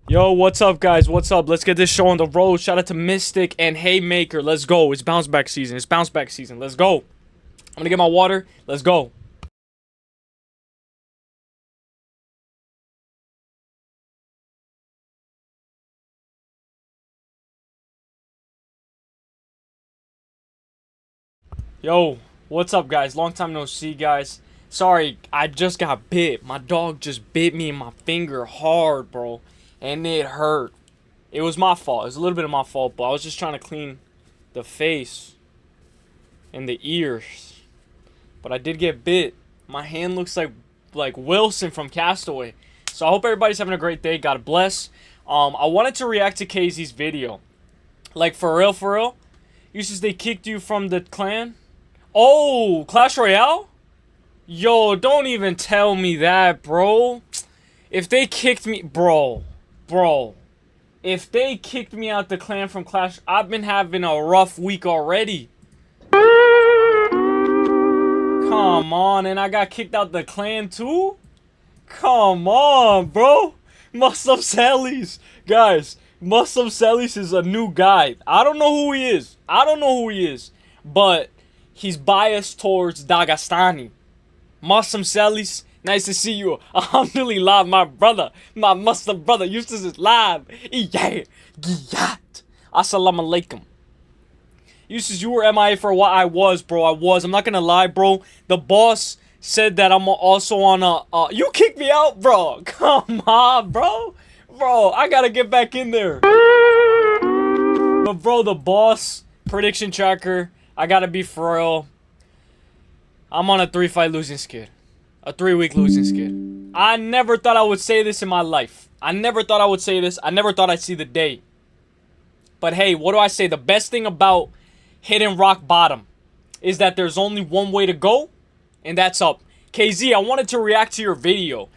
Yo, what's up, guys? What's up? Let's get this show on the road. Shout out to Mystic and Haymaker. Let's go. It's bounce back season. It's bounce back season. Let's go. I'm gonna get my water. Let's go. Yo, what's up, guys? Long time no see, guys. Sorry, I just got bit. My dog just bit me in my finger hard, bro. And it hurt. It was my fault. It was a little bit of my fault, but I was just trying to clean the face and the ears. But I did get bit. My hand looks like Wilson from Castaway. So I hope everybody's having a great day. God bless. I wanted to react to KZ's video. Like, for real, for real. You says they kicked you from the clan? Oh, Clash Royale? Yo, don't even tell me that, bro. If they kicked me... Bro. If they kicked me out the clan from Clash... I've been having a rough week already. Come on, and I got kicked out the clan too? Come on, bro. Muslim Uselyis. Guys, Muslim Uselyis is a new guy. I don't know who he is. But he's biased towards Dagestani. Muslim Uselyis, nice to see you. Alhamdulillah, my brother. My Muslim brother. Uselyis is live. Yeah. Giyat. Assalamu alaikum. Uselyis, you were MIA for what I was, bro. I was. I'm not gonna lie, bro. The boss said that I'm also on a... you kicked me out, bro. Come on, bro. Bro, I gotta get back in there. But, bro, the boss prediction tracker, I gotta be for real. I'm on a 3-fight losing skid. A 3-week losing skid. I never thought I would say this in my life. I never thought I would say this. I never thought I'd see the day. But, hey, what do I say? The best thing about hitting rock bottom is that there's only one way to go, and that's up. KZ, I wanted to react to your video.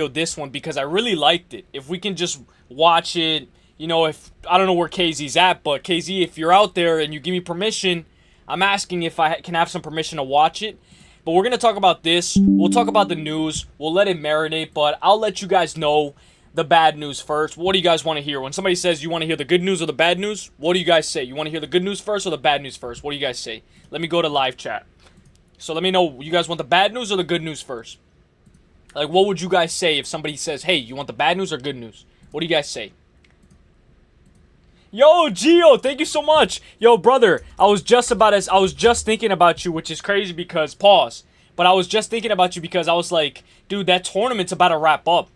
This one, because I really liked it. If we can just watch it, you know, if I don't know where KZ's at, but KZ, if you're out there and you give me permission, I'm asking if I can have some permission to watch it. But we're going to talk about this. We'll talk about the news. We'll let it marinate, but I'll let you guys know the bad news first. What do you guys want to hear? When somebody says you want to hear the good news or the bad news, what do you guys say? You want to hear the good news first or the bad news first? What do you guys say? Let me go to live chat. So let me know, you guys want the bad news or the good news first? Like, what would you guys say if somebody says, hey, you want the bad news or good news? What do you guys say? Yo, Gio, thank you so much. Yo, brother, I was just thinking about you, which is crazy because, pause. But I was just thinking about you because I was like, dude, that tournament's about to wrap up.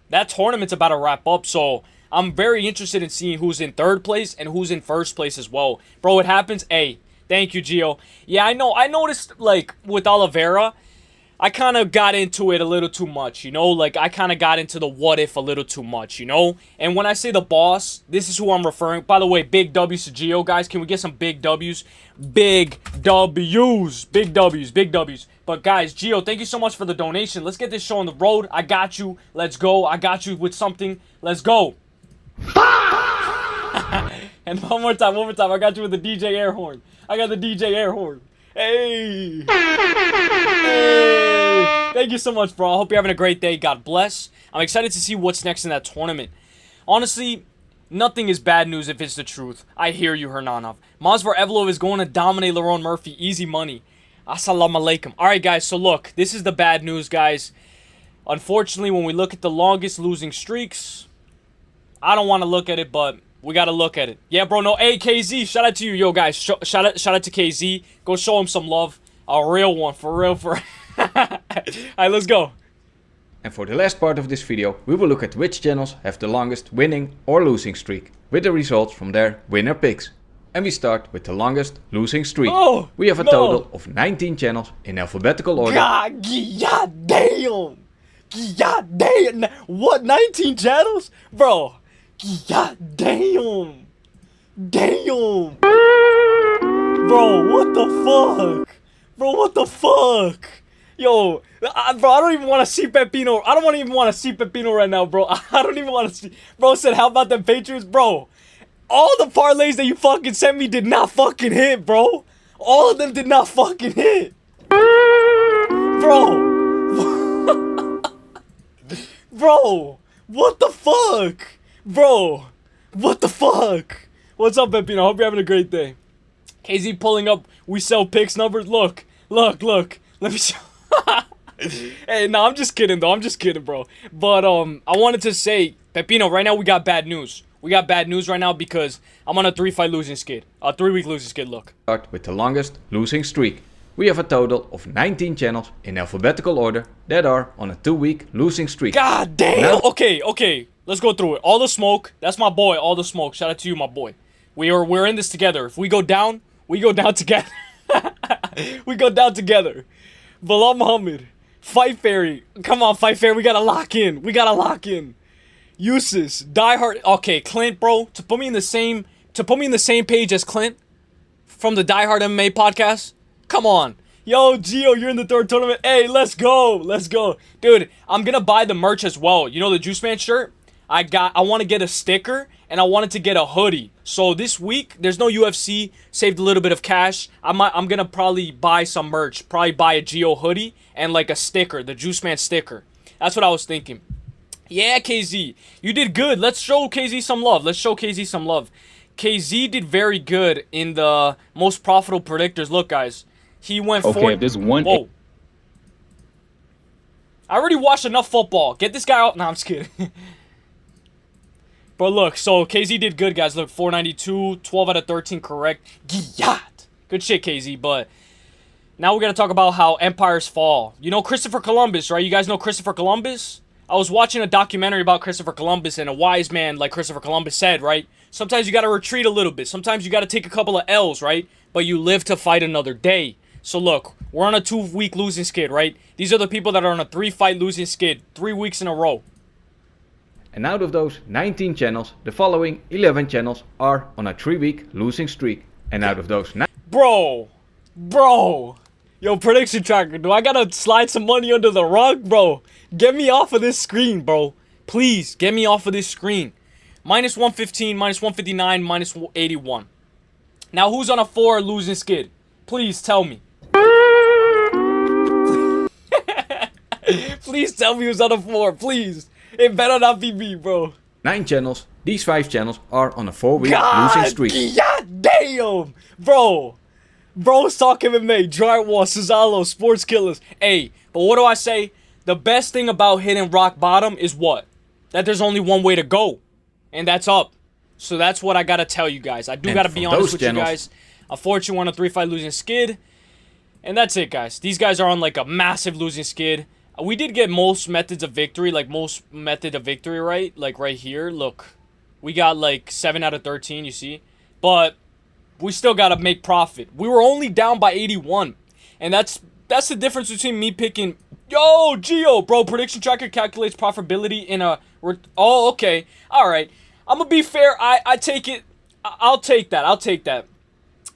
So I'm very interested in seeing who's in third place and who's in first place as well. Bro, it happens. Hey, thank you, Gio. Yeah, I know. I noticed, like, with Oliveira, I kind of got into it a little too much, you know? Like, I kind of got into the what if a little too much, you know? And when I say the boss, this is who I'm referring. By the way, big W's to Gio, guys. Can we get some big W's? Big W's. Big W's. Big W's. But, guys, Gio, thank you so much for the donation. Let's get this show on the road. I got you. Let's go. I got you with something. Let's go. And one more time. I got you with the DJ air horn. Hey. Hey. Thank you so much, bro. I hope you're having a great day. God bless. I'm excited to see what's next in that tournament. Honestly, nothing is bad news if it's the truth. I hear you, Hernanov. Masvar Evlov is going to dominate Lerone Murphy. Easy money. Assalamu alaikum. Alright, guys. So, look. This is the bad news, guys. Unfortunately, when we look at the longest losing streaks, I don't want to look at it, but we got to look at it. Yeah, bro. No. Hey, KZ. Shout out to you. Yo, guys. Shout out to KZ. Go show him some love. A real one. For real. Alright, let's go. And for the last part of this video, we will look at which channels have the longest winning or losing streak, with the results from their winner picks. And we start with the longest losing streak. Oh, we have a total of 19 channels in alphabetical order. God damn. God damn. What, 19 channels? Bro. God damn. Damn. Bro, what the fuck? Yo, bro, I don't even want to see Pepino. I don't even want to see Pepino right now, bro. I don't even want to see. Bro said, how about them Patriots? Bro, all the parlays that you fucking sent me did not fucking hit, bro. All of them did not fucking hit. Bro. Bro, What the fuck? Bro, what the fuck? What's up, Pepino? Hope you're having a great day. KZ pulling up We Sell Picks numbers. Look. Let me show. Hey, no, I'm just kidding, though. I'm just kidding, bro. But, I wanted to say, Pepino, right now we got bad news. We got bad news right now because I'm on a 3-fight losing skid. A 3-week losing skid, look. Start with the longest losing streak. We have a total of 19 channels in alphabetical order that are on a 2-week losing streak. God damn! Now, okay. Let's go through it. All the smoke. That's my boy, All the Smoke. Shout out to you, my boy. We're in this together. If we go down, we go down together. We go down together. Bilal Muhammad. Fight Fairy. Come on, Fight Fairy. We gotta lock in. Uselyis. Diehard. Okay, Clint, bro. To put me in the same page as Clint from the Diehard MMA podcast. Come on. Yo, Gio, you're in the third tournament. Hey, let's go. Dude, I'm gonna buy the merch as well. You know the Juice Man shirt? I want to get a sticker, and I wanted to get a hoodie. So this week, there's no UFC. Saved a little bit of cash. I'm gonna probably buy some merch. Probably buy a Gio hoodie and like a sticker, the Juice Man sticker. That's what I was thinking. Yeah, KZ, you did good. Let's show KZ some love. KZ did very good in the most profitable predictors. Look, guys. He went okay, there's one. Whoa. I already watched enough football. Get this guy out. Nah, I'm just kidding. But look, so KZ did good, guys. Look, 492, 12 out of 13 correct. Giyat. Good shit, KZ. But now we're going to talk about how empires fall. You know Christopher Columbus, right? You guys know Christopher Columbus? I was watching a documentary about Christopher Columbus, and a wise man like Christopher Columbus said, right? Sometimes you got to retreat a little bit. Sometimes you got to take a couple of L's, right? But you live to fight another day. So look, we're on a 2-week losing skid, right? These are the people that are on a 3-fight losing skid, 3 weeks in a row. And out of those 19 channels, the following 11 channels are on a 3-week losing streak. And out of those... Bro! Yo, prediction tracker, do I gotta slide some money under the rug? Bro, get me off of this screen, bro. Please, get me off of this screen. Minus 115, minus 159, minus 81. Now, who's on a 4 losing skid? Please tell me. Please tell me who's on a 4, please. It better not be me, bro. 9 channels. These 5 channels are on a 4-week losing streak. God damn, bro. Bro's talking MMA, Drywall, Cesalo, Sports Killers. Hey, but what do I say? The best thing about hitting rock bottom is what? That there's only one way to go, and that's up. So that's what I gotta tell you guys. I do gotta be honest with you guys. Unfortunately, on a 3-fight losing skid. And that's it, guys. These guys are on like a massive losing skid. We did get most methods of victory, right? Like right here, look. We got like 7 out of 13, you see? But we still got to make profit. We were only down by 81. And that's the difference between me picking... Yo, Gio, bro, prediction tracker calculates profitability in a... Oh, okay. All right. I'm going to be fair. I take it. I'll take that.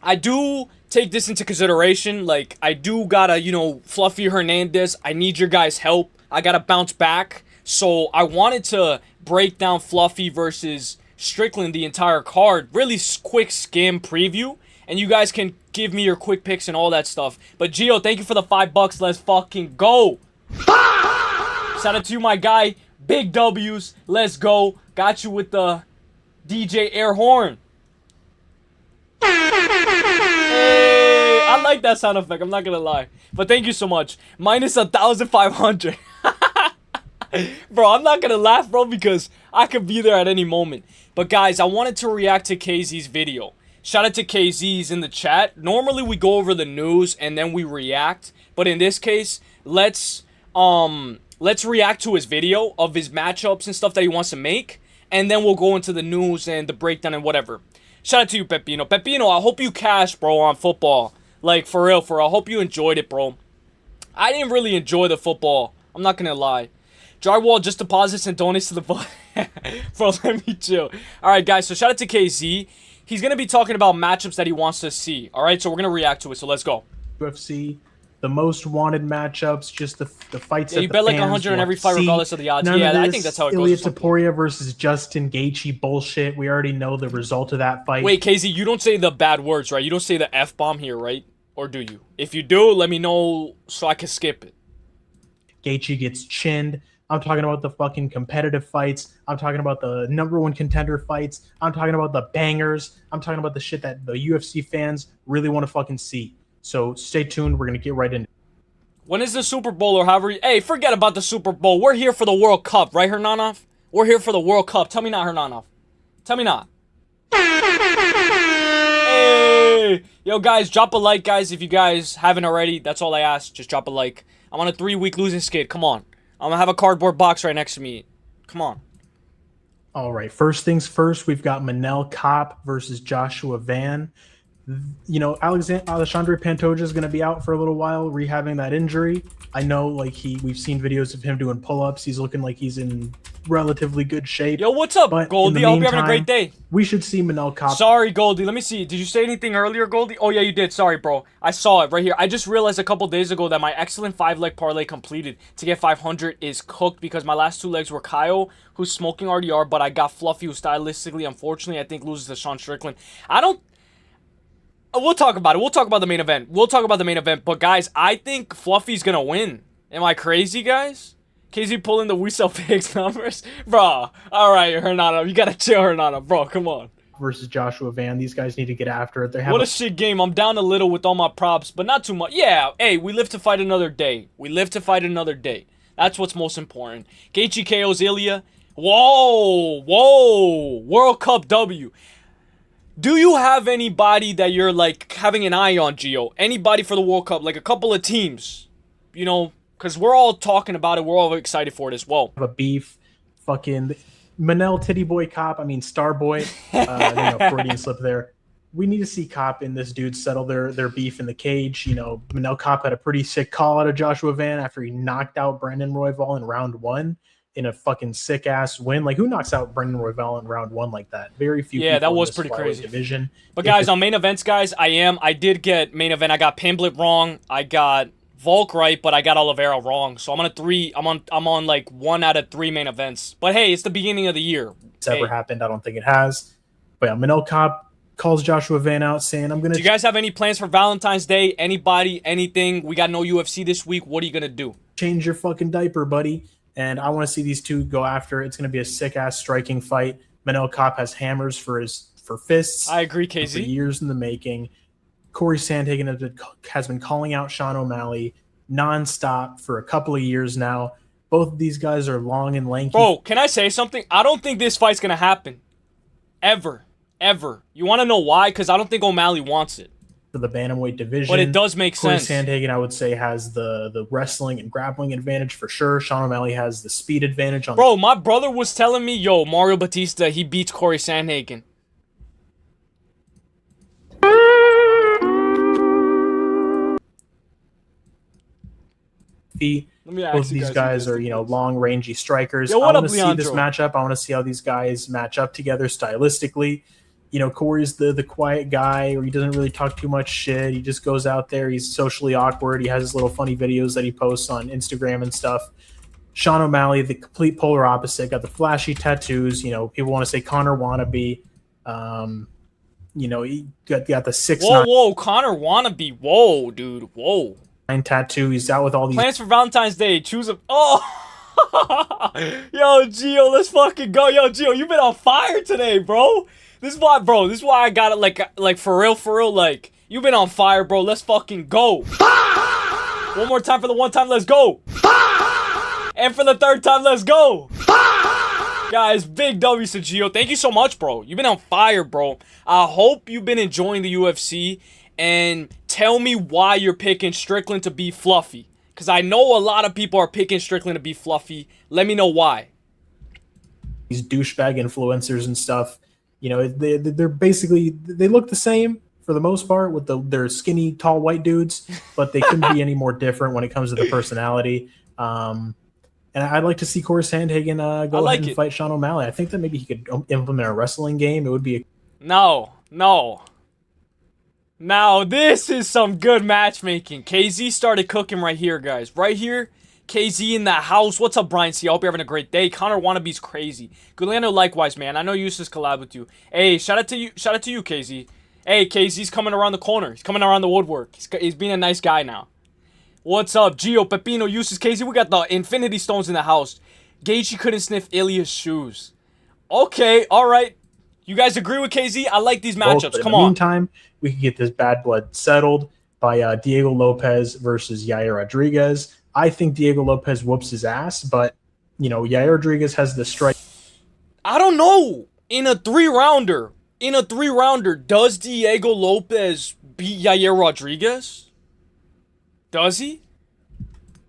I do take this into consideration. Like, I do gotta, you know, Fluffy Hernandez, I need your guys' help. I gotta bounce back. So I wanted to break down Fluffy versus Strickland, the entire card. Really quick skim preview. And you guys can give me your quick picks and all that stuff. But Gio, thank you for the $5. Let's fucking go. Shout out to you, my guy. Big W's. Let's go. Got you with the DJ air horn. Hey, I like that sound effect, I'm not gonna lie. But thank you so much. Minus 1,500. Bro, I'm not gonna laugh, bro, because I could be there at any moment. But guys, I wanted to react to KZ's video. Shout out to KZ, he's in the chat. Normally we go over the news and then we react. But in this case, let's react to his video of his matchups and stuff that he wants to make. And then we'll go into the news and the breakdown and whatever. Shout out to you, Pepino. Pepino, I hope you cashed, bro, on football. Like, for real. I hope you enjoyed it, bro. I didn't really enjoy the football. I'm not gonna lie. Drywall just deposits and donates to the book. Bro, let me chill. Alright, guys, so shout out to KZ. He's gonna be talking about matchups that he wants to see. Alright, so we're gonna react to it, so let's go. UFC, the most wanted matchups, just the fights that you bet like 100 on every fight regardless of the odds. Yeah, I think that's how it goes. Ilya Topuria versus Justin Gaethje bullshit. We already know the result of that fight. Wait, KZ, you don't say the bad words, right? You don't say the F-bomb here, right? Or do you? If you do, let me know so I can skip it. Gaethje gets chinned. I'm talking about the fucking competitive fights. I'm talking about the #1 contender fights. I'm talking about the bangers. I'm talking about the shit that the UFC fans really want to fucking see. So stay tuned. We're going to get right into it. When is the Super Bowl or however hey, forget about the Super Bowl. We're here for the World Cup, right, Hernanov? We're here for the World Cup. Tell me not, Hernanov. Tell me not. Hey! Yo, guys, drop a like, guys, if you guys haven't already. That's all I ask. Just drop a like. I'm on a 3-week losing skid. Come on. I'm gonna have a cardboard box right next to me. Come on. All right. First things first, we've got Manel Kape versus Joshua Van. You know, Alexandre Pantoja is going to be out for a little while, rehabbing that injury. I know, like, we've seen videos of him doing pull-ups. He's looking like he's in relatively good shape. Yo, what's up, Goldie? I hope you're having a great day. We should see Manel Kape. Sorry, Goldie. Let me see. Did you say anything earlier, Goldie? Oh, yeah, you did. Sorry, bro. I saw it right here. I just realized a couple days ago that my excellent 5-leg parlay completed to get 500 is cooked because my last 2 legs were CAIO, who's smoking RDR, but I got Fluffy, who stylistically, unfortunately, I think loses to Sean Strickland. We'll talk about it. We'll talk about the main event. But, guys, I think Fluffy's going to win. Am I crazy, guys? KZ pulling the We Sell Pigs numbers? Bro, all right, Hernano. You got to chill, Hernano. Bro, come on. Versus Joshua Van. These guys need to get after it. What a shit game. I'm down a little with all my props, but not too much. Yeah, hey, we live to fight another day. That's what's most important. Gaethje KO's Ilya. Whoa. World Cup W. Do you have anybody that you're, like, having an eye on, Gio? Anybody for the World Cup? Like, a couple of teams? You know, because we're all talking about it. We're all excited for it as well. A beef. Fucking Manel Titty Boy Kape. I mean, Star Boy. Freudian slip there. We need to see Kape and this dude settle their beef in the cage. You know, Manel Kape had a pretty sick call out of Joshua Van after he knocked out Brandon Royval in round 1. In a fucking sick ass win. Like, who knocks out Brendan Royval in round 1 like that? Very few. Yeah, that was pretty crazy. Division. But guys, on main events, guys, I did get main event. I got Pimblett wrong. I got Volk right, but I got Oliveira wrong. So I'm on like 1 out of 3 main events. But hey, it's the beginning of the year. It's ever happened? I don't think it has. But yeah, Manel Kape calls Joshua Van out saying, "I'm gonna." Do you guys have any plans for Valentine's Day? Anybody? Anything? We got no UFC this week. What are you gonna do? Change your fucking diaper, buddy. And I want to see these two go after it. It's going to be a sick-ass striking fight. Manel Kape has hammers for fists. I agree, KZ. For years in the making. Corey Sandhagen has been calling out Sean O'Malley nonstop for a couple of years now. Both of these guys are long and lanky. Bro, can I say something? I don't think this fight's going to happen. Ever. You want to know why? Because I don't think O'Malley wants it. For the bantamweight division. But it does make sense. Corey Sandhagen, I would say, has the wrestling and grappling advantage for sure. Sean O'Malley has the speed advantage. Bro, my brother was telling me, yo, Mario Batista, he beats Corey Sandhagen. Both of these guys are, long, rangy strikers. Yo, I want to see Leandro? this matchup. I want to see how these guys match up together stylistically. Corey's the quiet guy, or he doesn't really talk too much shit. He just goes out there. He's socially awkward. He has his little funny videos that he posts on Instagram and stuff. Sean O'Malley, the complete polar opposite, got the flashy tattoos. People want to say Connor wannabe. He got the 6'9". Whoa, Connor wannabe. Whoa, dude. Whoa. Tattoo. He's out with all these plans for Valentine's Day. Choose a. Oh. Yo, Gio, let's fucking go. Yo, Gio, you've been on fire today, bro. This is why I got it, like for real, like, you've been on fire, bro. Let's fucking go. One more time for the 1 time, let's go. And for the 3rd time, let's go. Guys, big W's to Gio. Thank you so much, bro. You've been on fire, bro. I hope you've been enjoying the UFC, and tell me why you're picking Strickland to be Fluffy. Because I know a lot of people are picking Strickland to be Fluffy. Let me know why. These douchebag influencers and stuff. They're basically, they look the same for the most part with their skinny, tall white dudes, but they couldn't be any more different when it comes to the personality. And I'd like to see Corey Sandhagen go ahead and fight Sean O'Malley. I think that maybe he could implement a wrestling game. It would be No. Now, this is some good matchmaking. KZ started cooking right here, guys. Right here. KZ in the house. What's up, Brian C? I hope you're having a great day. Connor Wannabe's crazy. Gulano, likewise, man. I know Uselyis collab with you. Hey, shout out to you, KZ. Hey, KZ's coming around the corner. He's coming around the woodwork. He's being a nice guy now. What's up, Gio, Pepino, Uselyis, KZ? We got the Infinity Stones in the house. Gaethje couldn't sniff Ilya's shoes. Okay, all right. You guys agree with KZ? I like these matchups. Come in the on. meantime, we can get this bad blood settled by Diego Lopez versus Yair Rodriguez. I think Diego Lopez whoops his ass, but, you know, Yair Rodriguez has the strike. I don't know. In a three-rounder, does Diego Lopez beat Yair Rodriguez? Does he?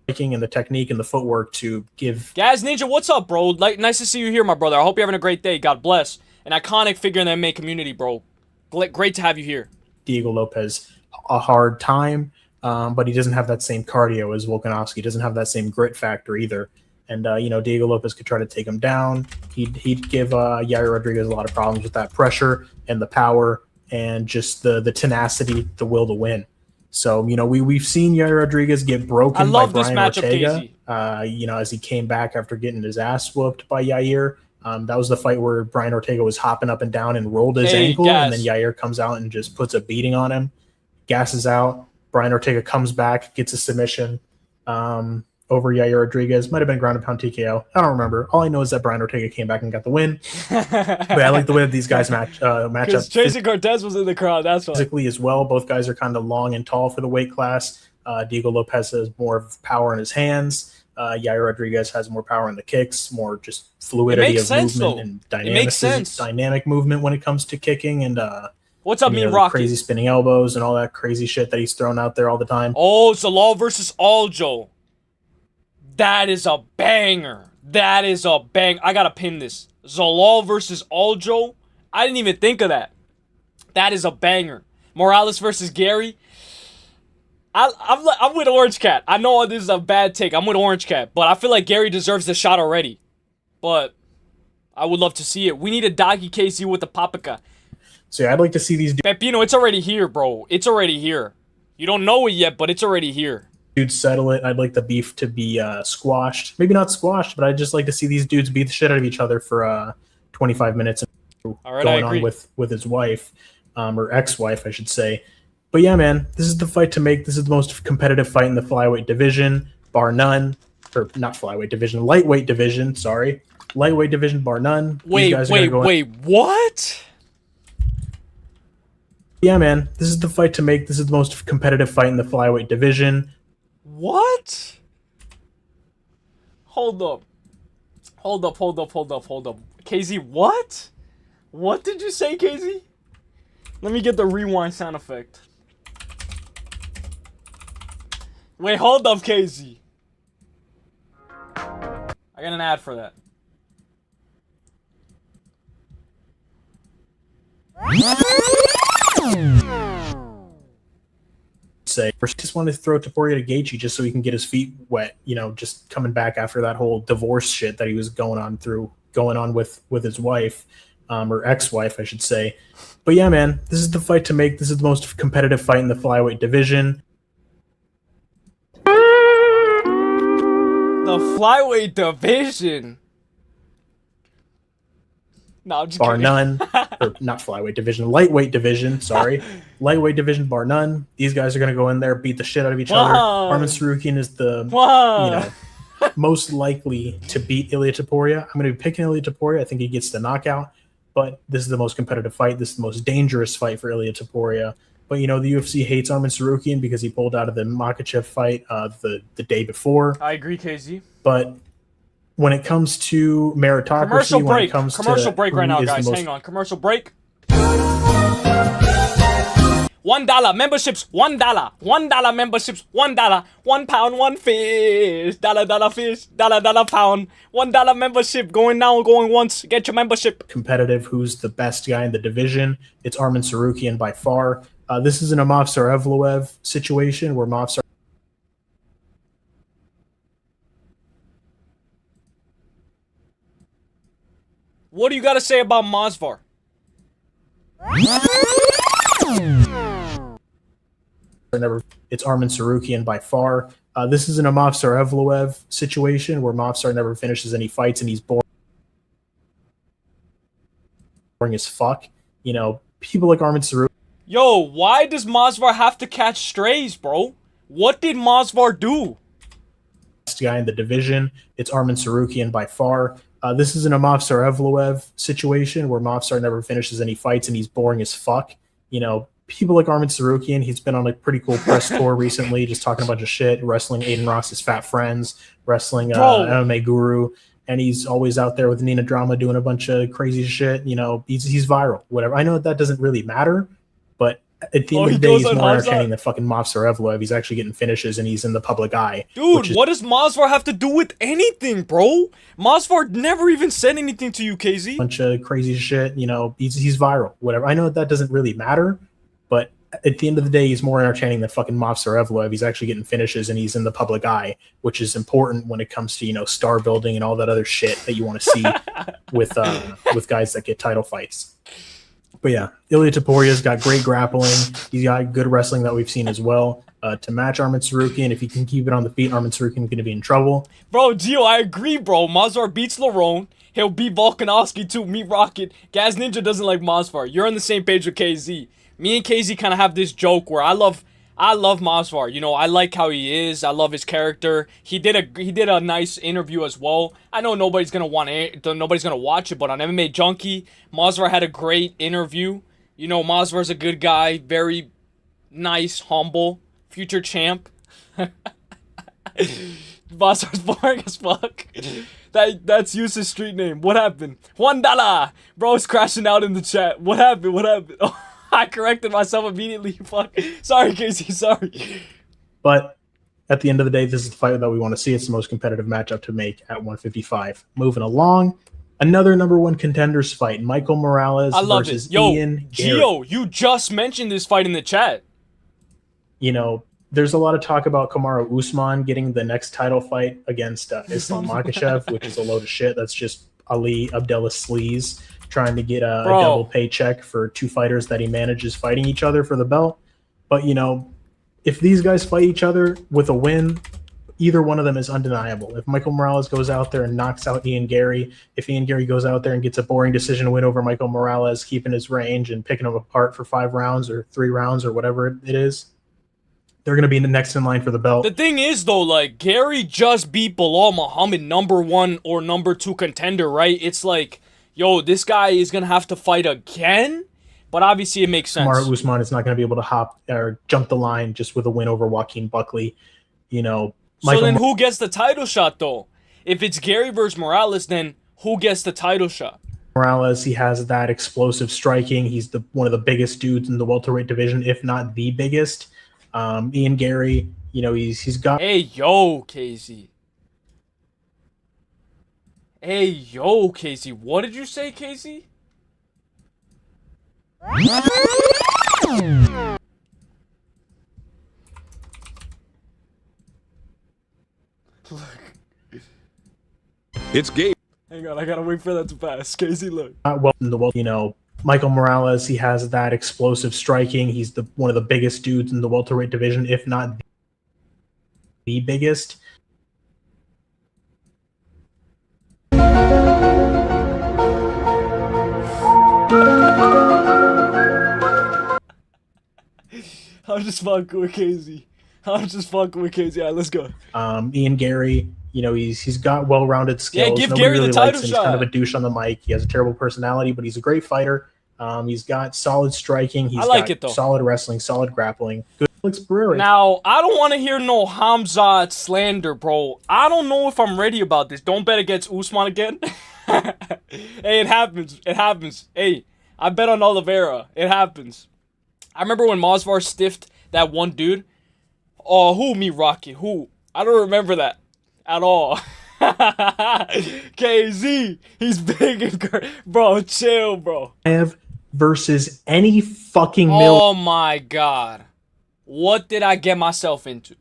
And the technique and the footwork to give. Gaz Ninja, what's up, bro? Like, nice to see you here, my brother. I hope you're having a great day. God bless. An iconic figure in the MMA community, bro. Great to have you here. Diego Lopez a hard time, but he doesn't have that same cardio as Volkanovski. He doesn't have that same grit factor either. And, you know, Diego Lopez could try to take him down. He'd give Yair Rodriguez a lot of problems with that pressure and the power and just the tenacity, the will to win. So, you know, we've seen Yair Rodriguez get broken by Brian Ortega, you know, as he came back after getting his ass whooped by Yair. That was the fight where Brian Ortega was hopping up and down and rolled his ankle, and then Yair comes out and just puts a beating on him, gasses out. Brian Ortega comes back, gets a submission over Yair Rodriguez. Might have been ground and pound TKO. I don't remember. All I know is that Brian Ortega came back and got the win. But I like the way that these guys match up. Tracy Cortez was in the crowd. That's why. Physically as well. Both guys are kind of long and tall for the weight class. Diego Lopez has more of power in his hands. Yair Rodriguez has more power in the kicks, more just fluidity of movement and dynamic movement when it comes to kicking and what's up, me Rocky? Crazy spinning elbows and all that crazy shit that he's thrown out there all the time. Oh, Zalal versus Aljo. That is a banger. That is a bang. I gotta pin this. Zalal versus Aljo. I didn't even think of that. That is a banger. Morales versus Gary. I'm with Orange Cat. I know this is a bad take. I'm with Orange Cat, but I feel like Gary deserves the shot already. But I would love to see it. We need a doggy KC with the paprika. So yeah, I'd like to see these Pepino, it's already here, bro. It's already here. You don't know it yet, but it's already here. Dudes settle it. I'd like the beef to be squashed. Maybe not squashed, but I'd just like to see these dudes beat the shit out of each other for 25 minutes. All right, going on with his wife, or ex-wife, I should say. But yeah, man, this is the fight to make. This is the most competitive fight in the flyweight division, bar none. Or not flyweight division, lightweight division, sorry. Lightweight division, bar none. Wait, what? Yeah, man, this is the fight to make. This is the most competitive fight in the flyweight division. What? Hold up. KZ, what? What did you say, KZ? Let me get the rewind sound effect. Wait, hold up, KZ. I got an ad for that. Just wanted to throw Topuria to Gaethje just so he can get his feet wet, you know, just coming back after that whole divorce shit that he was going on with his wife, or ex-wife, I should say. But yeah, man, this is the fight to make. This is the most competitive fight in the flyweight division. The flyweight division. No, I'm just bar kidding. None. Or not flyweight division, lightweight division, sorry. Lightweight division, bar none. These guys are going to go in there, beat the shit out of each other. Arman Tsarukyan is the most likely to beat Ilia Topuria. I'm going to be picking Ilia Topuria. I think he gets the knockout. But this is the most competitive fight. This is the most dangerous fight for Ilia Topuria. But, you know, the UFC hates Arman Tsarukyan because he pulled out of the Makhachev fight the day before. I agree, KZ. But when it comes to meritocracy, commercial break right now, guys. Hang on. Commercial break. $1 memberships, $1. $1 memberships, $1. £1, one fish. Dollar fish, dollar pound. $1 membership going now, going once. Get your membership. Competitive. Who's the best guy in the division? It's Arman Tsarukyan by far. This is an Imavov Sarevloev situation where Imavov. What do you got to say about Masvar? It's Arman Tsarukyan by far. This is an Imavov Sarevloev situation where Mavsar never finishes any fights and he's boring as fuck. You know, people like Arman Tsarukyan. Yo, why does Masvar have to catch strays, bro? What did Masvar do? guy in the division. It's Arman Tsarukyan by far. This is an Movsar Evloev situation where Movsar never finishes any fights and he's boring as fuck. You know, people like Arman Tsarukyan, he's been on a pretty cool press tour recently, just talking a bunch of shit, wrestling Aiden Ross's fat friends, wrestling MMA Guru, and he's always out there with Nina Drama doing a bunch of crazy shit. You know, he's viral, whatever. I know that doesn't really matter, but at the end of the day, he's more entertaining than fucking Movsar Evloev. He's actually getting finishes and he's in the public eye. Dude, what does Movsar have to do with anything, bro? Movsar never even said anything to you, KZ. Bunch of crazy shit. You know, he's viral, whatever. I know that doesn't really matter, but at the end of the day, he's more entertaining than fucking Movsar Evloev. He's actually getting finishes and he's in the public eye, which is important when it comes to, you know, star building and all that other shit that you want to see with guys that get title fights. But yeah, Ilya Toporia's got great grappling. He's got good wrestling that we've seen as well. To match Arman Tsarukyan, if he can keep it on the feet, Arman Tsarukyan is going to be in trouble. Bro, Gio, I agree, bro. Movsar beats Lerone. He'll beat Volkanovski too. Meet Rocket. Gaz Ninja doesn't like Movsar. You're on the same page with KZ. Me and KZ kind of have this joke where I love Movsar. You know, I like how he is. I love his character. He did a nice interview as well. I know nobody's gonna watch it, but on MMA Junkie, Movsar had a great interview. You know, Movsar's a good guy, very nice, humble, future champ. Movsar's boring as fuck. That's Yus's street name. What happened? $1. Bro's crashing out in the chat. What happened? What happened? Oh, I corrected myself immediately. Fuck. Sorry, Casey. Sorry. But at the end of the day, this is the fight that we want to see. It's the most competitive matchup to make at 155. Moving along, another #1 contenders fight. Michael Morales versus Ian Gary. Gio, you just mentioned this fight in the chat. You know, there's a lot of talk about Kamaru Usman getting the next title fight against Islam Makhachev, which is a load of shit. That's just Ali Abdullah Sleaze trying to get a double paycheck for two fighters that he manages fighting each other for the belt. But, you know, if these guys fight each other with a win, either one of them is undeniable. If Michael Morales goes out there and knocks out Ian Gary, if Ian Gary goes out there and gets a boring decision win over Michael Morales, keeping his range and picking him apart for 5 rounds or 3 rounds or whatever it is, they're going to be next in line for the belt. The thing is, though, like, Gary just beat Bilal Muhammad, #1 or #2 contender, right? It's like, yo, this guy is going to have to fight again? But obviously it makes sense. Kamaru Usman is not going to be able to hop or jump the line just with a win over Joaquin Buckley. You know, so then who gets the title shot, though? If it's Gary versus Morales, then who gets the title shot? Morales, he has that explosive striking. He's one of the biggest dudes in the welterweight division, if not the biggest. Ian Gary, you know, he's got... Hey, yo, Casey. Hey, yo, Casey. What did you say, Casey? It's Gabe. Hang on, I gotta wait for that to pass. Casey, look. Well, in the world, you know, Michael Morales, he has that explosive striking. He's one of the biggest dudes in the welterweight division, if not the biggest. I'm just fucking with Casey. I'm just fucking with Casey. All right, let's go. Ian Gary, you know, he's got well-rounded skills. Yeah, give Nobody Gary really the title likes him. shot. He's kind of a douche on the mic. He has a terrible personality, but he's a great fighter. He's got solid striking. He's got solid wrestling, solid grappling. Good Alex Pereira. Now, I don't want to hear no Khamzat slander, bro. I don't know if I'm ready about this. Don't bet against Usman again. Hey, it happens. It happens. Hey, I bet on Oliveira. It happens. I remember when Movsar stiffed that one dude. Oh, who? Me, Rocky. Who? I don't remember that at all. KZ. He's big and... Bro, chill, bro. Versus any fucking Oh my god. What did I get myself into?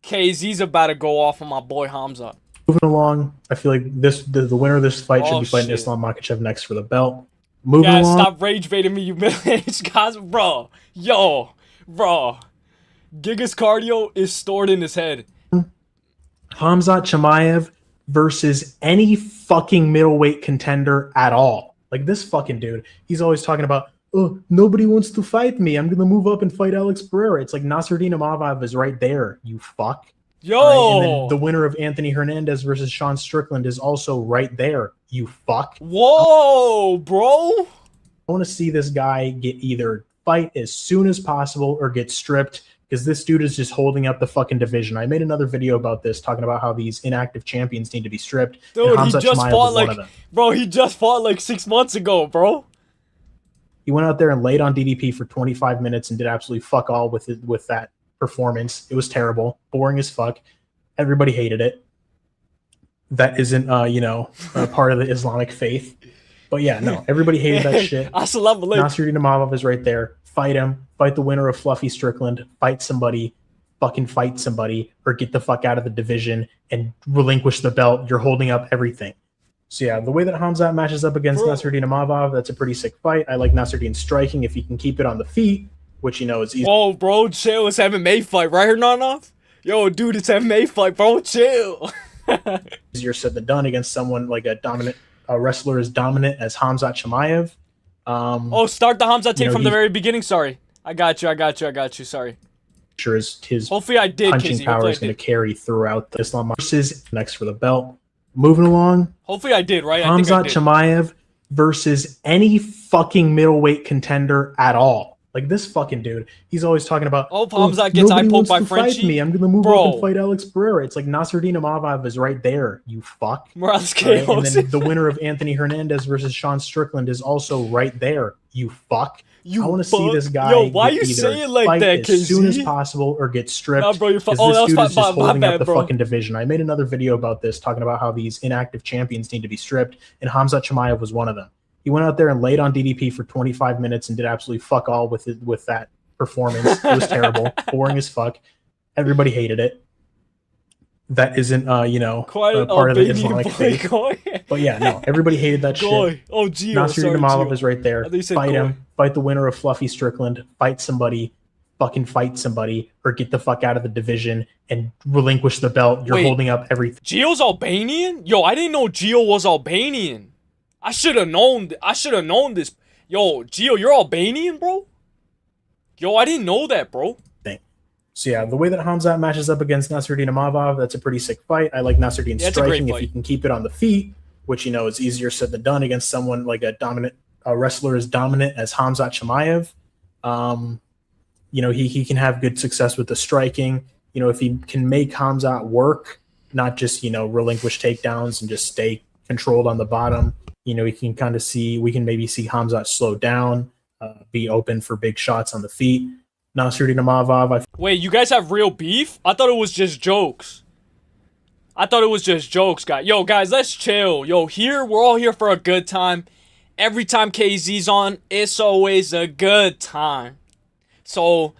KZ's about to go off on my boy Khamzat. Moving along, I feel like the winner of this fight should be fighting Islam Makhachev next for the belt. Moving along. Stop rage baiting me, you middle-aged guys. Bro. Yo. Bro. Giga's cardio is stored in his head. Khamzat Chimaev versus any fucking middleweight contender at all. Like, this fucking dude, he's always talking about, oh, nobody wants to fight me. I'm going to move up and fight Alex Pereira. It's like Nasruddin Imavov is right there, you fuck. Yo. All right, and then the winner of Anthony Hernandez versus Sean Strickland is also right there, you fuck. Whoa, bro. I want to see this guy get either fight as soon as possible or get stripped, because this dude is just holding up the fucking division. I made another video about this, talking about how these inactive champions need to be stripped. Dude, he just fought like, bro, he just fought like 6 months ago, bro. He went out there and laid on DDP for 25 minutes and did absolutely fuck all with it, with that performance. It was terrible, boring as fuck. Everybody hated it. That isn't, part of the Islamic faith. But yeah, no, everybody hated that shit. Nasruddin Imavov is right there. Fight him. Fight the winner of Fluffy Strickland. Fight somebody. Fucking fight somebody, or get the fuck out of the division and relinquish the belt. You're holding up everything. So yeah, the way that Khamzat matches up against Nasruddin Imavov, that's a pretty sick fight. I like Nasruddin striking if he can keep it on the feet, which is easy. Oh, bro, chill. It's MMA fight, right here, Nanov? Yo, dude, it's MMA fight, bro. Chill. Easier said than done against someone like a wrestler as dominant as Khamzat Chimaev. Start the Khamzat tape from the very beginning. Sorry, I got you. Sorry. Sure, his hopefully I did. Punching power is going to carry throughout the Islam versus next for the belt. Moving along. Hopefully I did, right? Khamzat Chimaev versus any fucking middleweight contender at all. Like this fucking dude, he's always talking about. Oh, Khamzat gets eye poked by Frenchie. Me. I'm gonna move up and fight Alex Pereira. It's like Nasruddin Imavov is right there. You fuck. Morales right? And then the winner of Anthony Hernandez versus Sean Strickland is also right there. You fuck. I want to see this guy. Yo, why you saying like that, KZ? As soon as possible or get stripped. Nah, bro, you're this dude is just holding up the fucking division. I made another video about this, talking about how these inactive champions need to be stripped, and Khamzat Chimaev was one of them. He went out there and laid on DDP for 25 minutes and did absolutely fuck all with that performance. It was terrible, boring as fuck. Everybody hated it. That isn't, part of the Islamic faith. But yeah, no, everybody hated that shit. Oh, Gio. Nasruddin Imavov is right there. Fight him. Fight the winner of Fluffy Strickland. Fight somebody. Fucking fight somebody, or get the fuck out of the division and relinquish the belt. You're holding up everything. Gio's Albanian? Yo, I didn't know Gio was Albanian. I should have known this. Yo, Gio, you're Albanian, bro? Yo, I didn't know that, bro. So yeah, the way that Khamzat matches up against Nasruddin Imavov, that's a pretty sick fight. I like Nasruddin striking if he can keep it on the feet, which is easier said than done against someone like a wrestler as dominant as Khamzat Chimaev. He can have good success with the striking. If he can make Khamzat work, not just relinquish takedowns and just stay controlled on the bottom. We can maybe see Khamzat slow down, be open for big shots on the feet. Nasruddin Imavov. Wait, you guys have real beef? I thought it was just jokes. Guys. Yo, guys, let's chill. Yo, we're all here for a good time. Every time KZ's on, it's always a good time. So,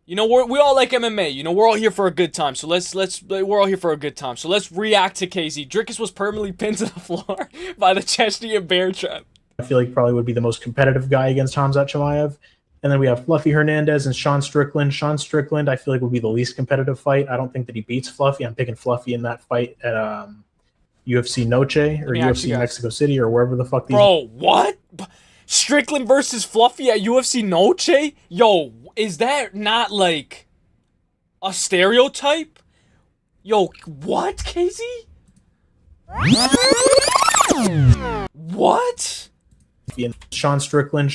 we all like MMA. We're all here for a good time. So we're all here for a good time. So let's react to KZ. Drickus was permanently pinned to the floor by the Chesney and Bear Trap. I feel like probably would be the most competitive guy against Khamzat Chimaev. And then we have Fluffy Hernandez and Sean Strickland. Sean Strickland, I feel like, would be the least competitive fight. I don't think that he beats Fluffy. I'm picking Fluffy in that fight at UFC Noche or UFC Mexico City or wherever the fuck these. Bro, what? Strickland versus Fluffy at UFC Noche? Yo, is that not like a stereotype? Yo, what, KZ? What? Sean Strickland,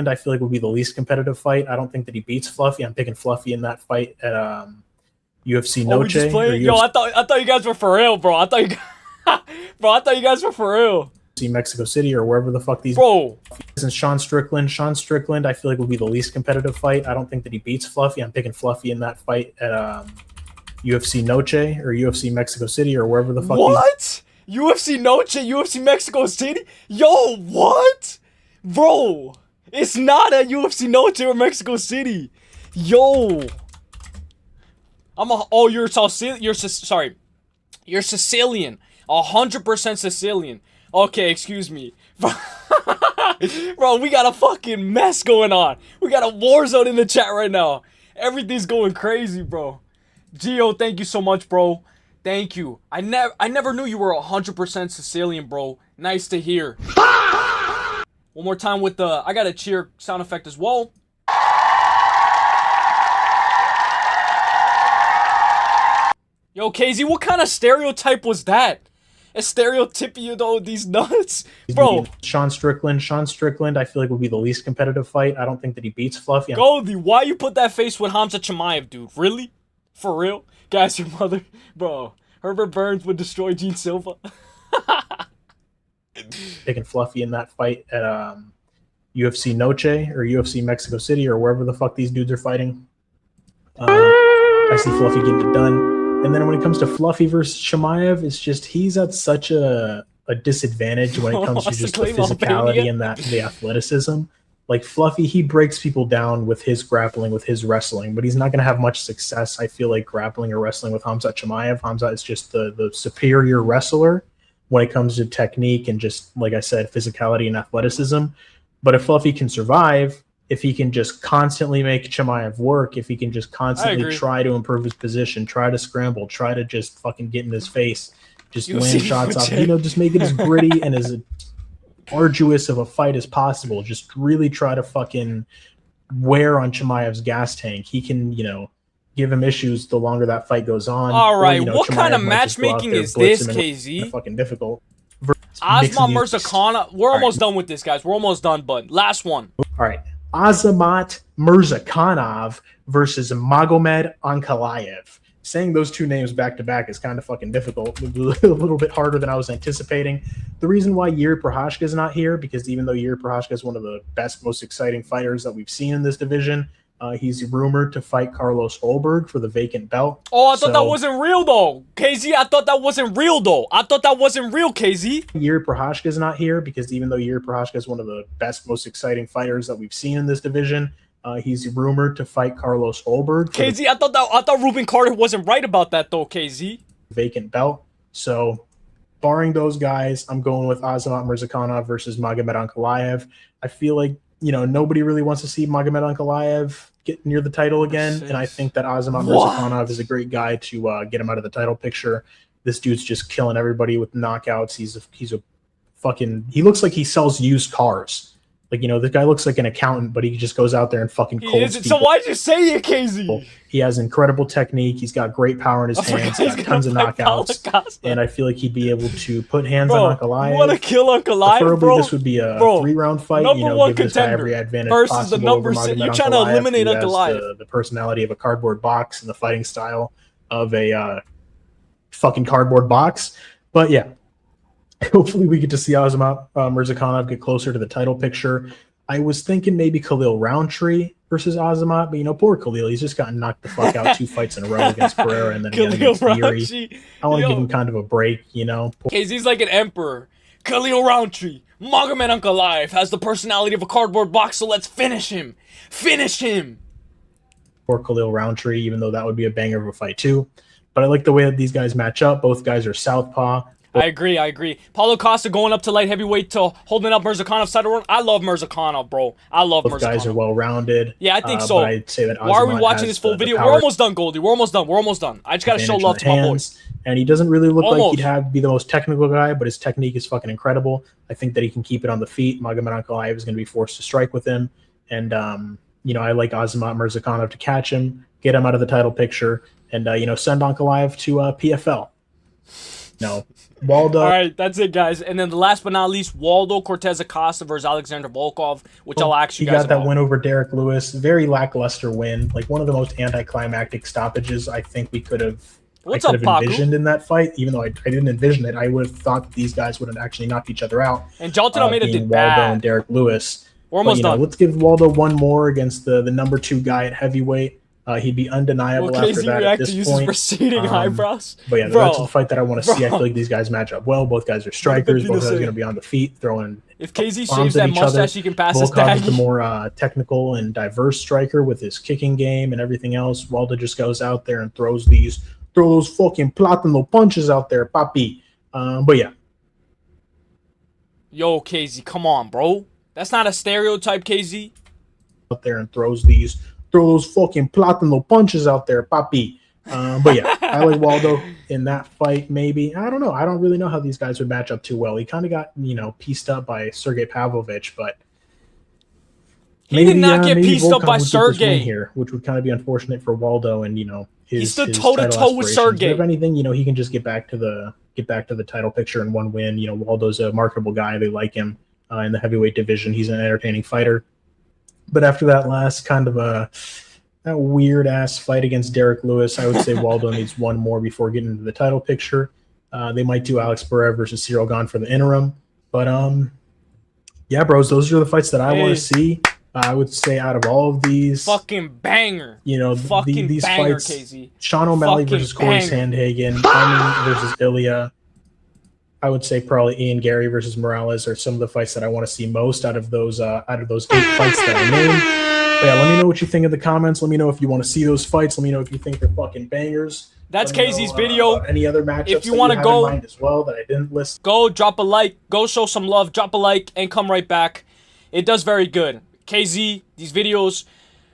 I feel like, would be the least competitive fight. I don't think that he beats Fluffy. I'm picking Fluffy in that fight at UFC Noche. Yo, I thought you guys were for real, bro. I thought you guys were for real. Mexico City or wherever the fuck these. Bro. And Sean Strickland, I feel like would be the least competitive fight. I don't think that he beats Fluffy. I'm picking Fluffy in that fight at UFC Noche or UFC Mexico City or wherever the fuck. What? UFC Noche, UFC Mexico City? Yo, what? Bro, it's not at UFC Noche or Mexico City. Yo. You're Sicilian. You're Sicilian. 100% Sicilian. Okay, excuse me. Bro, we got a fucking mess going on. We got a war zone in the chat right now. Everything's going crazy, bro. Gio, thank you so much, bro. Thank you. I never knew you were 100% Sicilian, bro. Nice to hear. One more time with the... I got a cheer sound effect as well. Yo, KZ, what kind of stereotype was that? A stereotypy, these nuts, bro. Sean Strickland. Sean Strickland, I feel like would be the least competitive fight. I don't think that he beats Fluffy. Goldie, why you put that face with Khamzat Chimaev, dude? Really? For real? Guys, your mother, bro. Herbert Burns would destroy Gene Silva. Picking Fluffy in that fight at UFC Noche or UFC Mexico City or wherever the fuck these dudes are fighting. I see Fluffy getting it done. And then when it comes to Fluffy versus Chimaev, it's just he's at such a disadvantage when it comes to just the physicality and the athleticism. Like Fluffy, he breaks people down with his grappling, with his wrestling, but he's not going to have much success, I feel like, grappling or wrestling with Khamzat Chimaev. Khamzat is just the superior wrestler when it comes to technique and just, like I said, physicality and athleticism. But if Fluffy can survive, if he can just constantly make Chimaev work, if he can just constantly try to improve his position, try to scramble, try to just fucking get in his face, just land shots off, just make it as gritty and as arduous of a fight as possible. Just really try to fucking wear on Chimaev's gas tank. He can, give him issues the longer that fight goes on. All right, what kind of matchmaking is this, KZ? Fucking difficult. Azamat Murzakanov. We're almost done with this, guys. We're almost done, bud. Last one. All right. Azamat Murzakanov versus Magomed Ankalaev. Saying those two names back to back is kind of fucking difficult. A little bit harder than I was anticipating. The reason why Jiří Procházka is not here, because even though Jiří Procházka is one of the best, most exciting fighters that we've seen in this division, he's rumored to fight Carlos Holberg for the vacant belt. Oh, I thought that wasn't real, though. KZ, I thought that wasn't real, though. I thought that wasn't real, KZ. Jiří Procházka is not here because even though Jiří Procházka is one of the best, most exciting fighters that we've seen in this division, he's rumored to fight Carlos Holberg. KZ, I thought Ruben Carter wasn't right about that, though, KZ. Vacant belt. So, barring those guys, I'm going with Azamat Murzakanov versus Magomed Ankalaev. I feel like, nobody really wants to see Magomed Ankalaev get near the title again, and I think that Azamat Murzakanov is a great guy to get him out of the title picture. This dude's just killing everybody with knockouts. He's a fucking, he looks like he sells used cars. Like, this guy looks like an accountant, but he just goes out there and fucking colds people. So why'd you say it, KZ? He has incredible technique. He's got great power in his hands. He's got tons of knockouts. And I feel like he'd be able to put hands on Ankalaev. You want to kill Ankalaev, Preferably, this would be a 3-round fight. Number one give this guy every advantage possible the number 6. You're trying to eliminate Ankalaev. The personality of a cardboard box and the fighting style of a fucking cardboard box. But yeah. Hopefully we get to see Azamat Murzakanov get closer to the title picture. I was thinking maybe Khalil Roundtree versus Azamat, but poor Khalil, he's just gotten knocked the fuck out 2 fights in a row against Pereira and then again against Jiří. I want to give him kind of a break, KZ's like an emperor. Khalil Roundtree, Magomed Ankalaev has the personality of a cardboard box, so let's finish him. Finish him. Poor Khalil Roundtree, even though that would be a banger of a fight too. But I like the way that these guys match up. Both guys are southpaw. I agree. Paulo Costa going up to light heavyweight to holding up Murzakonov's side of the ring. I love Murzakanov, bro. I love Murzakanov. Both guys are well-rounded. Yeah, I think so. But I'd say that why are we watching this full video? We're almost done, Goldie. We're almost done. I just got to show love to my boys. And he doesn't really look like he'd be the most technical guy, but his technique is fucking incredible. I think that he can keep it on the feet. Magomed Ankalaev is going to be forced to strike with him. And, I like Azamat Murzakanov to catch him, get him out of the title picture, and, send Ankalaev to PFL. No. Waldo. All right, that's it, guys. And then the last but not least, Waldo Cortez Acosta versus Alexander Volkov, which I'll ask you guys about. He got that win over Derek Lewis. Very lackluster win. Like one of the most anticlimactic stoppages I think we could have envisioned in that fight. Even though I didn't envision it, I would have thought that these guys would have actually knocked each other out. And Jalton Almeida did Waldo bad. And Derek Lewis. We're almost done. Let's give Waldo one more against the number 2 guy at heavyweight. He'd be undeniable after that at this point. Receding eyebrows. But yeah, that's the fight that I want to see. I feel like these guys match up well. Both guys are strikers. Both guys are going to be on the feet, throwing. If KZ shaves that mustache, he can pass his tag. Volkov is the more technical and diverse striker with his kicking game and everything else. Waldo just goes out there and throw those fucking platano punches out there, papi. But yeah. Yo, KZ, come on, bro. That's not a stereotype, KZ. Out there and throw those fucking platano punches out there, papi. But yeah, I like Waldo in that fight, maybe. I don't know. I don't really know how these guys would match up too well. He kind of got, pieced up by Sergey Pavlovich, but he did not get pieced up by Sergey here, which would kind of be unfortunate for Waldo and, his He stood his toe to title toe with aspirations. But Sergey. if anything, he can just get back to the title picture in one win. Waldo's a marketable guy. They like him in the heavyweight division. He's an entertaining fighter. But after that last kind of a weird ass fight against Derek Lewis, I would say Waldo needs one more before getting into the title picture. They might do Alex Pereira versus Cyril Gane for the interim. But yeah, bros, those are the fights that I want to see. I would say out of all of these, Fucking banger. Fucking these banger, fights, KZ. Sean O'Malley Fucking versus Corey banger. Sandhagen, Armin versus Ilya. I would say probably Ian Gary versus Morales are some of the fights that I want to see most out of those 8 fights that I named. But yeah, let me know what you think in the comments. Let me know if you want to see those fights. Let me know if you think they're fucking bangers. That's Let me KZ's know, video. Any other matchups If you that want to have go, in mind as well that I didn't list. go drop a like. Go show some love. Drop a like and come right back. It does very good. KZ, these videos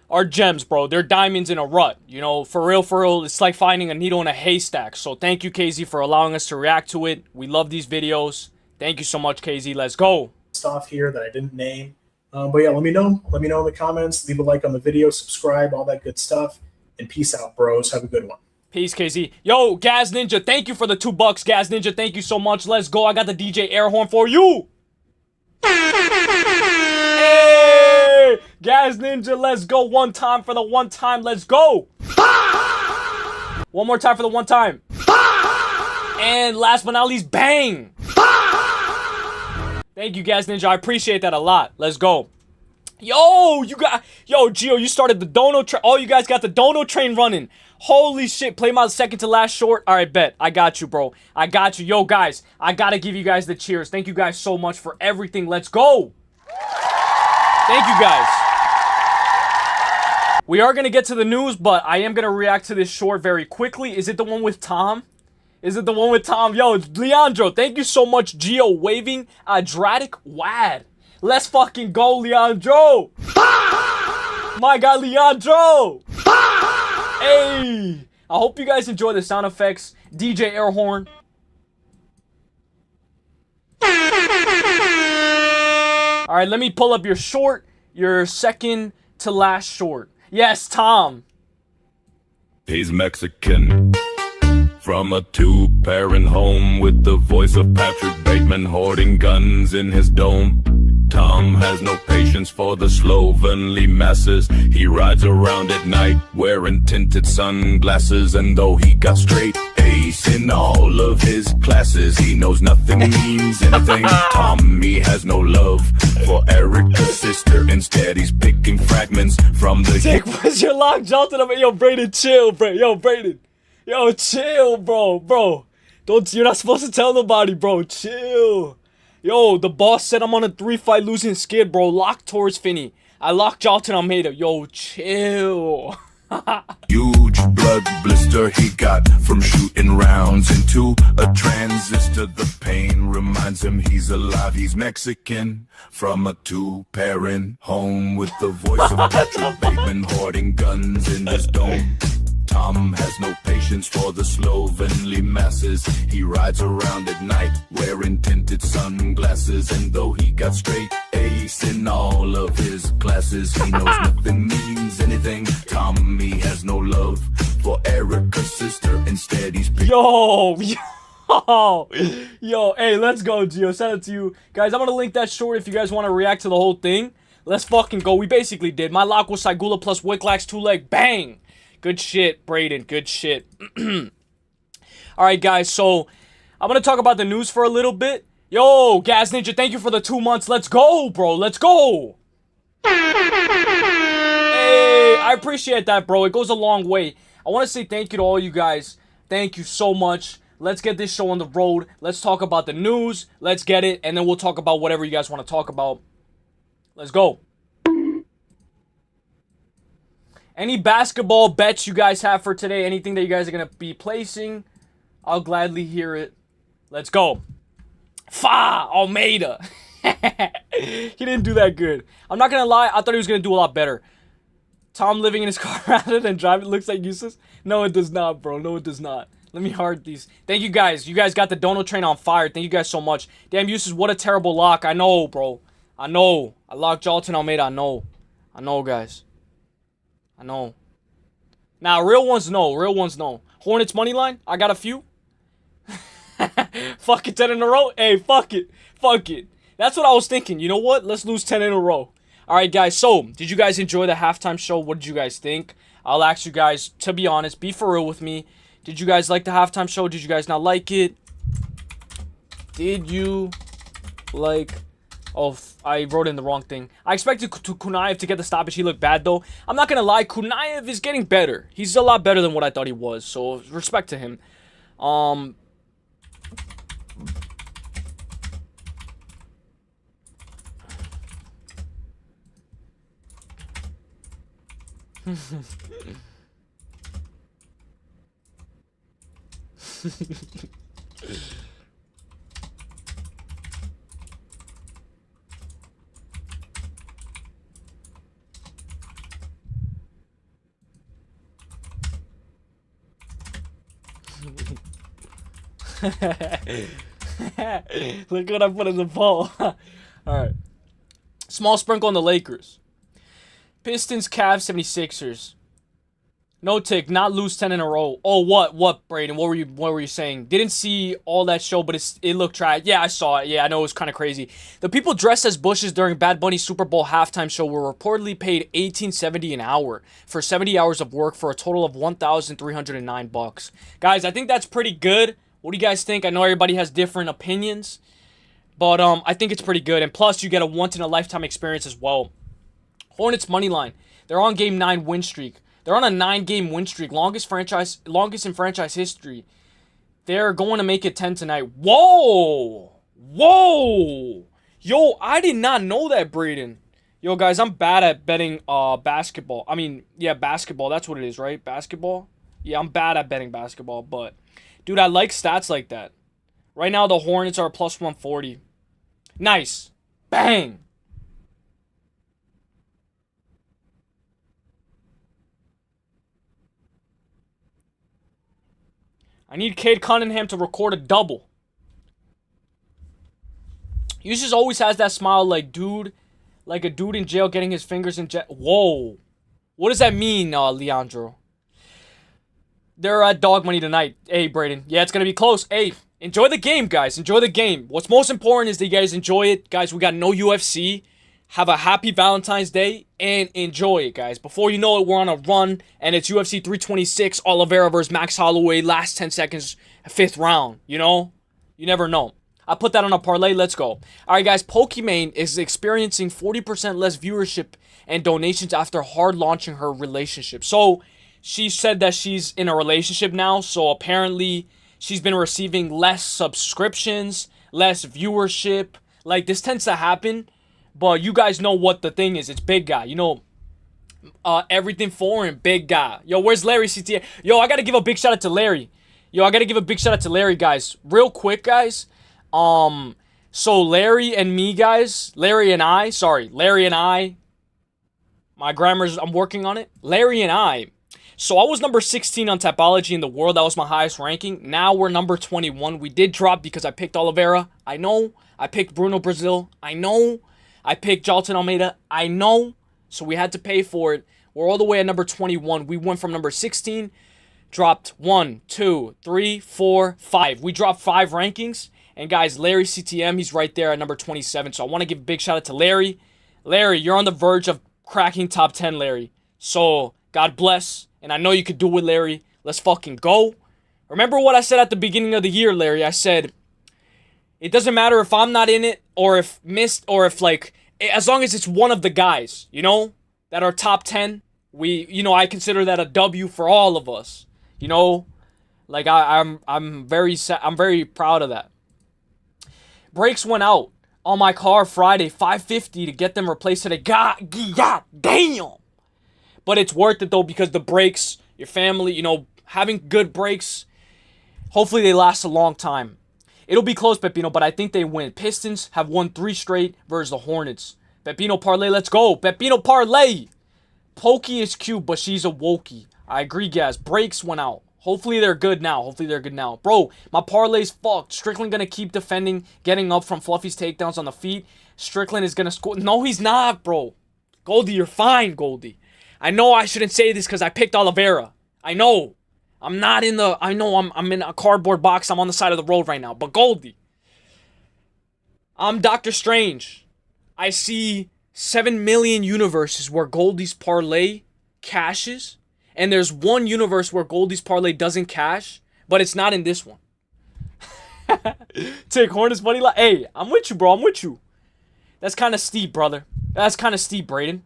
are gems, bro. They're diamonds in a rut. For real, it's like finding a needle in a haystack. So thank you, KZ, for allowing us to react to it. We love these videos. Thank you so much, KZ. Let's go. Stuff here that I didn't name. But yeah, let me know. Let me know in the comments. Leave a like on the video. Subscribe. All that good stuff. And peace out, bros. Have a good one. Peace, KZ. Yo, Gaz Ninja, thank you for the $2. Gaz Ninja, thank you so much. Let's go. I got the DJ air horn for you. Hey! Gaz Ninja, let's go. One time for the one time. Let's go. One more time for the one time. And last but not least, bang. Thank you, Gaz Ninja. I appreciate that a lot. Let's go. Yo, Gio, you started the dono train. Oh, you guys got the dono train running. Holy shit. Play my second to last short. All right, bet. I got you, bro. I got you. Yo, guys, I got to give you guys the cheers. Thank you guys so much for everything. Let's go. Thank you, guys. We are going to get to the news, but I am going to react to this short very quickly. Is it the one with Tom? Is it the one with Tom? Yo, Leandro, thank you so much. Gio waving. Adratic Wad. Let's fucking go, Leandro. My guy, Leandro. Hey. I hope you guys enjoy the sound effects. DJ air horn. All right, let me pull up your short. Your second to last short. Yes, Tom. He's Mexican. From a two-parent home with the voice of Patrick Bateman hoarding guns in his dome. Tom has no patience for the slovenly masses. He rides around at night wearing tinted sunglasses. And though he got straight A's in all of his classes, he knows nothing means anything. Tommy has no love for Erica's sister. Instead, he's picking fragments from the... Dick, where's your lock, Jonathan? Yo, Brayden, chill, bro. Yo, Brayden. Yo, chill, bro. You're not supposed to tell nobody, bro. Chill. Yo, the boss said I'm on a 3-fight losing skid, bro. Lock towards Finney. I locked Jonathan Almeida. Yo, chill. Huge blood blister he got from shooting rounds into a transistor. The pain reminds him he's alive. He's Mexican from a two-parent home with the voice of Patrick Bateman hoarding guns in his dome. Tom has no patience for the slovenly masses. He rides around at night wearing tinted sunglasses. And though he got straight A's in all of his classes, he knows nothing means anything. Tommy has no love for Erica's sister. Instead, he's Yo, hey, let's go, Gio. Send it to you. Guys, I'm going to link that short if you guys want to react to the whole thing. Let's fucking go. We basically did. My lock was Saigula plus Wicklax 2-leg. Bang. Good shit, Brayden. Good shit. Alright, guys. So, I'm going to talk about the news for a little bit. Yo, Gaz Ninja, thank you for the 2 months. Let's go, bro. Let's go. Hey, I appreciate that, bro. It goes a long way. I want to say thank you to all you guys. Thank you so much. Let's get this show on the road. Let's talk about the news. Let's get it. And then we'll talk about whatever you guys want to talk about. Let's go. Any basketball bets you guys have for today? Anything that you guys are going to be placing? I'll gladly hear it. Let's go. Almeida. He didn't do that good. I'm not going to lie. I thought he was going to do a lot better. Tom living in his car rather than driving looks like useless. No, it does not, bro. No, it does not. Let me heart these. Thank you, guys. You guys got the dono train on fire. Thank you guys so much. Damn, useless. What a terrible lock. I know, bro. I know. I locked Jonathan Almeida. I know. I know, guys. I know. Nah, real ones no. Real ones no. Hornets money line. I got a few. Fuck it, 10 in a row. Hey, fuck it. Fuck it. That's what I was thinking. You know what? Let's lose 10 in a row. Alright, guys. So, did you guys enjoy the halftime show? What did you guys think? I'll ask you guys, to be honest, be for real with me. Did you guys like the halftime show? Did you guys not like it? Did you like... Oh, I wrote in the wrong thing. I expected Kunaev to get the stoppage. He looked bad, though. I'm not going to lie. Kunaev is getting better. He's a lot better than what I thought he was. So, respect to him. Look what I put in the poll. Alright. Small sprinkle on the Lakers. Pistons, Cavs, 76ers. No tick, not lose 10 in a row. Oh, what, Braden? What were you saying? Didn't see all that show, but it looked trash. Yeah, I saw it. Yeah, I know it was kind of crazy. The people dressed as bushes during Bad Bunny's Super Bowl halftime show were reportedly paid $18.70 an hour for 70 hours of work for a total of $1,309. Guys, I think that's pretty good. What do you guys think? I know everybody has different opinions, but I think it's pretty good. And plus, you get a once-in-a-lifetime experience as well. Hornets money line. They're on game 9 win streak. They're on a 9-game win streak, longest in franchise history. They're going to make it 10 tonight. Whoa! Whoa! Yo, I did not know that, Braden. Yo, guys, I'm bad at betting basketball. I mean, yeah, basketball. That's what it is, right? Basketball? Yeah, I'm bad at betting basketball, but... Dude, I like stats like that. Right now, the Hornets are plus 140. Nice. Bang! I need Cade Cunningham to record a double. He just always has that smile like a dude in jail getting his fingers in jail. Whoa. What does that mean, Leandro? They're at dog money tonight. Hey, Braden. Yeah, it's going to be close. Hey, enjoy the game, guys. Enjoy the game. What's most important is that you guys enjoy it. Guys, we got no UFC. Have a happy Valentine's Day and enjoy it, guys. Before you know it, we're on a run, and it's UFC 326, Oliveira versus Max Holloway, last 10 seconds, 5th round, you know? You never know. I put that on a parlay. Let's go. All right, guys. Pokimane is experiencing 40% less viewership and donations after hard launching her relationship. So, she said that she's in a relationship now, so apparently she's been receiving less subscriptions, less viewership. Like, this tends to happen. But you guys know what the thing is. It's big guy. You know, everything foreign, big guy. Yo, where's Larry CTA? Yo, I got to give a big shout out to Larry. Guys. Real quick, guys. So Larry and me, guys. Larry and I. My grammar's, I'm working on it. Larry and I. So I was number 16 on Tapology in the world. That was my highest ranking. Now we're number 21. We did drop because I picked Oliveira. I know. I picked Bruno Brazil. I know. I picked Jalton Almeida. I know. So we had to pay for it. We're all the way at number 21. We went from number 16, dropped 1, 2, 3, 4, 5. We dropped 5 rankings. And guys, Larry CTM, he's right there at number 27. So I want to give a big shout out to Larry. Larry, you're on the verge of cracking top 10, Larry. So God bless. And I know you could do it, Larry. Let's fucking go. Remember what I said at the beginning of the year, Larry? I said, it doesn't matter if I'm not in it or if missed or if like, as long as it's one of the guys, you know, that are top 10, I consider that a W for all of us, you know, like I'm very proud of that. Brakes went out on my car Friday, $550 to get them replaced today. God damn. But it's worth it though, because the brakes, your family, you know, having good brakes, hopefully they last a long time. It'll be close, Pepino, but I think they win. Pistons have won 3 straight versus the Hornets. Pepino parlay, let's go. Pepino parlay. Pokey is cute, but she's a wokey. I agree, guys. Brakes went out. Hopefully they're good now. Bro, my parlay's fucked. Strickland gonna keep defending, getting up from Fluffy's takedowns on the feet. Strickland is gonna score. No, he's not, bro. Goldie, you're fine, Goldie. I know I shouldn't say this because I picked Oliveira. I know. I'm not in the... I know I'm in a cardboard box. I'm on the side of the road right now. But Goldie, I'm Doctor Strange. I see 7 million universes where Goldie's parlay cashes. And there's one universe where Goldie's parlay doesn't cash. But it's not in this one. Take Hornets money line. Hey, I'm with you, bro. I'm with you. That's kind of steep, brother. That's kind of steep, Braden.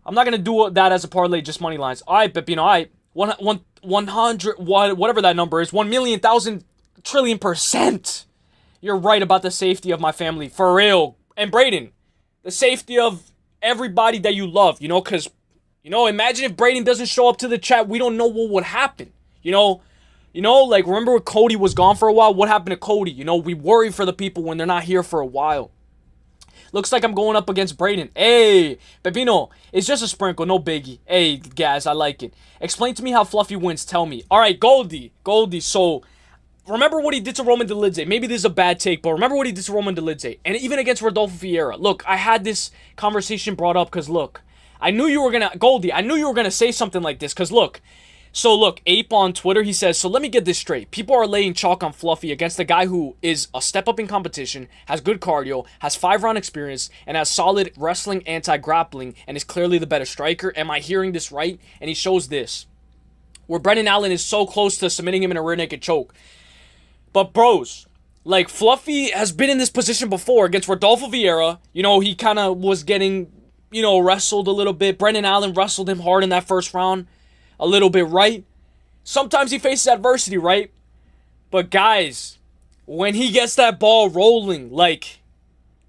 I'm not going to do that as a parlay, just money lines. All right, Pepino, all right. 100, whatever that number is. 1,000,000 trillion %. You're right about the safety of my family. For real. And Braden, the safety of everybody that you love, you know, because, you know, imagine if Braden doesn't show up to the chat. We don't know what would happen, you know. You know, like, remember when Cody was gone for a while? What happened to Cody? You know, we worry for the people when they're not here for a while. Looks like I'm going up against Braden. Hey, Pepino, it's just a sprinkle, no biggie. Hey, guys, I like it. Explain to me how Fluffy wins, tell me. All right, Goldie, so remember what he did to Roman Dolidze. Maybe this is a bad take, but remember what he did to Roman Dolidze. And even against Rodolfo Vieira. Look, I had this conversation brought up because, look, I knew you were going to, Goldie, I knew you were going to say something like this because, look, so look, Ape on Twitter, he says, so let me get this straight. People are laying chalk on Fluffy against a guy who is a step up in competition, has good cardio, has 5-round experience, and has solid wrestling anti-grappling, and is clearly the better striker. Am I hearing this right? And he shows this, where Brendan Allen is so close to submitting him in a rear naked choke. But bros, like, Fluffy has been in this position before against Rodolfo Vieira. You know, he kind of was getting, you know, wrestled a little bit. Brendan Allen wrestled him hard in that first round. A little bit, right? Sometimes he faces adversity, right? But guys, when he gets that ball rolling, like,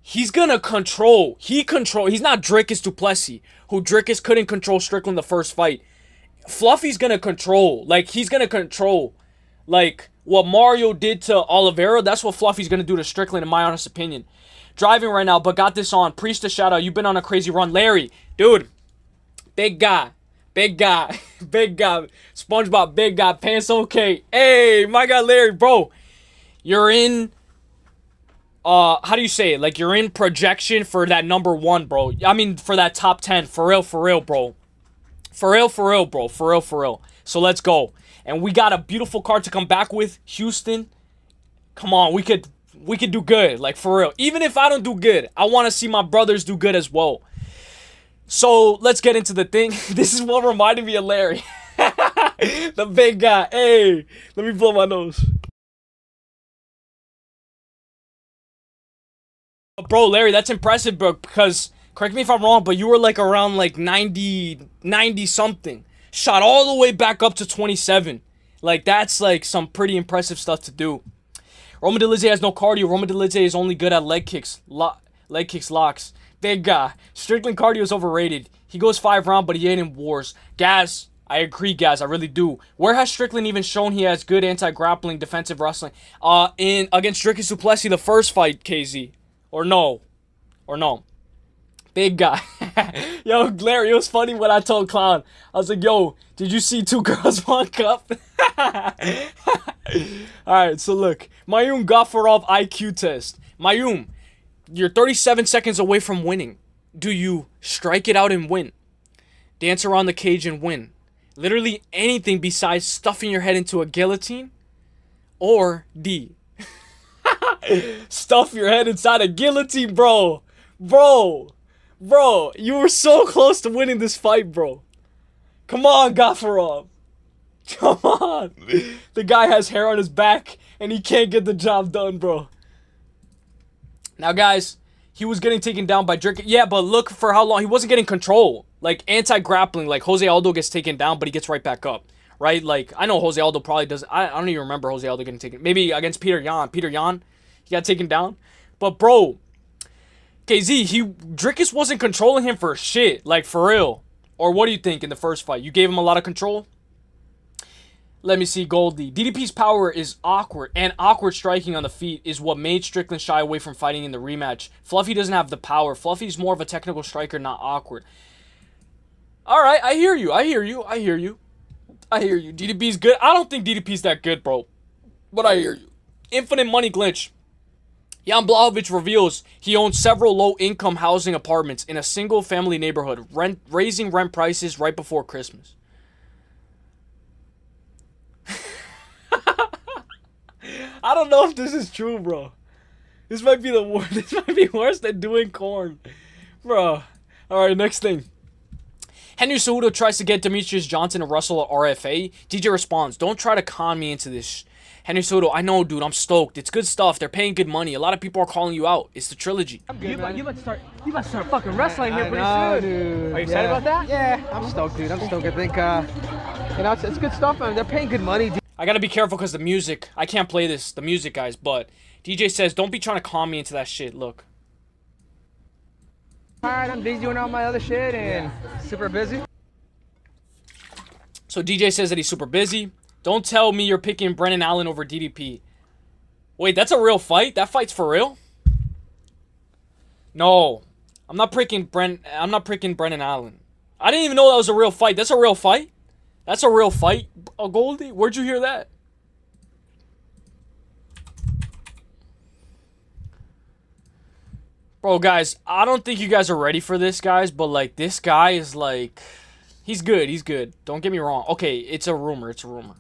he's gonna control. He's not Dricus Duplessis, who Dricus couldn't control Strickland the first fight. Fluffy's gonna control. Like, he's gonna control. Like, what Mario did to Oliveira, that's what Fluffy's gonna do to Strickland, in my honest opinion. Driving right now, but got this on. Priest a shout out. You've been on a crazy run. Larry, dude, big guy. Big guy, big guy, SpongeBob, big guy, pants okay. Hey, my guy Larry, bro, you're in, how do you say it? Like, you're in projection for that number 1, bro. I mean, for that top 10, for real, bro. For real, bro, for real. So let's go. And we got a beautiful card to come back with, Houston. Come on, we could do good, like, for real. Even if I don't do good, I want to see my brothers do good as well. So, let's get into the thing. This is what reminded me of Larry. The big guy. Hey, let me blow my nose. Bro, Larry, that's impressive, bro, because, correct me if I'm wrong, but you were like around like 90 something. Shot all the way back up to 27. Like, that's like some pretty impressive stuff to do. Roman Dolidze has no cardio. Roman Dolidze is only good at leg kicks, locks. Big guy. Strickland cardio is overrated. He goes 5-round, but he ain't in wars. Gaz, I agree, Gaz. I really do. Where has Strickland even shown he has good anti-grappling defensive wrestling? In against Dricus Duplessis, the first fight, KZ. Or no. Big guy. Yo, Larry, it was funny when I told Clown. I was like, yo, did you see 2 girls, 1 cup? Alright, so look. Mayum Gafarov IQ test. Mayum, you're 37 seconds away from winning. Do you strike it out and win? Dance around the cage and win? Literally anything besides stuffing your head into a guillotine? Or D, stuff your head inside a guillotine, bro. Bro, you were so close to winning this fight, bro. Come on, Gafarov. Come on. The guy has hair on his back and he can't get the job done, bro. Now, guys, he was getting taken down by Dricus. Yeah, but look for how long. He wasn't getting control. Like, anti-grappling. Like, Jose Aldo gets taken down, but he gets right back up. Right? Like, I know Jose Aldo probably does. I don't even remember Jose Aldo getting taken. Maybe against Peter Yan. He got taken down. But, bro, KZ, Dricus wasn't controlling him for shit. Like, for real. Or what do you think in the first fight? You gave him a lot of control? Let me see, Goldie. DDP's power is awkward, and awkward striking on the feet is what made Strickland shy away from fighting in the rematch. Fluffy doesn't have the power. Fluffy's more of a technical striker, not awkward. Alright, I hear you. DDP's good. I don't think DDP's that good, bro. But I hear you. Infinite money glitch. Jan Blachowicz reveals he owns several low-income housing apartments in a single-family neighborhood, raising rent prices right before Christmas. I don't know if this is true, bro. This might be the worst. This might be worse than doing corn, bro. All right, next thing. Henry Cejudo tries to get Demetrius Johnson to wrestle at RFA. DJ responds, "Don't try to con me into this." Henry Cejudo, "I know, dude. I'm stoked. It's good stuff. They're paying good money. A lot of people are calling you out. It's the trilogy." You about to start fucking wrestling here pretty soon. Dude. Are you excited about that? Yeah, I'm stoked, dude. I'm stoked. I think, you know, it's good stuff, man. They're paying good money, dude. I gotta be careful because the music. I can't play this. The music, guys. But DJ says, "Don't be trying to con me into that shit." Look. Alright, I'm busy doing all my other shit and super busy. So DJ says that he's super busy. Don't tell me you're picking Brennan Allen over DDP. Wait, that's a real fight? That fight's for real? No. I'm not picking Brennan Allen. I didn't even know that was a real fight. That's a real fight? That's a real fight, Goldie? Where'd you hear that? Bro, guys, I don't think you guys are ready for this, guys, but, like, this guy is, like... He's good. He's good. Don't get me wrong. Okay, it's a rumor. It's a rumor.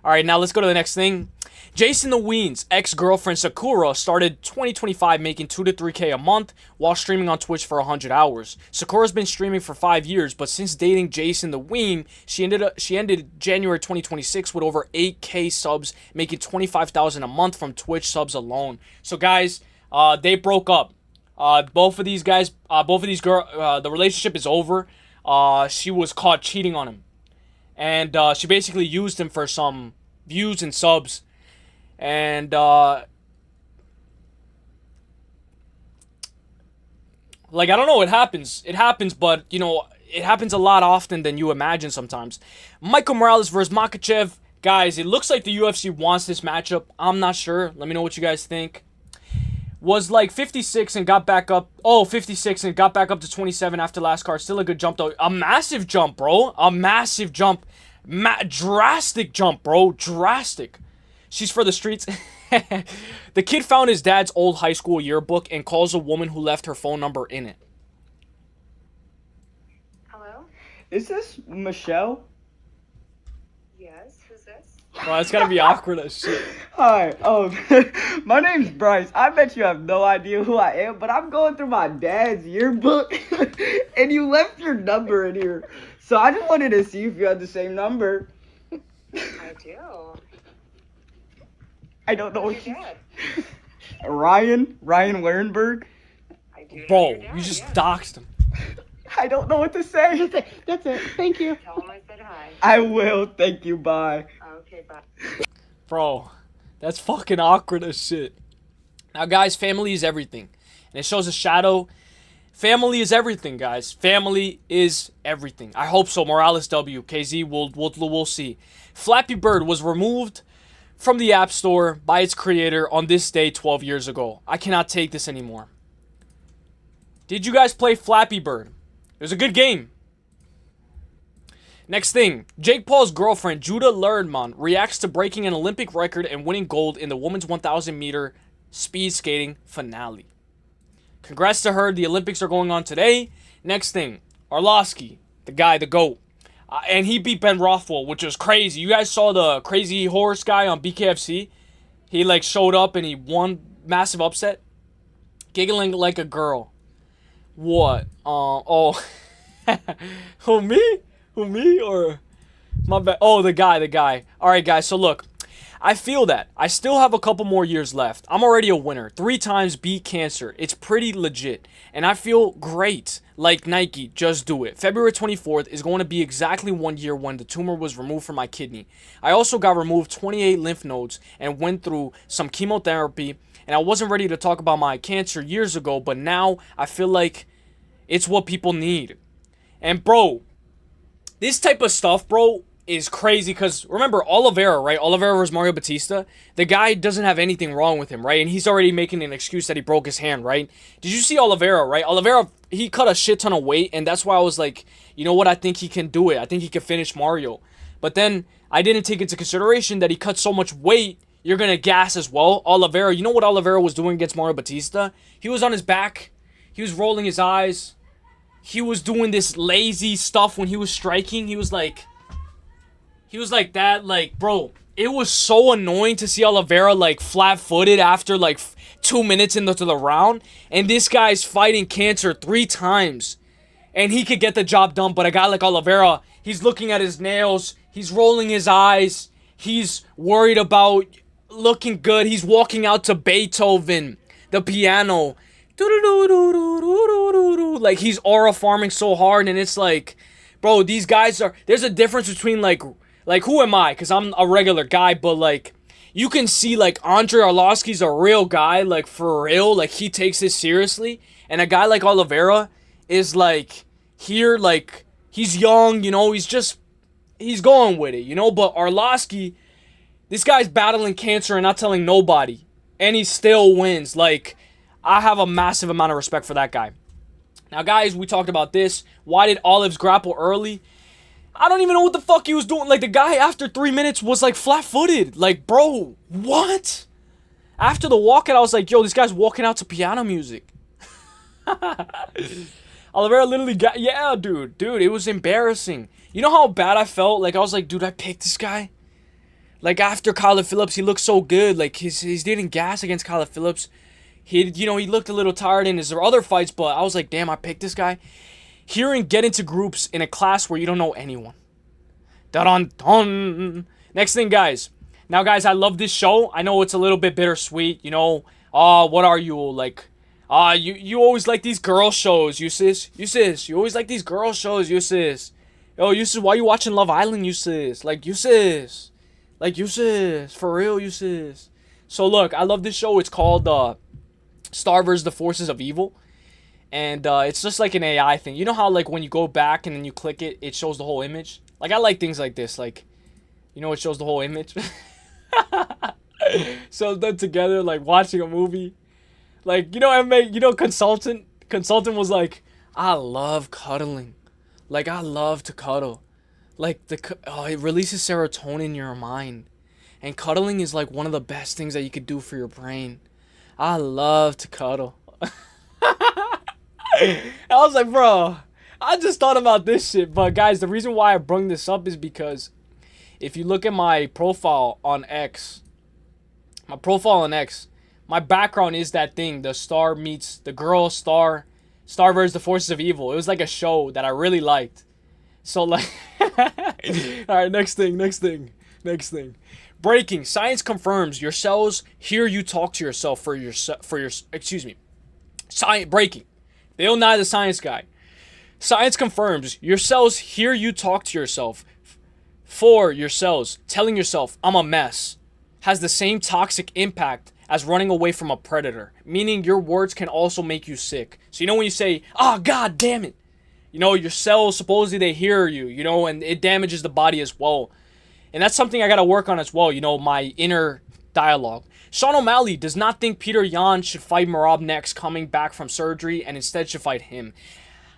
All right, now let's go to the next thing. Jason the Ween's ex-girlfriend Sakura started 2025 making 2 to 3K a month while streaming on Twitch for 100 hours. Sakura's been streaming for 5 years, but since dating Jason the Ween, she ended January 2026 with over 8K subs, making 25,000 a month from Twitch subs alone. So guys, they broke up. Both of these girls, the relationship is over. She was caught cheating on him. And she basically used him for some views and subs. And like, I don't know, it happens. It happens, but, you know, it happens a lot often than you imagine sometimes. Michael Morales versus Makhachev. Guys, it looks like the UFC wants this matchup. I'm not sure. Let me know what you guys think. Was like 56 and got back up. Oh, 56 and got back up to 27 after last card. Still a good jump, though. A massive jump, bro. A massive jump. Drastic jump, bro. Drastic. She's for the streets. The kid found his dad's old high school yearbook and calls a woman who left her phone number in it. Hello? Is this Michelle? Yes, who's this? Bro, it's gotta be awkward as shit. Hi, my name's Bryce. I bet you have no idea who I am, but I'm going through my dad's yearbook, and you left your number in here. So I just wanted to see if you had the same number. I do. I don't know what Who's your dad? Ryan Wernberg. I do know Bro, your dad, you just yeah. doxed him. I don't know what to say. That's it. Thank you. Tell him I said hi. I will. Thank you. Bye. Okay, bye. Bro, that's fucking awkward as shit. Now, guys, family is everything. And it shows a shadow. Family is everything, guys. Family is everything. I hope so. Morales W. KZ, we'll see. Flappy Bird was removed from the App Store by its creator on this day 12 years ago. I cannot take this anymore. Did you guys play Flappy Bird? It was a good game. Next thing, Jake Paul's girlfriend, Judah Lerdman, reacts to breaking an Olympic record and winning gold in the women's 1,000 meter speed skating finale. Congrats to her. The Olympics are going on today. Next thing, Arlovsky, the guy, the GOAT. And he beat Ben Rothwell, which was crazy. You guys saw the crazy horse guy on BKFC? He, like, showed up and he won massive upset. Giggling like a girl. What? Oh. Who, me? Who, me? Or my bad? Oh, the guy. All right, guys. So, look. I feel that. I still have a couple more years left. I'm already a winner. 3 times beat cancer. It's pretty legit. And I feel great. Like Nike, just do it. February 24th is going to be exactly 1 year when the tumor was removed from my kidney. I also got removed 28 lymph nodes and went through some chemotherapy. And I wasn't ready to talk about my cancer years ago, but now I feel like it's what people need. And bro, this type of stuff, bro, is crazy because remember Oliveira, right? Oliveira versus Mario Batista. The guy doesn't have anything wrong with him, right? And he's already making an excuse that he broke his hand, right? Did you see Oliveira, right? Oliveira, he cut a shit ton of weight, and that's why I was like, you know what? I think he can do it. I think he can finish Mario. But then I didn't take into consideration that he cut so much weight, you're going to gas as well. Oliveira, you know what Oliveira was doing against Mario Batista? He was on his back. He was rolling his eyes. He was doing this lazy stuff when he was striking. He was like that, like, bro, it was so annoying to see Oliveira like flat-footed after like 2 minutes into the round, and this guy's fighting cancer 3 times, and he could get the job done. But a guy like Oliveira, he's looking at his nails, he's rolling his eyes, he's worried about looking good, he's walking out to Beethoven, the piano, like he's aura farming so hard, and it's like, bro, these guys are, there's a difference between like who am I? Because I'm a regular guy, but like, you can see like Andre Arlovski's a real guy, like for real, like he takes this seriously, and a guy like Oliveira is like here, like he's young, you know, he's going with it, you know. But Arlovski, this guy's battling cancer and not telling nobody, and he still wins. Like, I have a massive amount of respect for that guy. Now, guys, we talked about this. Why did Olives grapple early? I don't even know what the fuck he was doing. Like, the guy after 3 minutes was, like, flat-footed. Like, bro, what? After the walkout, I was like, yo, this guy's walking out to piano music. Oliveira literally got... Yeah, dude, it was embarrassing. You know how bad I felt? Like, I was like, dude, I picked this guy. Like, after Kyler Phillips, he looked so good. Like, he's getting gas against Kyler Phillips. He looked a little tired in his other fights, but I was like, damn, I picked this guy. Hearing get into groups in a class where you don't know anyone. Dun-dun-dun. Next thing, guys. Now, guys, I love this show. I know it's a little bit bittersweet, you know. What are you, like... you always like these girl shows, Usys. You always like these girl shows, Usys. Yo, Usys, why you watching Love Island, Usys? Like, Usys. Like, Usys. For real, Usys. So, look, I love this show. It's called, Star vs. the Forces of Evil. And it's just like an AI thing. You know how, like, when you go back and then you click it, it shows the whole image? Like, I like things like this. Like, you know, it shows the whole image. So done together, like, watching a movie. Like, you know, Consultant was like, I love cuddling. Like, I love to cuddle. Like, it releases serotonin in your mind. And cuddling is, like, one of the best things that you could do for your brain. I love to cuddle. I was like, bro, I just thought about this shit. But guys, the reason why I brung this up is because if you look at my profile on X, my background is that thing, the star meets the girl, Star vs. the Forces of Evil. It was like a show that I really liked. So, like, alright, next thing. Breaking. Science confirms your cells hear you talk to yourself breaking. They don't deny the science guy. Science confirms your cells hear you talk to yourself. For your cells, telling yourself, I'm a mess, has the same toxic impact as running away from a predator. Meaning your words can also make you sick. So, you know when you say, oh, god damn it. You know, your cells, supposedly they hear you, you know, and it damages the body as well. And that's something I got to work on as well, you know, my inner dialogue. Sean O'Malley does not think Peter Yan should fight Merab next coming back from surgery and instead should fight him.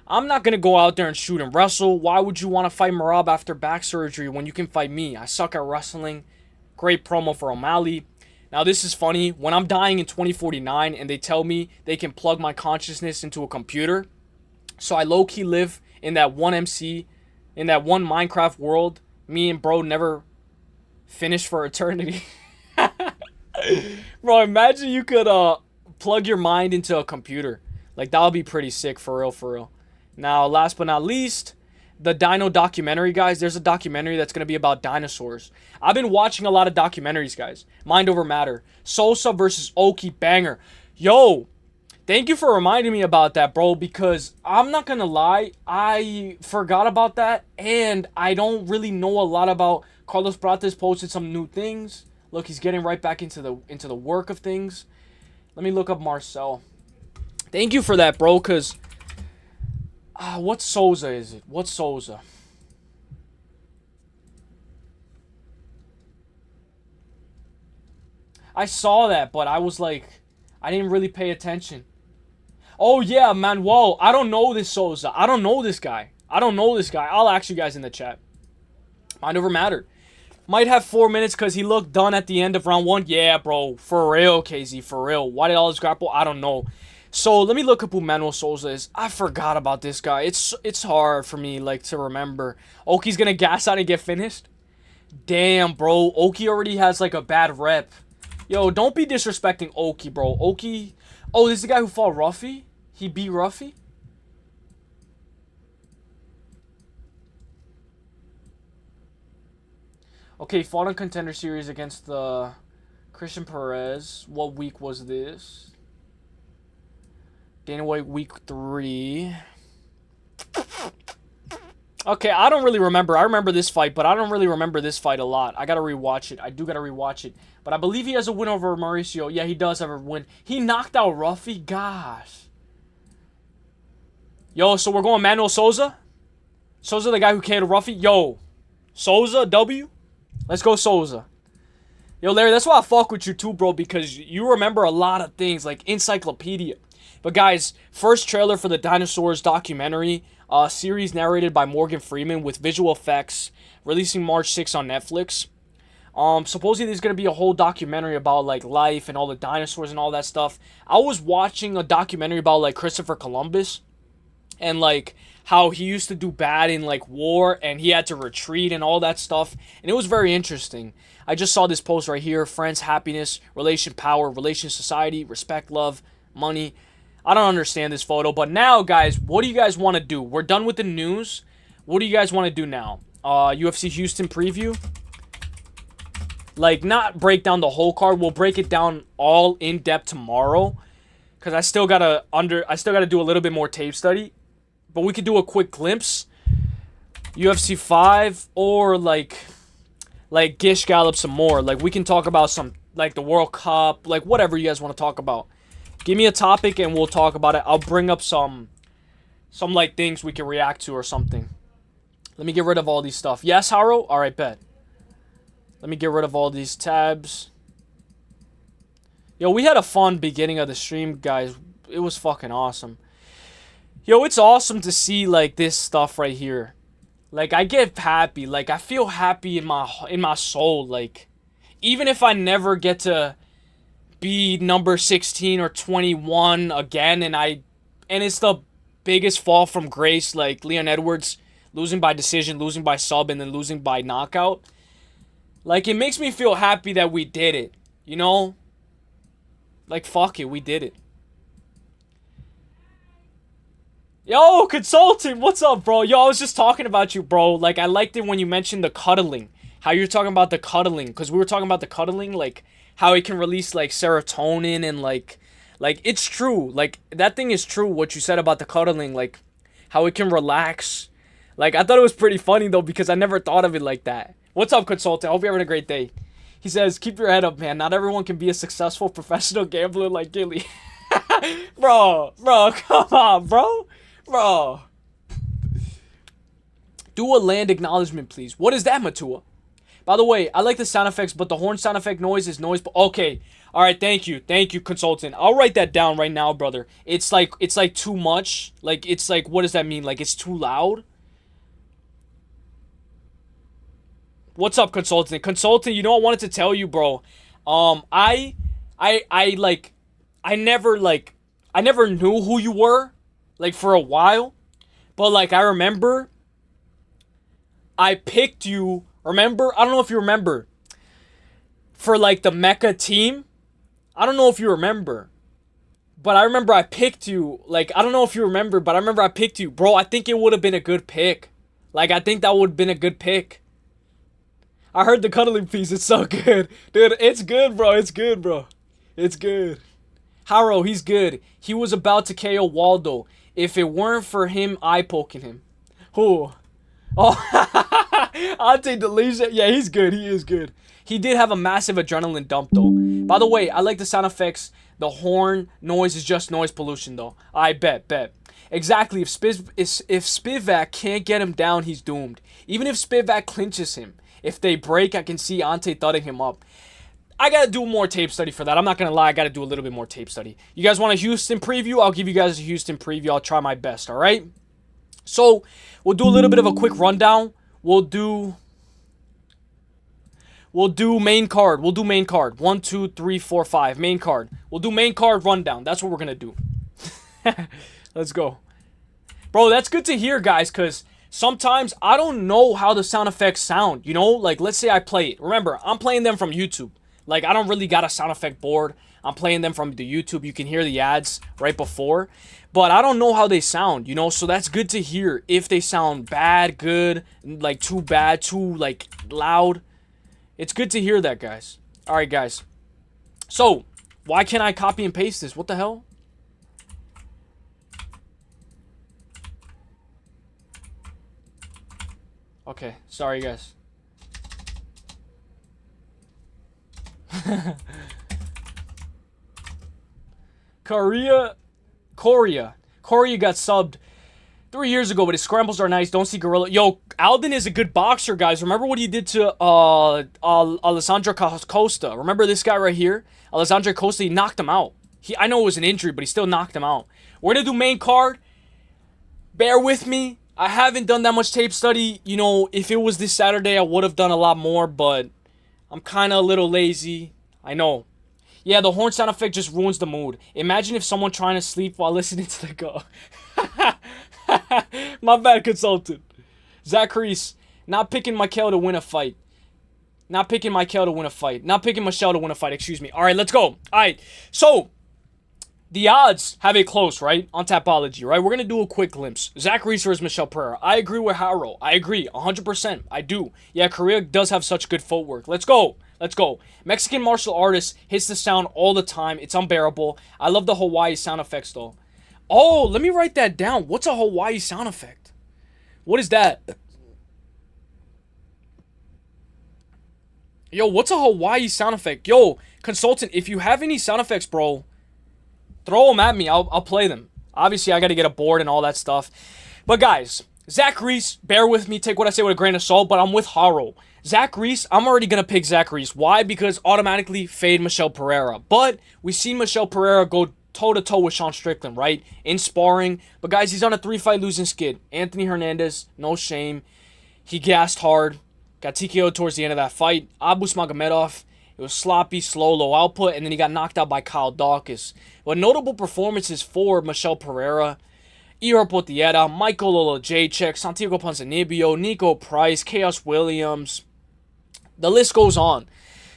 I'm not going to go out there and shoot and wrestle. Why would you want to fight Merab after back surgery when you can fight me? I suck at wrestling. Great promo for O'Malley. Now, this is funny. When I'm dying in 2049 and they tell me they can plug my consciousness into a computer, so I low-key live in that one Minecraft world, me and bro never finished for eternity. Bro, imagine you could plug your mind into a computer. Like, that would be pretty sick, for real. Now, last but not least, the Dino documentary, guys. There's a documentary that's going to be about dinosaurs. I've been watching a lot of documentaries, guys. Mind Over Matter. Sosa versus Oki, banger. Yo, thank you for reminding me about that, bro, because I'm not going to lie, I forgot about that, and I don't really know a lot about... Carlos Prates posted some new things. Look, he's getting right back into the work of things. Let me look up Marcel. Thank you for that, bro, because... what Souza is it? What Souza? I saw that, but I was like... I didn't really pay attention. Oh, yeah, Manuel. I don't know this Souza. I don't know this guy. I'll ask you guys in the chat. Mind Over Matter. Might have 4 minutes because he looked done at the end of round 1. Yeah, bro. For real, KZ. For real. Why did Olives grapple? I don't know. So, let me look up who Manuel Souza is. I forgot about this guy. It's hard for me, like, to remember. Oki's going to gas out and get finished? Damn, bro. Oki already has like a bad rep. Yo, don't be disrespecting Oki, bro. Oki. Oh, this is the guy who fought Ruffy? He beat Ruffy? Okay, he fought in Contender Series against the Christian Perez. What week was this? Dana White week 3. Okay, I don't really remember. I remember this fight, but I don't really remember this fight a lot. I gotta rewatch it. I do gotta rewatch it. But I believe he has a win over Mauricio. Yeah, he does have a win. He knocked out Ruffy? Gosh. Yo, so we're going Manuel Souza? Souza, the guy who KO'd Ruffy? Yo. Souza, W? Let's go Souza. Yo, Larry, that's why I fuck with you too, bro, because you remember a lot of things, like encyclopedia. But guys, first trailer for the Dinosaurs documentary, series narrated by Morgan Freeman with visual effects, releasing March 6th on Netflix. Supposedly there's going to be a whole documentary about, like, life and all the dinosaurs and all that stuff. I was watching a documentary about, like, Christopher Columbus and, like, how he used to do bad in, like, war and he had to retreat and all that stuff. And it was very interesting. I just saw this post right here. Friends, happiness, relation, power, relation, society, respect, love, money. I don't understand this photo. But now, guys, what do you guys want to do? We're done with the news. What do you guys want to do now? UFC Houston preview? Like, not break down the whole card. We'll break it down all in depth tomorrow. Because I still gotta do a little bit more tape study. But we could do a quick glimpse. UFC 5 or like Gish Gallop some more. Like, we can talk about some, like, the World Cup, like, whatever you guys want to talk about. Give me a topic and we'll talk about it. I'll bring up some like, things we can react to or something. Let me get rid of all these stuff. Yes, Haro? Alright, bet. Let me get rid of all these tabs. Yo, we had a fun beginning of the stream, guys. It was fucking awesome. Yo, it's awesome to see, like, this stuff right here. Like, I get happy. Like, I feel happy in my soul. Like, even if I never get to be number 16 or 21 again, and it's the biggest fall from grace, like Leon Edwards losing by decision, losing by sub, and then losing by knockout. Like, it makes me feel happy that we did it, you know? Like, fuck it, we did it. Yo, Consultant, what's up, bro? Yo, I was just talking about you, bro. Like, I liked it when you mentioned the cuddling. How you're talking about the cuddling. Because we were talking about the cuddling, like, how it can release, like, serotonin and, like, it's true. Like, that thing is true, what you said about the cuddling. Like, how it can relax. Like, I thought it was pretty funny, though, because I never thought of it like that. What's up, Consultant? I hope you're having a great day. He says, keep your head up, man. Not everyone can be a successful professional gambler like Gilly. Bro, come on, bro. Bro. Do a land acknowledgement, please. What is that, Matua? By the way, I like the sound effects, but the horn sound effect noise is noise. Okay. All right, thank you. Thank you, Consultant. I'll write that down right now, brother. It's like too much. Like, it's like, what does that mean? Like, it's too loud? What's up, Consultant? Consultant, you know, I wanted to tell you, bro. I never knew who you were, like, for a while. But, like, I remember I picked you, remember? I don't know if you remember. For, like, the Mecha team. I don't know if you remember. But I remember I picked you. Like, I don't know if you remember, but I remember I picked you. Bro, I think it would have been a good pick. Like, I think that would have been a good pick. I heard the cuddling piece. It's so good. Dude, it's good, bro. It's good, bro. It's good. Haro, he's good. He was about to KO Waldo. If it weren't for him eye poking him. Who? Oh, Ante Delisha. Yeah, he's good. He is good. He did have a massive adrenaline dump, though. By the way, I like the sound effects. The horn noise is just noise pollution, though. I bet. Exactly. If Spivak can't get him down, he's doomed. Even if Spivak clinches him. If they break, I can see Ante thudding him up. I gotta do more tape study for that. I'm not gonna lie, I gotta do a little bit more tape study. You guys want a Houston preview? I'll give you guys a Houston preview. I'll try my best, alright? So, we'll do a little bit of a quick rundown. We'll do main card. We'll do main card. 1, 2, 3, 4, 5. Main card. We'll do main card rundown. That's what we're gonna do. Let's go. Bro, that's good to hear, guys, because sometimes I don't know how the sound effects sound, you know? Like, let's say I play it. Remember, I'm playing them from YouTube. Like, I don't really got a sound effect board. I'm playing them from the YouTube. You can hear the ads right before. But I don't know how they sound, you know? So that's good to hear if they sound bad, good, like too bad, too, like, loud. It's good to hear that, guys. All right, guys. So, why can't I copy and paste this? What the hell? Okay, sorry, guys. Korea got subbed 3 years ago, but his scrambles are nice. Don't see Gorilla. Yo, Alden is a good boxer, guys. Remember what he did to Alessandro Costa? Remember this guy right here? Alessandro Costa, he knocked him out. I know it was an injury, but he still knocked him out. We're going to do main card. Bear with me. I haven't done that much tape study. You know, if it was this Saturday, I would have done a lot more, but I'm kind of a little lazy. I know. Yeah, the horn sound effect just ruins the mood. Imagine if someone trying to sleep while listening to the go. My bad, consultant. Zach Reese, not picking Michael to win a fight. Not picking Michael to win a fight. Not picking Michelle to win a fight, excuse me. All right, let's go. All right, so the odds have it close, right? On Tapology, right? We're going to do a quick glimpse. Zach Reese versus Michelle Pereira. I agree with Haro. I agree, 100%. I do. Yeah, Korea does have such good footwork. Let's go. Let's go. Mexican martial artist hits the sound all the time. It's unbearable. I love the Hawaii sound effects, though. Oh, let me write that down. What's a Hawaii sound effect? What is that? Yo, what's a Hawaii sound effect? Yo, consultant, if you have any sound effects, bro, throw them at me. I'll play them. Obviously, I got to get a board and all that stuff. But, guys, Zach Reese, bear with me. Take what I say with a grain of salt, but I'm with Haro. Zach Reese, I'm already going to pick Zach Reese. Why? Because automatically fade Michelle Pereira. But we've seen Michelle Pereira go toe-to-toe with Sean Strickland, right? In sparring. But, guys, he's on a 3-fight losing skid. Anthony Hernandez, no shame. He gassed hard. Got TKO'd towards the end of that fight. Abus Magomedov, it was sloppy, slow, low output. And then he got knocked out by Kyle Dawkins. But notable performances for Michelle Pereira. Ihor Potiera, Michael Olajaychik, Santiago Ponzinibbio, Nico Price, Chaos Williams. The list goes on.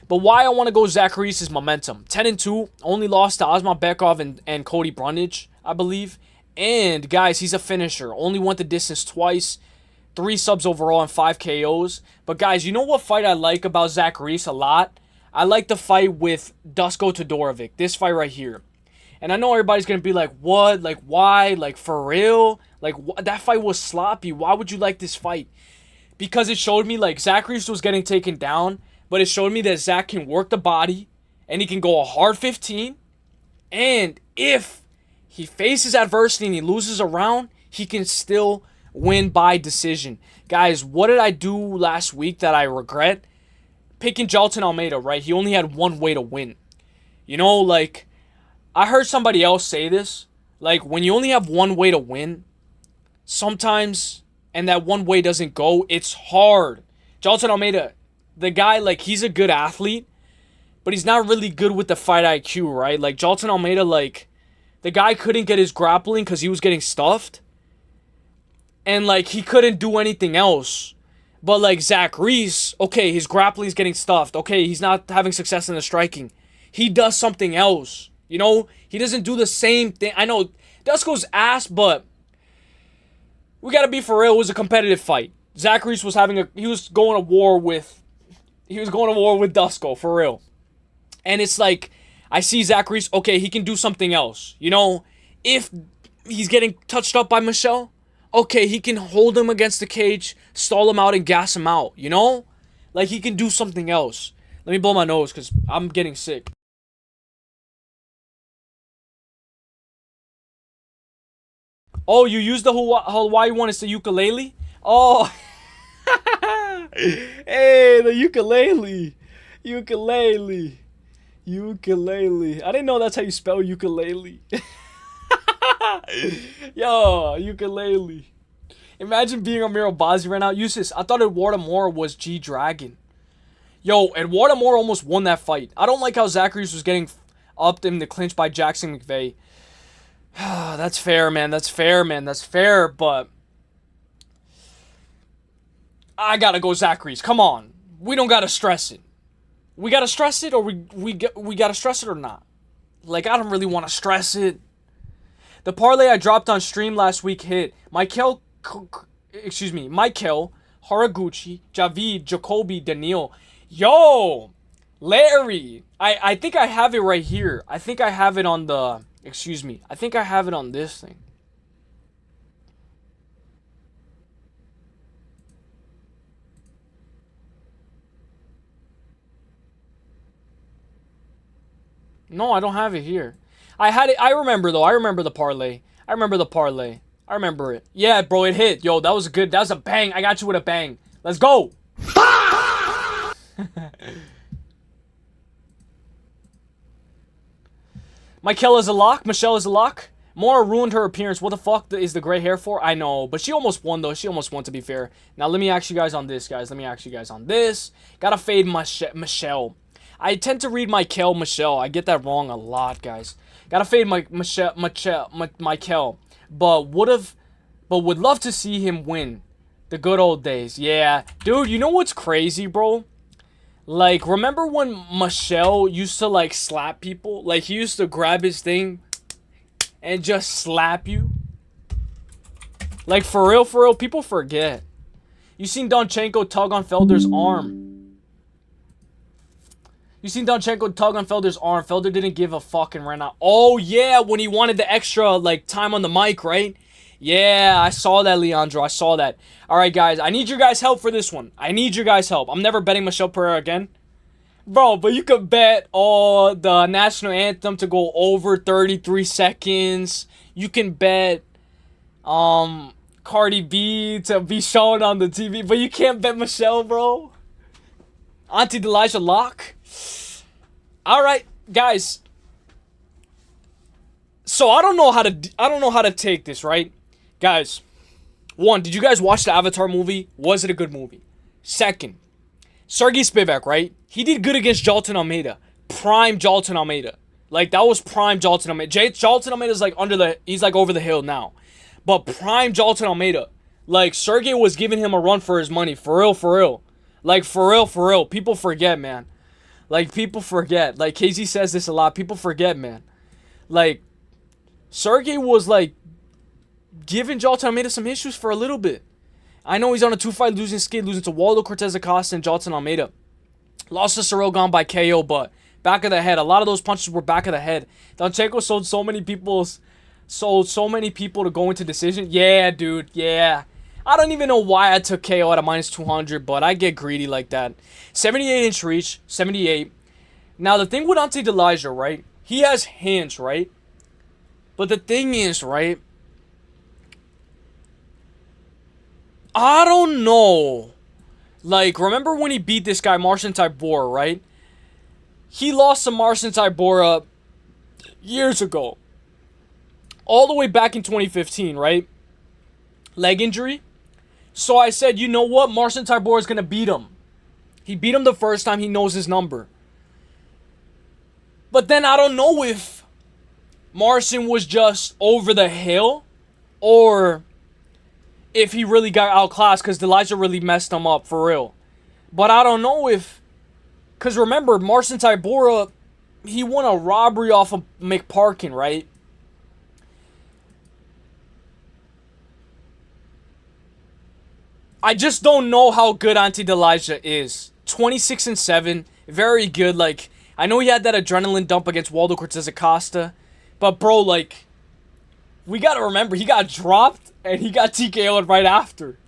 But why I want to go Zach Reese is momentum. 10-2, only lost to Osman Bekov and Cody Brundage, I believe. And, guys, he's a finisher. Only went the distance twice. 3 subs overall and 5 KOs. But, guys, you know what fight I like about Zach Reese a lot? I like the fight with Dusko Todorovic. This fight right here. And I know everybody's going to be like, what? Like, why? Like, for real? Like, that fight was sloppy. Why would you like this fight? Because it showed me, like, Zach Reese was getting taken down. But it showed me that Zach can work the body. And he can go a hard 15. And if he faces adversity and he loses a round, he can still win by decision. Guys, what did I do last week that I regret? Picking Jailton Almeida, right? He only had one way to win. You know, like, I heard somebody else say this. Like, when you only have one way to win, sometimes, and that one way doesn't go, it's hard. Jailton Almeida, the guy, like, he's a good athlete, but he's not really good with the fight IQ, right? Like, Jailton Almeida, like, the guy couldn't get his grappling because he was getting stuffed. And, like, he couldn't do anything else. But, like, Zach Reese, okay, his grappling's getting stuffed. Okay, he's not having success in the striking. He does something else. You know? He doesn't do the same thing. I know Dusko's ass, but we gotta be for real. It was a competitive fight. Zach Reese was he was going to war with Dusko, for real. And it's like, I see Zach Reese, okay, he can do something else. You know? If he's getting touched up by Michelle, okay, he can hold him against the cage, stall him out, and gas him out, you know? Like, he can do something else. Let me blow my nose, because I'm getting sick. Oh, you used the Hawaii one, it's the ukulele? Oh. Hey, the ukulele. Ukulele. Ukulele. I didn't know that's how you spell ukulele. Yo, ukulele. Imagine being Amir Albazi right now. Uselyis, I thought Eduardo Mora was G-Dragon. Yo, Eduardo Mora almost won that fight. I don't like how Zach Reese was getting upped in the clinch by Jackson McVeigh. That's fair, man. That's fair, man. That's fair, but I gotta go Zachary's. Come on. We don't gotta stress it. We gotta stress it, or we gotta stress it or not? Like, I don't really want to stress it. The parlay I dropped on stream last week hit. Michael, Haraguchi, Javid, Jacoby, Daniil. Yo, Larry. I think I have it right here. I think I have it on the, I think I have it on this thing. No, I don't have it here. I had it. I remember, though. I remember the parlay. I remember it. Yeah, bro, it hit. Yo, that was good. That was a bang. I got you with a bang. Let's go. Michaela is a lock. Michelle is a lock. Mora ruined her appearance. What the fuck is the gray hair for? I know. But she almost won, though. She almost won, to be fair. Now, let me ask you guys on this, guys. Gotta fade Michelle. I tend to read Michael. I get that wrong a lot, guys. Gotta fade Michael. But would love to see him win. The good old days. Yeah. Dude, you know what's crazy, bro? Like, remember when Michelle used to, like, slap people? Like, he used to grab his thing and just slap you? Like, for real, people forget. You seen Donchenko tug on Felder's arm. Felder didn't give a fucking ran out. Oh, yeah, when he wanted the extra, like, time on the mic, right? Yeah, I saw that, Leandro. I saw that. All right, guys, I need your guys' help for this one. I'm never betting Michelle Pereira again. Bro, but you could bet the national anthem to go over 33 seconds. You can bet Cardi B to be shown on the TV. But you can't bet Michelle, bro. Auntie Elijah lock. All right, guys. So I don't know how to take this, right? Guys, one, did you guys watch the Avatar movie? Was it a good movie? Second, Sergei Spivak, right? He did good against Jalton Almeida. Prime Jalton Almeida. Like, that was prime Jalton Almeida. Jalton Almeida's like he's like over the hill now. But prime Jalton Almeida. Like, Sergey was giving him a run for his money. For real. Like, for real. People forget, man. Like, people forget. Like, KZ says this a lot. People forget, man. Like, Sergey was, like, giving Jalton Almeida some issues for a little bit. I know he's on a 2-fight losing skid, losing to Waldo Cortez Acosta and Jalton Almeida. Lost to Ciryl Gane by KO, but back of the head. A lot of those punches were back of the head. Donchenko sold so many people to go into decision. Yeah, dude. Yeah. I don't even know why I took KO at a minus 200, but I get greedy like that. 78-inch reach. 78. Now, the thing with Ante Delija, right? He has hands, right? But the thing is, right? I don't know. Like, remember when he beat this guy, Marcin Tybura, right? He lost to Marcin Tybura years ago. All the way back in 2015, right? Leg injury. So I said, you know what? Marcin Tybura is going to beat him. He beat him the first time. He knows his number. But then I don't know if Marcin was just over the hill or if he really got outclassed because Delija really messed him up for real. But I don't know if... Because remember, Marcin Tybura, he won a robbery off of McParkin, right? I just don't know how good Ante Delija is. 26-7, very good. Like, I know he had that adrenaline dump against Waldo Cortez Acosta, but bro, like, we gotta remember he got dropped and he got TKO'd right after,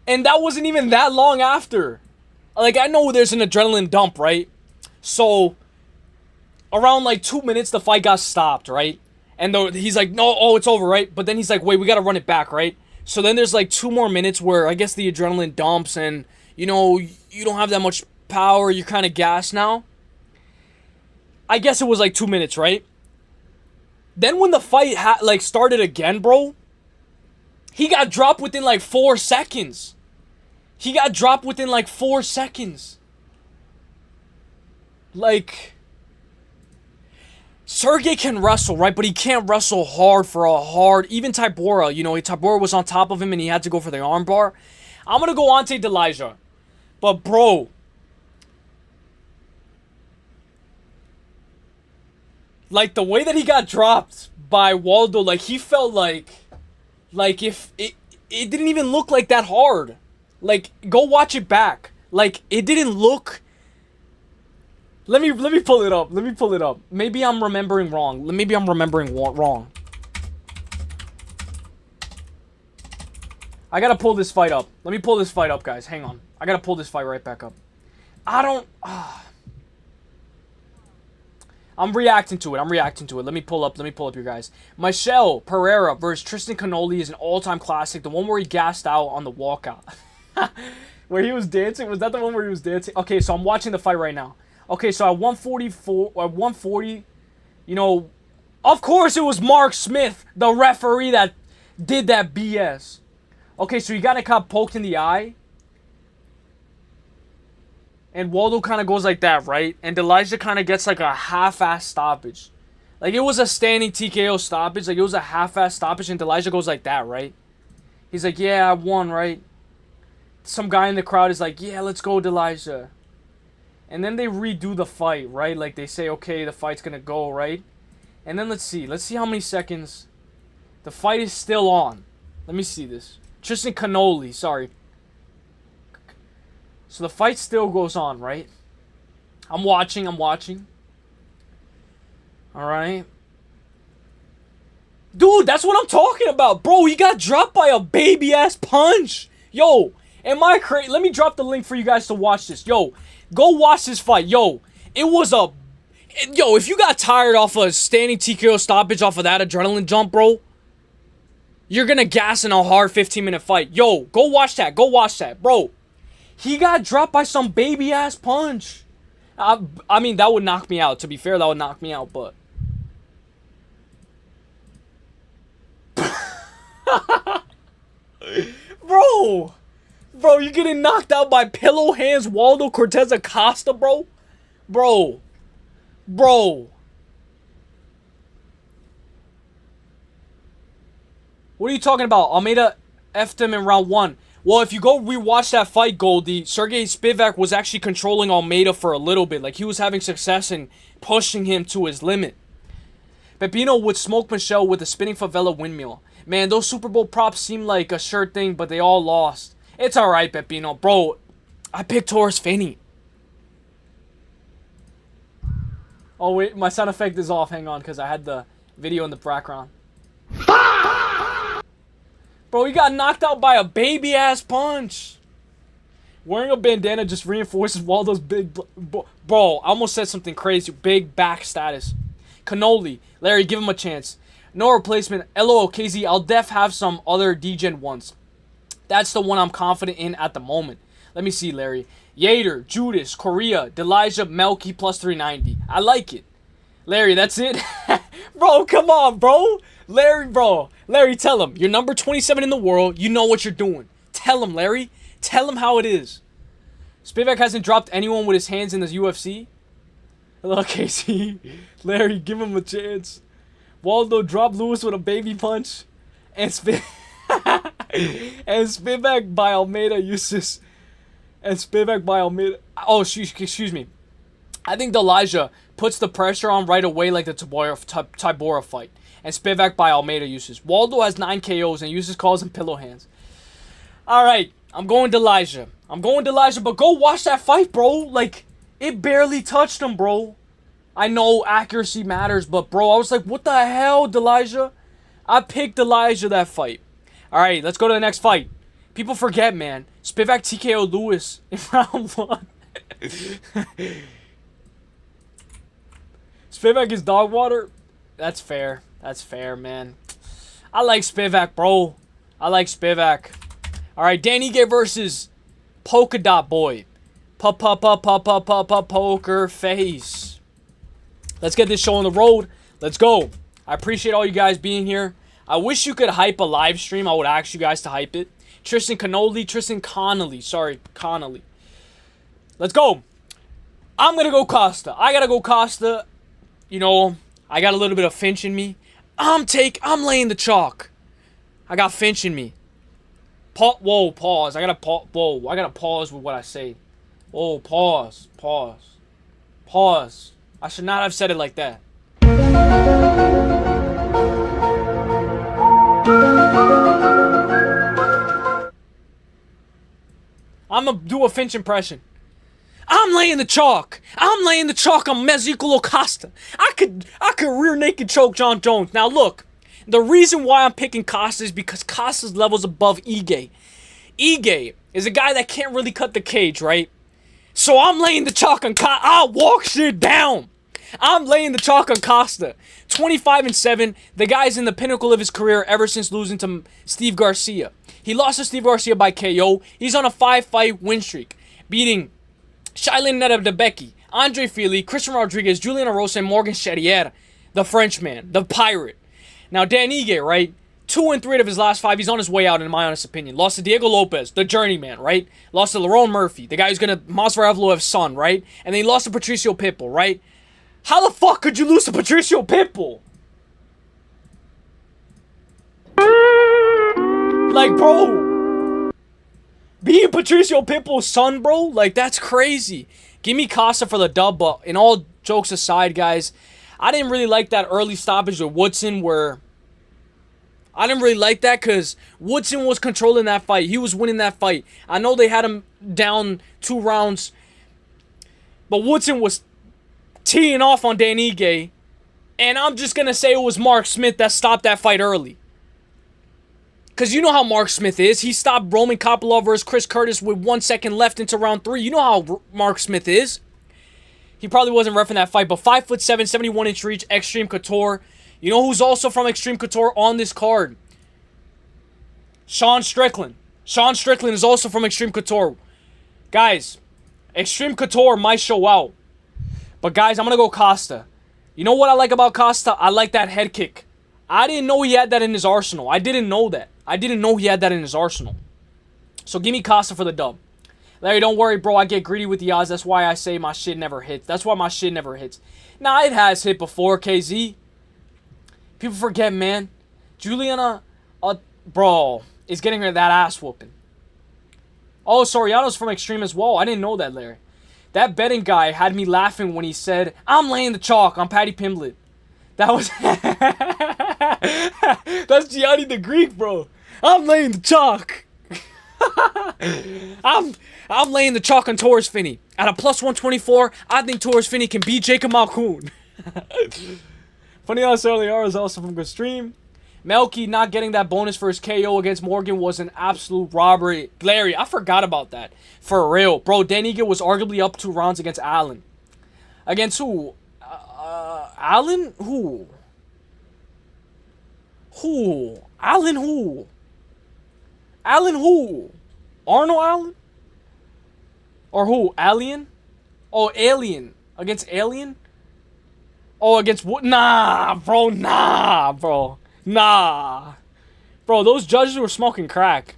and that wasn't even that long after. Like, I know there's an adrenaline dump, right? So around like 2 minutes, the fight got stopped, right? And he's like, no, oh, it's over, right? But then he's like, wait, we gotta run it back, right? So then there's like 2 more minutes where I guess the adrenaline dumps and, you know, you don't have that much power. You're kind of gassed now. I guess it was like 2 minutes, right? Then when the fight started again, bro, he got dropped within like 4 seconds. Like, Sergey can wrestle, right? But he can't wrestle hard for a hard... Even Tybura, you know, Tybura was on top of him and he had to go for the armbar. I'm gonna go Ante Delija. But bro, like the way that he got dropped by Waldo, like he felt like if it didn't even look like that hard. Like go watch it back. Like it didn't look. Let me pull it up. Let me pull it up. Maybe I'm remembering wrong. Maybe I'm remembering wrong. I gotta pull this fight up. Let me pull this fight up, guys. Hang on. I gotta pull this fight right back up. I don't... I'm reacting to it. I'm reacting to it. Let me pull up you guys. Michel Pereira versus Tristan Cannoli is an all-time classic. The one where he gassed out on the walkout. Where he was dancing? Was that the one where he was dancing? Okay, so I'm watching the fight right now. Okay, so at 144... At 140... You know... Of course it was Mark Smith, the referee, that did that BS. Okay, so he got poked in the eye. And Waldo kind of goes like that, right? And Delija kind of gets like a half-ass stoppage. Like it was a standing TKO stoppage. Like it was a half-ass stoppage and Delija goes like that, right? He's like, yeah, I won, right? Some guy in the crowd is like, yeah, let's go, Delija. And then they redo the fight, right? Like they say, okay, the fight's going to go, right? And then let's see. Let's see how many seconds. The fight is still on. Let me see this. Tristan Cannoli, sorry. So the fight still goes on, right? I'm watching. Alright. Dude, that's what I'm talking about. Bro, he got dropped by a baby-ass punch. Yo, am I crazy? Let me drop the link for you guys to watch this. Yo, go watch this fight. Yo, it was a... Yo, if you got tired off a standing TKO stoppage off of that adrenaline jump, bro, you're gonna gas in a hard 15-minute fight. Yo, go watch that. Go watch that. Bro, he got dropped by some baby-ass punch. I mean, that would knock me out. To be fair, that would knock me out, but... Bro, you getting knocked out by Pillow Hands Waldo Cortez Acosta, bro? Bro. What are you talking about? Almeida effed him in round 1. Well, if you go rewatch that fight, Goldie, Sergey Spivak was actually controlling Almeida for a little bit. Like, he was having success in pushing him to his limit. Pepino would smoke Michelle with a spinning favela windmill. Man, those Super Bowl props seem like a sure thing, but they all lost. It's alright, Pepino. Bro, I picked Taurus Finney. Oh, wait, my sound effect is off. Hang on, because I had the video in the background. Bro, he got knocked out by a baby-ass punch. Wearing a bandana just reinforces Waldo's big... Bro, I almost said something crazy. Big back status. Cannoli. Larry, give him a chance. No replacement. LOKZ, I'll def have some other D-Gen ones. That's the one I'm confident in at the moment. Let me see, Larry. Yater, Judas, Korea, Delija, Melky, plus 390. I like it. Larry, that's it? Bro, come on, bro. Larry, tell him. You're number 27 in the world. You know what you're doing. Tell him, Larry. Tell him how it is. Spivak hasn't dropped anyone with his hands in the UFC. Hello, Casey. Larry, give him a chance. Waldo dropped Lewis with a baby punch. And Spivak by Almeida uses... And Spivak by Almeida... Oh, excuse me. I think Delija puts the pressure on right away like the Tybura fight. And Spivak by Almeida uses. Waldo has 9 KOs and uses calls him pillow hands. Alright, I'm going Delija. But go watch that fight, bro. Like, it barely touched him, bro. I know accuracy matters, but bro, I was like, what the hell, Delija? I picked Delija that fight. Alright, let's go to the next fight. People forget, man. Spivak TKO Lewis in round 1. Spivak is dog water? That's fair. That's fair, man. I like Spivak, bro. I like Spivak. Alright, Danny Gay versus Polka Dot Boy. Poker face. Let's get this show on the road. Let's go. I appreciate all you guys being here. I wish you could hype a live stream. I would ask you guys to hype it. Tristan Connolly. Sorry, Connolly. Let's go. I'm going to go Costa. I got to go Costa. You know, I got a little bit of Finch in me. I'm laying the chalk. I got Finch in me. Whoa, pause. I gotta whoa, I gotta pause with what I say. Whoa, pause. I should not have said it like that. I'm gonna do a Finch impression. I'm laying the chalk. I'm laying the chalk on Mexico Costa. I could rear naked choke John Jones. Now look, the reason why I'm picking Costa is because Costa's level's above Ige. Ige is a guy that can't really cut the cage, right? So I'm laying the chalk on Costa. I'll walk shit down. I'm laying the chalk on Costa. 25-7. The guy's in the pinnacle of his career ever since losing to Steve Garcia. He lost to Steve Garcia by KO. He's on a 5-fight win streak, beating Shailin Nedebeki, Andre Fili, Christian Rodriguez, Julian Arosa, and Morgan Charrier, the Frenchman, the Pirate. Now, Dan Ige, right? 2 and 3 of his last 5. He's on his way out, in my honest opinion. Lost to Diego Lopez, the journeyman, right? Lost to Lerone Murphy, the guy who's gonna Masvidal Evloev's son, right? And then he lost to Patricio Pitbull, right? How the fuck could you lose to Patricio Pitbull? Like, bro, being Patricio Pitbull's son, bro, like, that's crazy. Give me Costa for the dub, but in all jokes aside, guys, I didn't really like that early stoppage with Woodson where... I didn't really like that because Woodson was controlling that fight. He was winning that fight. I know they had him down 2 rounds, but Woodson was teeing off on Dan Ige, and I'm just going to say it was Mark Smith that stopped that fight early. Because you know how Mark Smith is. He stopped Roman Kopylov versus Chris Curtis with 1 second left into round 3. You know how Mark Smith is. He probably wasn't reffing that fight, but 5'7", 71-inch reach, Extreme Couture. You know who's also from Extreme Couture on this card? Sean Strickland. Sean Strickland is also from Extreme Couture. Guys, Extreme Couture might show out. But guys, I'm going to go Costa. You know what I like about Costa? I like that head kick. I didn't know he had that in his arsenal. I didn't know that. I didn't know he had that in his arsenal. So give me Costa for the dub. Larry, don't worry, bro. I get greedy with the odds. That's why I say my shit never hits. That's why my shit never hits. Nah, it has hit before, KZ. People forget, man. Juliana, bro, is getting her that ass whooping. Oh, Soriano's from Extreme as well. I didn't know that, Larry. That betting guy had me laughing when he said, I'm laying the chalk on Paddy Pimblett. That was... That's Gianni the Greek, bro. I'm laying the chalk. I'm laying the chalk on Torres Finney. At a plus 124, I think Torres Finney can beat Jacob Malkoun. Funny how Soliara is also from Good Stream. Melky not getting that bonus for his KO against Morgan was an absolute robbery. Larry, I forgot about that. For real. Bro, Dan Ige was arguably up 2 rounds against Allen. Against who? Allen? Who? Who? Allen who? Allen who? Arnold Allen? Or who? Alien? Oh, Alien. Against Alien? Oh, against what? Nah, bro. Nah, bro. Nah. Bro, those judges were smoking crack.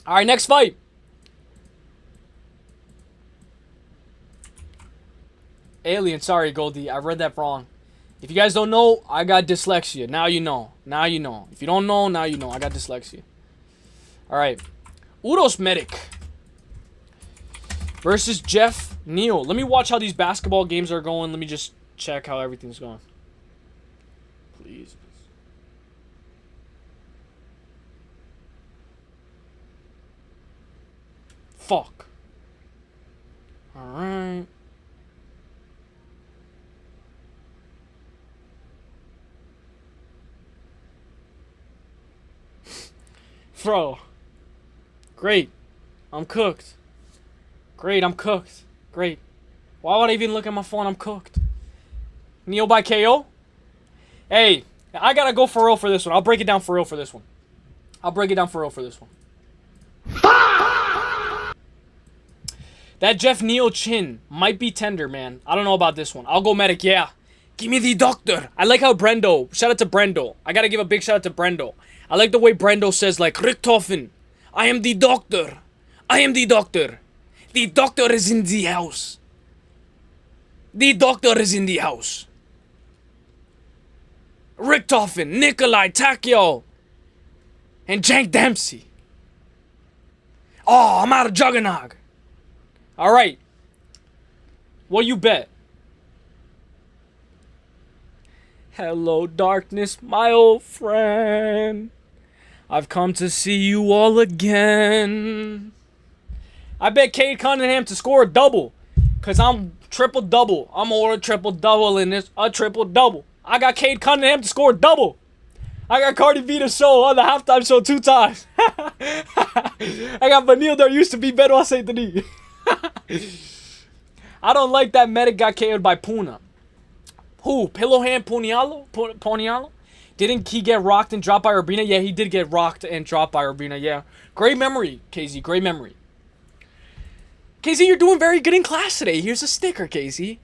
Alright, next fight. Alien. Sorry, Goldie. I read that wrong. If you guys don't know, I got dyslexia. Now you know. Now you know. If you don't know, now you know. I got dyslexia. Alright. Uros Medic versus Jeff Neal. Let me watch how these basketball games are going. Let me just check how everything's going. Please. Fuck. Alright. Bro. Great. I'm cooked. Great, I'm cooked. Great. Why would I even look at my phone? I'm cooked. Neal by KO? Hey, I gotta go for real for this one. I'll break it down for real for this one. I'll break it down for real for this one. That Jeff Neal chin might be tender, man. I don't know about this one. I'll go Medic, yeah. Give me the doctor. I like how Brendo, shout out to Brendo. I gotta give a big shout out to Brendo. I like the way Brendo says, like, Richtofen, I am the doctor. I am the doctor. The doctor is in the house. The doctor is in the house. Richtofen, Nikolai, Takio, and Jank Dempsey. Oh, I'm out of Juggernog. All right. What you bet? Hello, darkness, my old friend. I've come to see you all again. I bet Cade Cunningham to score a double. Because I'm triple-double. I'm a triple-double in this. A triple-double. I got Cade Cunningham to score a double. I got Cardi B to show on the halftime show 2 times. I got Vanille there used to be better on St. Denis. I don't like that Medic got KO'd by Puna. Who? Pillowhand Ponialo? Didn't he get rocked and dropped by Urbina? Yeah, he did get rocked and dropped by Urbina, yeah. Great memory, KZ. Great memory. KZ, you're doing very good in class today. Here's a sticker, KZ.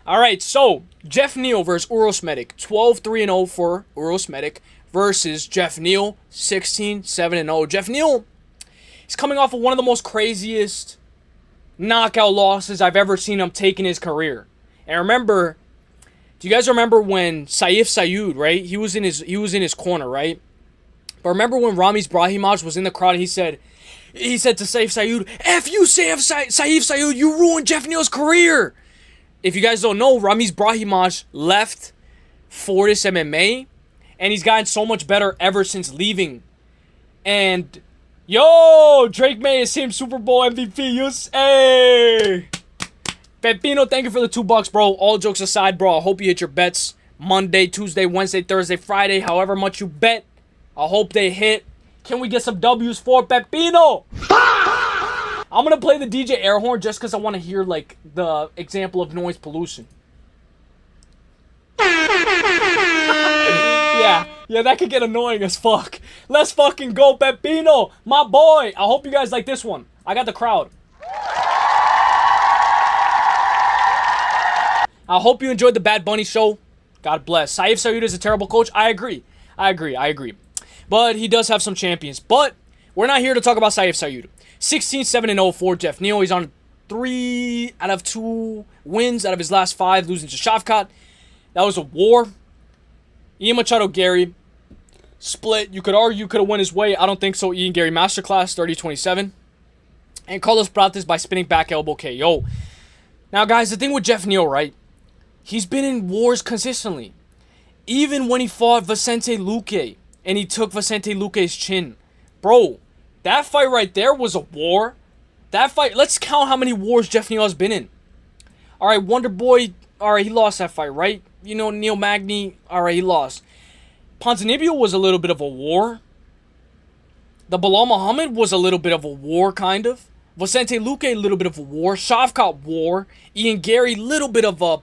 Alright, so, Jeff Neal versus Uros Medic. 12-3-0 for Uros Medic versus Jeff Neal, 16-7-0. Jeff Neal is coming off of one of the most craziest knockout losses I've ever seen him take in his career. And remember, do you guys remember when Saif Sayoud, right? He was in his corner, right? But remember when Ramiz Brahimaj was in the crowd and he said to Saif Sayoud, F you, Saif Sayoud, you ruined Jeff Neal's career. If you guys don't know, Ramiz Brahimaj left Fortis MMA, and he's gotten so much better ever since leaving. And, yo, Drake May is Team Super Bowl MVP. Hey! Pepino, thank you for the $2, bro. All jokes aside, bro, I hope you hit your bets Monday, Tuesday, Wednesday, Thursday, Friday, however much you bet. I hope they hit. Can we get some W's for Pepino? I'm going to play the DJ air horn just because I want to hear, like, the example of noise pollution. Yeah, that could get annoying as fuck. Let's fucking go, Pepino. My boy. I hope you guys like this one. I got the crowd. I hope you enjoyed the Bad Bunny show. God bless. Saif Sayoud is a terrible coach. I agree. But he does have some champions. But we're not here to talk about Saif Sayoud. 16-7-0 for Jeff Neal. He's on 3 out of 2 wins out of his last 5, losing to Shavkat. That was a war. Ian Machado Gary split. You could argue could have went his way. I don't think so. Ian Gary Masterclass 30-27. And Carlos Prates by spinning back elbow KO. Now, guys, the thing with Jeff Neal, right? He's been in wars consistently. Even when he fought Vicente Luque and he took Vicente Luque's chin. Bro, that fight right there was a war. That fight, let's count how many wars Jeff Neal has been in. Alright, Wonder Boy, alright, he lost that fight, right? You know, Neil Magny, alright, he lost. Ponzinibbio was a little bit of a war. The Bilal Muhammad was a little bit of a war, kind of. Vicente Luque, a little bit of a war. Shavkat, war. Ian Gary, little bit of a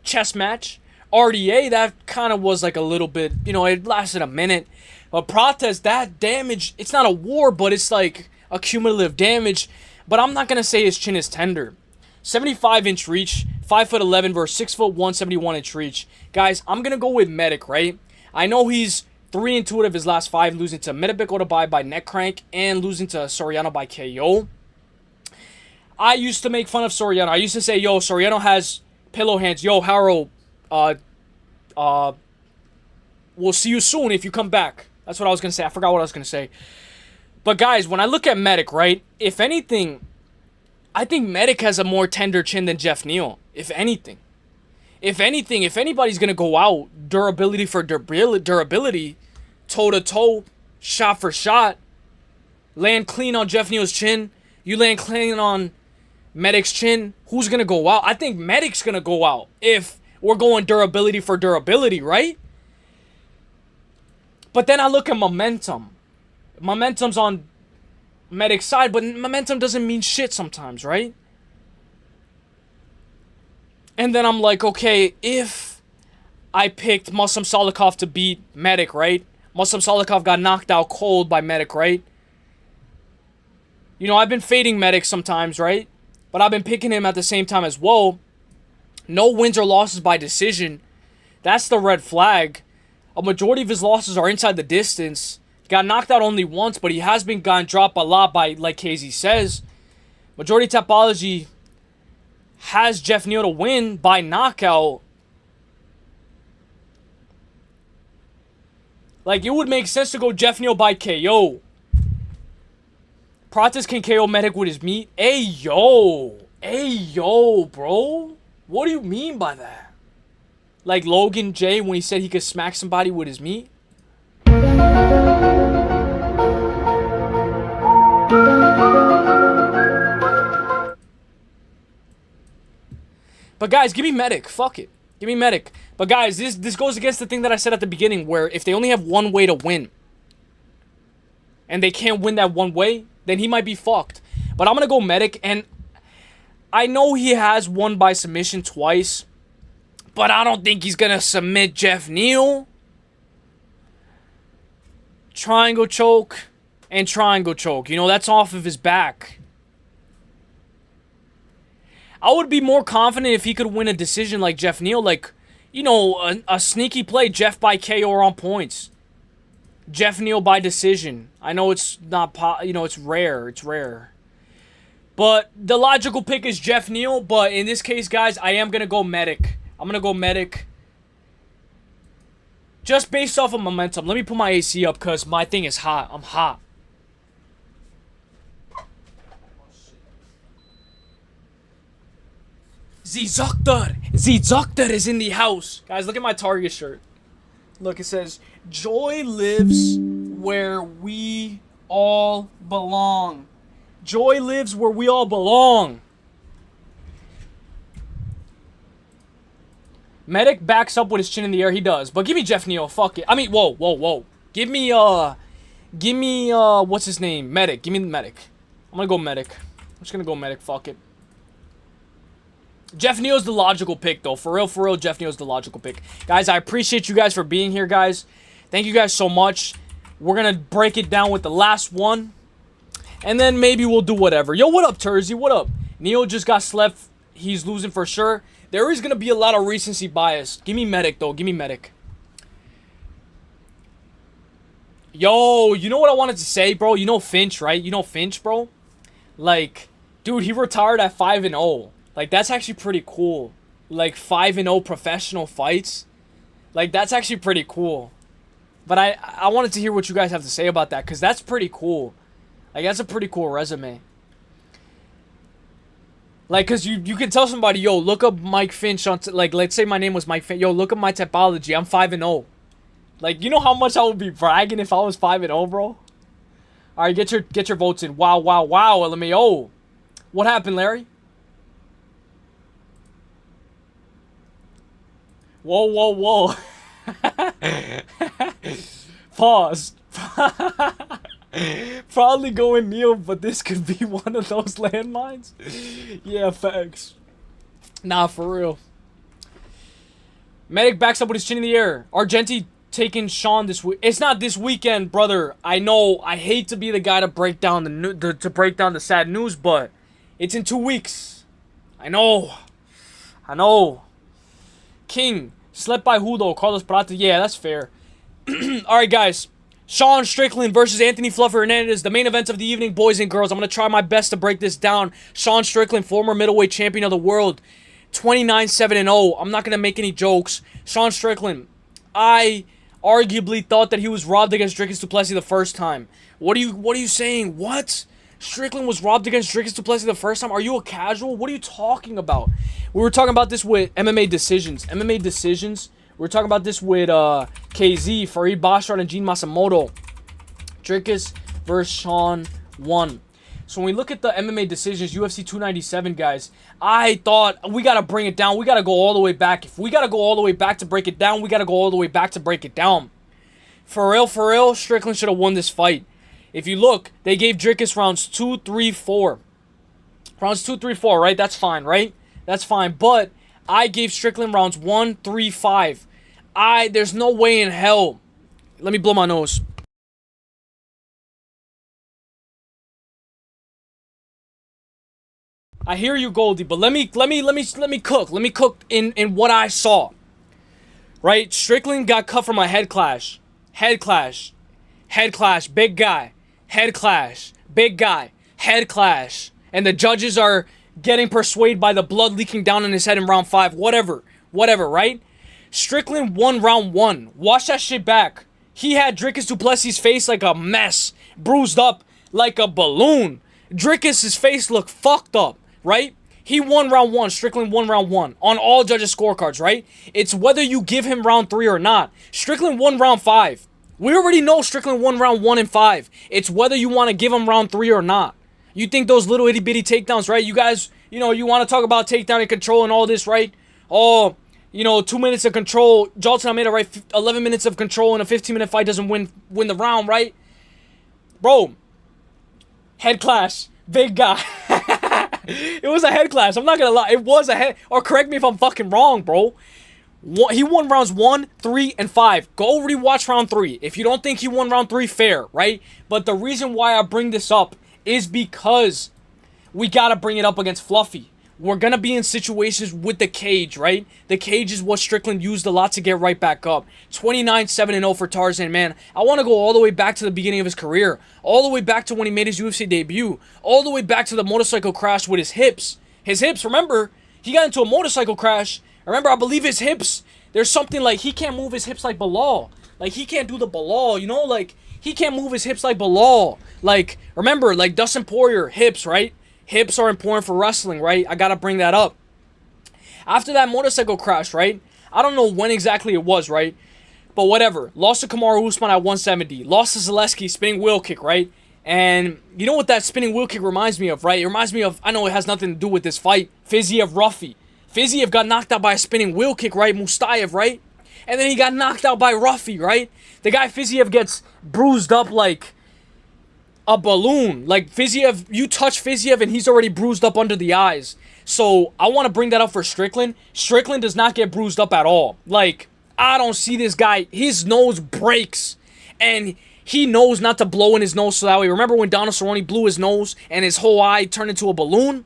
chess match. RDA, that kind of was like a little bit, you know, it lasted a minute. But Prates, that damage, it's not a war, but it's like a cumulative damage. But I'm not going to say his chin is tender. 75-inch reach, 5'11" versus 6'1", 171-inch reach. Guys, I'm going to go with Medic, right? I know he's 3-2 out of his last 5, losing to Medibek Otabai by neck crank and losing to Soriano by KO. I used to make fun of Soriano. I used to say, yo, Soriano has pillow hands. Yo, Haro, we'll see you soon if you come back. That's what I was going to say. I forgot what I was going to say. But guys, when I look at Medic, right, if anything, I think Medic has a more tender chin than Jeff Neal. If anything. If anybody's going to go out, durability for durability, toe-to-toe, shot for shot, land clean on Jeff Neal's chin, you land clean on Medic's chin, who's going to go out? I think Medic's going to go out if we're going durability for durability, right? But then I look at momentum. Momentum's on Medic's side, but momentum doesn't mean shit sometimes, right? And then I'm like, okay, if I picked Muslim Salikov to beat Medic, right? Muslim Salikov got knocked out cold by Medic, right? You know, I've been fading Medic sometimes, right? But I've been picking him at the same time as well. No wins or losses by decision. That's the red flag. A majority of his losses are inside the distance. Got knocked out only once, but he has been gotten dropped a lot by, like KZ says. Majority Topology has Jeff Neal to win by knockout. Like, it would make sense to go Jeff Neal by KO. Pratis can KO Medic with his meat. Hey, yo. Hey, yo, bro. What do you mean by that? Like Logan J when he said he could smack somebody with his meat? But guys, give me Medic. Fuck it. Give me Medic. But guys, this goes against the thing that I said at the beginning, where if they only have one way to win, and they can't win that one way, then he might be fucked. But I'm going to go Medic, and I know he has won by submission twice, but I don't think he's going to submit Jeff Neal. Triangle choke and triangle choke. You know, that's off of his back. I would be more confident if he could win a decision like Jeff Neal. Like, you know, a sneaky play, Jeff by KO or on points. Jeff Neal by decision. I know it's not, you know, it's rare. It's rare. But the logical pick is Jeff Neal. But in this case, guys, I am going to go Medic. I'm going to go Medic. Just based off of momentum. Let me put my AC up because my thing is hot. I'm hot. Z-Zoctor is in the house. Guys, look at my Target shirt. Look, it says, Joy lives where we all belong. Joy lives where we all belong. Medic backs up with his chin in the air. He does. But give me Jeff Neal. Fuck it. I mean, whoa. Give me, what's his name? Medic. Give me the Medic. I'm gonna go Medic. I'm just gonna go Medic. Fuck it. Jeff Neal's the logical pick, though. For real, Jeff Neal's the logical pick. Guys, I appreciate you guys for being here, guys. Thank you guys so much. We're going to break it down with the last one. And then maybe we'll do whatever. Yo, what up, Tersey? What up? Neal just got slept. He's losing for sure. There is going to be a lot of recency bias. Give me Medic, though. Give me Medic. Yo, you know what I wanted to say, bro? You know Finch, right? You know Finch, bro? Like, dude, he retired at 5-0. Like, that's actually pretty cool. Like, 5-0 professional fights. Like, that's actually pretty cool. But I wanted to hear what you guys have to say about that, because that's pretty cool. Like, that's a pretty cool resume. Like, because you can tell somebody, yo, look up Mike Finch on... Like, let's say my name was Mike Finch. Yo, look up my typology. I'm 5-0. Like, you know how much I would be bragging if I was 5-0, bro? Alright, get your votes in. Wow, LMAO. What happened, Larry? Whoa. Pause. Probably going Neal, but this could be one of those landmines. Yeah, facts. Nah, for real. Medic backs up with his chin in the air. Argenti taking Sean this week. It's not this weekend, brother. I know. I hate to be the guy to break down the sad news, but it's in 2 weeks. I know. King. Slept by who, though? Carlos Prata? Yeah, that's fair. Alright, guys. Sean Strickland versus Anthony Fluffer Hernandez. The main event of the evening, boys and girls. I'm going to try my best to break this down. Sean Strickland, former middleweight champion of the world. 29-7-0. I'm not going to make any jokes. Sean Strickland. I arguably thought that he was robbed against Dricus du Plessis the first time. What are you saying? What? Strickland was robbed against Dricus du Plessis the first time? Are you a casual? What are you talking about? We were talking about this with MMA decisions. We were talking about this with KZ, Farid Basharat, and Gene Masamoto. Dricus versus Sean 1. So when we look at the MMA decisions, UFC 297, guys, I thought we got to bring it down. We got to go all the way back. If we got to go all the way back to break it down, we got to go all the way back to break it down. For real, Strickland should have won this fight. If you look, they gave Dricus rounds 2, 3, 4. Rounds 2, 3, 4, right? That's fine, right? That's fine. But I gave Strickland rounds 1, 3, 5. There's no way in hell. Let me blow my nose. I hear you, Goldie, but let me cook. Let me cook in what I saw. Right? Strickland got cut from a head clash. Head clash. Big guy. Head clash. Big guy. Head clash. And the judges are getting persuaded by the blood leaking down in his head in round 5. Whatever, right? Strickland won round 1. Watch that shit back. He had Dricus du Plessis' face like a mess. Bruised up like a balloon. Drickus' face looked fucked up, right? He won round 1. Strickland won round 1 on all judges' scorecards, right? It's whether you give him round 3 or not. Strickland won round 5. We already know Strickland won round 1 and 5. It's whether you want to give him round 3 or not. You think those little itty bitty takedowns, right? You guys, you know, you want to talk about takedown and control and all this, right? Oh, you know, 2 minutes of control. Jalton Almeida, right? 11 minutes of control in a 15-minute fight doesn't win the round, right? Bro, head clash, big guy. It was a head clash. I'm not gonna lie. It was a head. Or correct me if I'm fucking wrong, bro. He won rounds 1, 3, and 5. Go rewatch round 3. If you don't think he won round 3, fair, right? But the reason why I bring this up is because we gotta bring it up against Fluffy. We're gonna be in situations with the cage, right? The cage is what Strickland used a lot to get right back up. 29-7-0 for Tarzan, man. I want to go all the way back to the beginning of his career. All the way back to when he made his UFC debut. All the way back to the motorcycle crash with his hips. His hips, remember, he got into a motorcycle crash. Remember, I believe his hips, there's something like he can't move his hips like Bilal. Like, he can't do the Bilal, you know? Like, he can't move his hips like Bilal. Like, remember, like Dustin Poirier, hips, right? Hips are important for wrestling, right? I gotta bring that up. After that motorcycle crash, right? I don't know when exactly it was, right? But whatever. Lost to Kamaru Usman at 170. Lost to Zaleski, spinning wheel kick, right? And you know what that spinning wheel kick reminds me of, right? It reminds me of, I know it has nothing to do with this fight, Fiziev Ruffy. Fiziev got knocked out by a spinning wheel kick, right? Mustayev, right? And then he got knocked out by Ruffy, right? The guy Fiziev gets bruised up like a balloon. Like, Fiziev, you touch Fiziev and he's already bruised up under the eyes. So I want to bring that up for Strickland. Strickland does not get bruised up at all. Like, I don't see this guy. His nose breaks and he knows not to blow in his nose so that way. Remember when Donald Cerrone blew his nose and his whole eye turned into a balloon?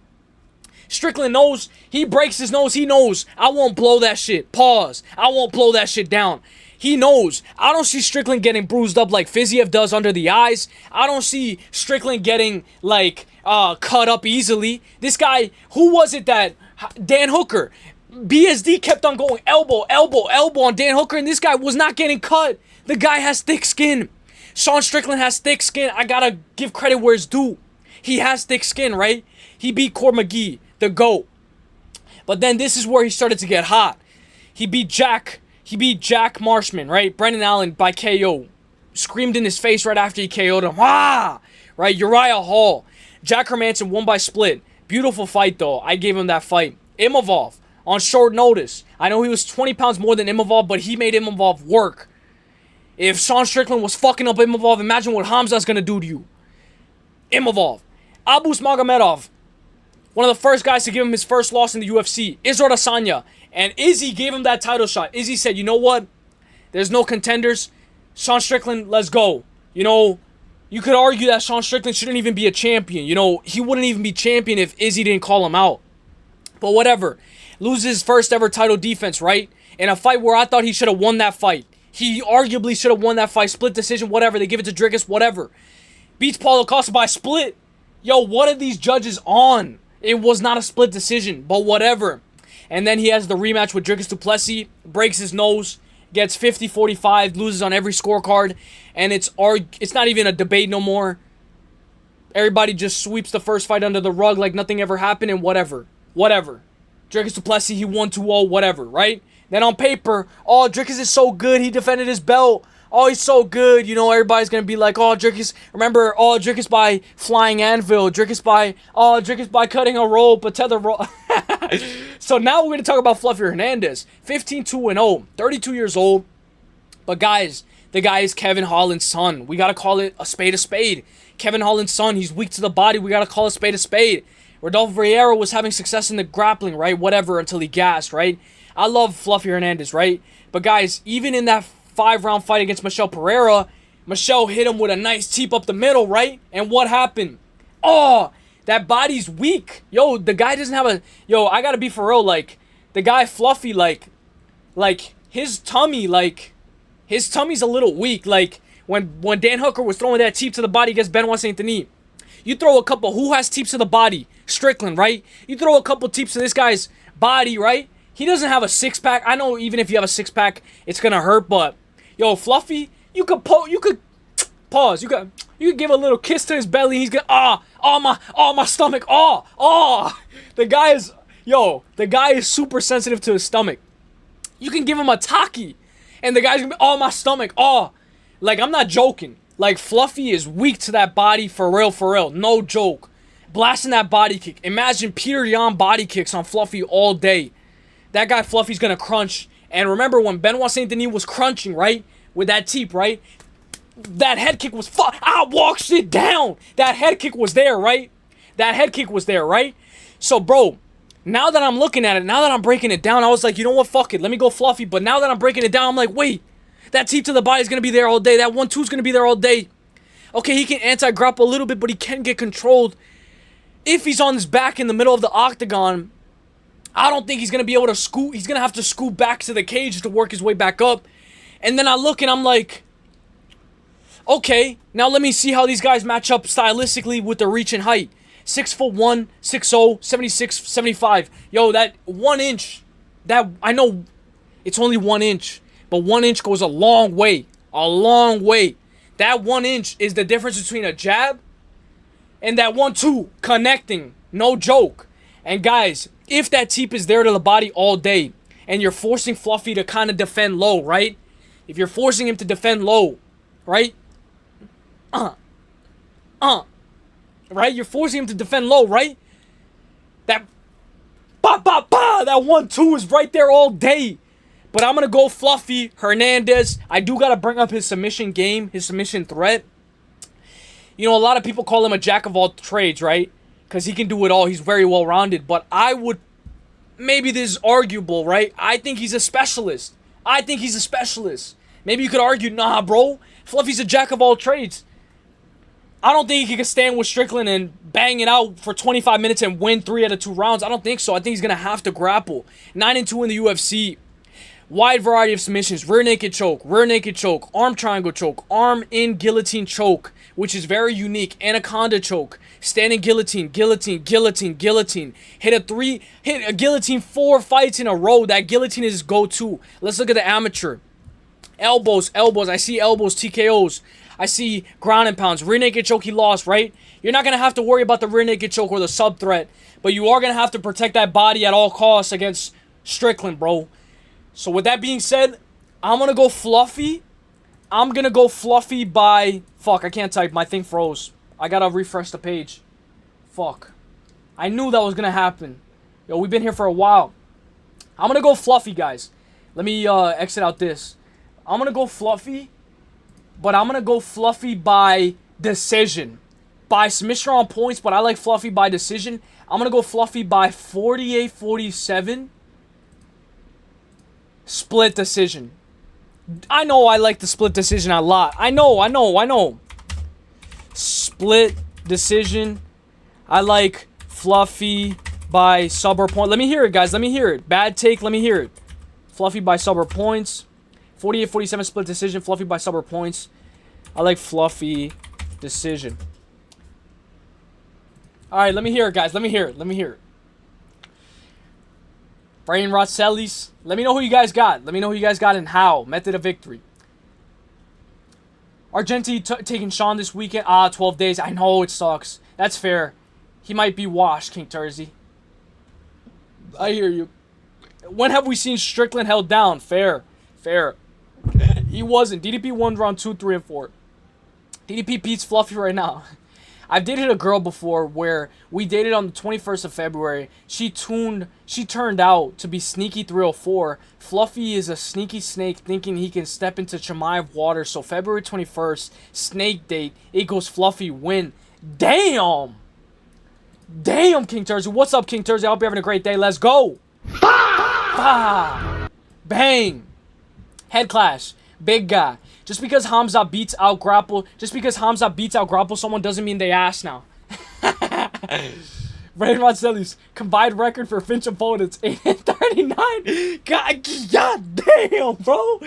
Strickland knows. He breaks his nose. He knows. I won't blow that shit. Pause. I won't blow that shit down. He knows. I don't see Strickland getting bruised up like Fiziev does under the eyes. I don't see Strickland getting, like, cut up easily. This guy, who was it that... Dan Hooker. BSD kept on going elbow, elbow, elbow on Dan Hooker, and this guy was not getting cut. The guy has thick skin. Sean Strickland has thick skin. I gotta give credit where it's due. He has thick skin, right? He beat Core McGee, the GOAT. But then this is where he started to get hot. He beat Jack Marshman, right? Brendan Allen by KO. Screamed in his face right after he KO'd him. Ah! Right? Uriah Hall. Jack Hermanson won by split. Beautiful fight, though. I gave him that fight. Imavov, on short notice. I know he was 20 pounds more than Imavov, but he made Imavov work. If Sean Strickland was fucking up Imavov, imagine what Khamzat's gonna do to you. Imavov. Abus Magomedov. One of the first guys to give him his first loss in the UFC. Israel Adesanya. And Izzy gave him that title shot. Izzy said, you know what? There's no contenders. Sean Strickland, let's go. You know, you could argue that Sean Strickland shouldn't even be a champion. You know, he wouldn't even be champion if Izzy didn't call him out. But whatever. Loses his first ever title defense, right? In a fight where I thought he should have won that fight. He arguably should have won that fight. Split decision, whatever. They give it to Drickus, whatever. Beats Paulo Costa by split. Yo, what are these judges on? It was not a split decision, but whatever. And then he has the rematch with Drickus du Plessis. Breaks his nose. Gets 50-45. Loses on every scorecard. And it's not even a debate no more. Everybody just sweeps the first fight under the rug like nothing ever happened and whatever. Whatever. Drickus du Plessis, he won 2-0, whatever, right? Then on paper, oh, Drickus is so good. He defended his belt. Oh, he's so good. You know, everybody's going to be like, oh, Drickus, remember, oh, Drickus by flying anvil. Drickus by cutting a rope, a tether rope. So now we're going to talk about Fluffy Hernandez. 15-2-0, 32 years old. But guys, the guy is Kevin Holland's son. We got to call it a spade a spade. Kevin Holland's son, he's weak to the body. We got to call a spade a spade. Rodolfo Vieira was having success in the grappling, right? Whatever, until he gassed, right? I love Fluffy Hernandez, right? But guys, even in that 5-round fight against Michel Pereira, Michel hit him with a nice teep up the middle, right? And what happened? Oh, that body's weak. Yo, the guy doesn't have a... Yo, I gotta be for real, like, the guy Fluffy, like, his tummy, like, his tummy's a little weak. Like, when Dan Hooker was throwing that teep to the body against Benoit Saint-Denis, you throw a couple... Who has teeps to the body? Strickland, right? You throw a couple teeps to this guy's body, right? He doesn't have a six-pack. I know even if you have a six-pack, it's gonna hurt, but yo, Fluffy, you could pause. You You give a little kiss to his belly, he's gonna my stomach, The guy is the guy is super sensitive to his stomach. You can give him a taki, and the guy's gonna be my stomach, Like, I'm not joking. Like, Fluffy is weak to that body for real, no joke. Blasting that body kick. Imagine Peter Yan body kicks on Fluffy all day. That guy Fluffy's gonna crunch. And remember when Benoit Saint Denis was crunching, right? With that teep, right? That head kick was I walked shit down. That head kick was there, right? So, bro, now that I'm looking at it, now that I'm breaking it down, I was like, you know what? Fuck it. Let me go Fluffy. But now that I'm breaking it down, I'm like, wait. That teep to the body is going to be there all day. That 1-2 is going to be there all day. Okay, he can anti-grapple a little bit, but he can get controlled. If he's on his back in the middle of the octagon, I don't think he's going to be able to scoot. He's going to have to scoot back to the cage to work his way back up. And then I look and I'm like, okay, now let me see how these guys match up stylistically with their reach and height. 6'1", 6'0", 76, 75. Yo, that 1 inch, that I know it's only 1 inch. But 1 inch goes a long way. A long way. That 1 inch is the difference between a jab and that 1-2 connecting. No joke. And guys, if that teep is there to the body all day and you're forcing Fluffy to kind of defend low, right? If you're forcing him to defend low, right? Right? You're forcing him to defend low, right? That that 1-2 is right there all day. But I'm going to go Fluffy Hernandez. I do got to bring up his submission game, his submission threat. You know, a lot of people call him a jack of all trades, right? Because he can do it all. He's very well-rounded. But I would... Maybe this is arguable, right? I think he's a specialist. Maybe you could argue, nah, bro. Fluffy's a jack of all trades. I don't think he can stand with Strickland and bang it out for 25 minutes and win 3 out of 2 rounds. I don't think so. I think he's going to have to grapple. 9-2 in the UFC. Wide variety of submissions. Rear naked choke, arm triangle choke, arm in guillotine choke, which is very unique. Anaconda choke, standing guillotine. Hit a guillotine 4 fights in a row. That guillotine is his go-to. Let's look at the amateur. Elbows. I see elbows, TKOs. I see ground and pounds. Rear naked choke, he lost, right? You're not going to have to worry about the rear naked choke or the sub threat, but you are going to have to protect that body at all costs against Strickland, bro. So with that being said, I'm going to go Fluffy. I'm going to go Fluffy by... Fuck, I can't type. My thing froze. I got to refresh the page. Fuck. I knew that was going to happen. Yo, we've been here for a while. I'm going to go Fluffy, guys. Let me exit out this. I'm going to go Fluffy, but I'm going to go Fluffy by decision. By submission on points, but I like Fluffy by decision. I'm going to go Fluffy by 48-47. Split decision. I know I like the split decision a lot. I know. Split decision. I like Fluffy by sub or point. Let me hear it, guys. Let me hear it. Bad take. Let me hear it. Fluffy by sub or points. 48-47 split decision. Fluffy by sub or points. I like Fluffy decision. Alright, let me hear it, guys. Let me hear it. Brian Uselyis. Let me know who you guys got. And how. Method of victory. Argenti taking Sean this weekend. 12 days. I know it sucks. That's fair. He might be washed, King Turzy. I hear you. When have we seen Strickland held down? Fair. He wasn't. DDP won round 2, 3, and 4. DDP beats Fluffy right now. I've dated a girl before where we dated on the 21st of February. She turned out to be sneaky 304. Fluffy is a sneaky snake thinking he can step into Chimaev water. So February 21st, snake date, equals Fluffy win. Damn, King Turzy. What's up, King Turzy? I hope you're having a great day. Let's go. Bang. Head clash. Big guy. Just because Hamza beats out grapple someone doesn't mean they ass now. Brandon Uselyis, combined record for Finch opponents, 8-39. God damn, bro.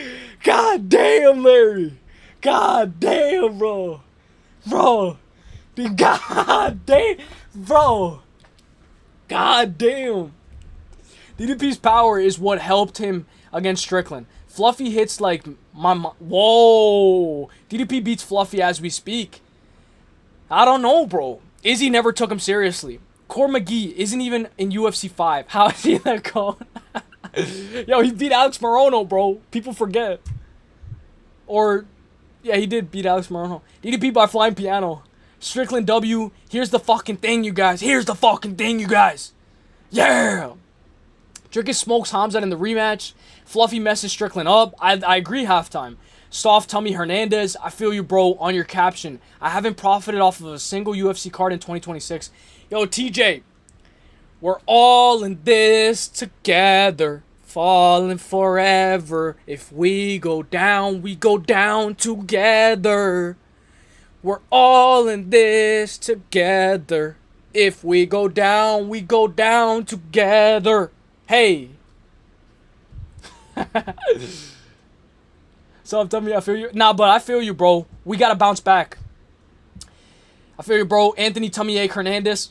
God damn, Larry. God damn, bro. God damn, bro. God damn. DDP's power is what helped him against Strickland. Fluffy hits like whoa. DDP beats Fluffy as we speak. I don't know, bro. Izzy never took him seriously. Core McGee isn't even in UFC 5. How is he that cone? Yo, he beat Alex Morono, bro. People forget. Or, yeah, he did beat Alex Morono. DDP by Flying Piano. Strickland W. Here's the fucking thing, you guys. Here's the fucking thing, you guys. Yeah. Drickus smokes Khamzat in the rematch. Fluffy messes Strickland up. I agree halftime. Soft Tummy Hernandez. I feel you, bro, on your caption. I haven't profited off of a single UFC card in 2026. Yo, TJ. We're all in this together. Falling forever. If we go down together. We're all in this together. If we go down together. Hey. So tell me, I feel you. Nah, but I feel you, bro. We gotta bounce back. I feel you, bro. Anthony Tummy Ache Hernandez.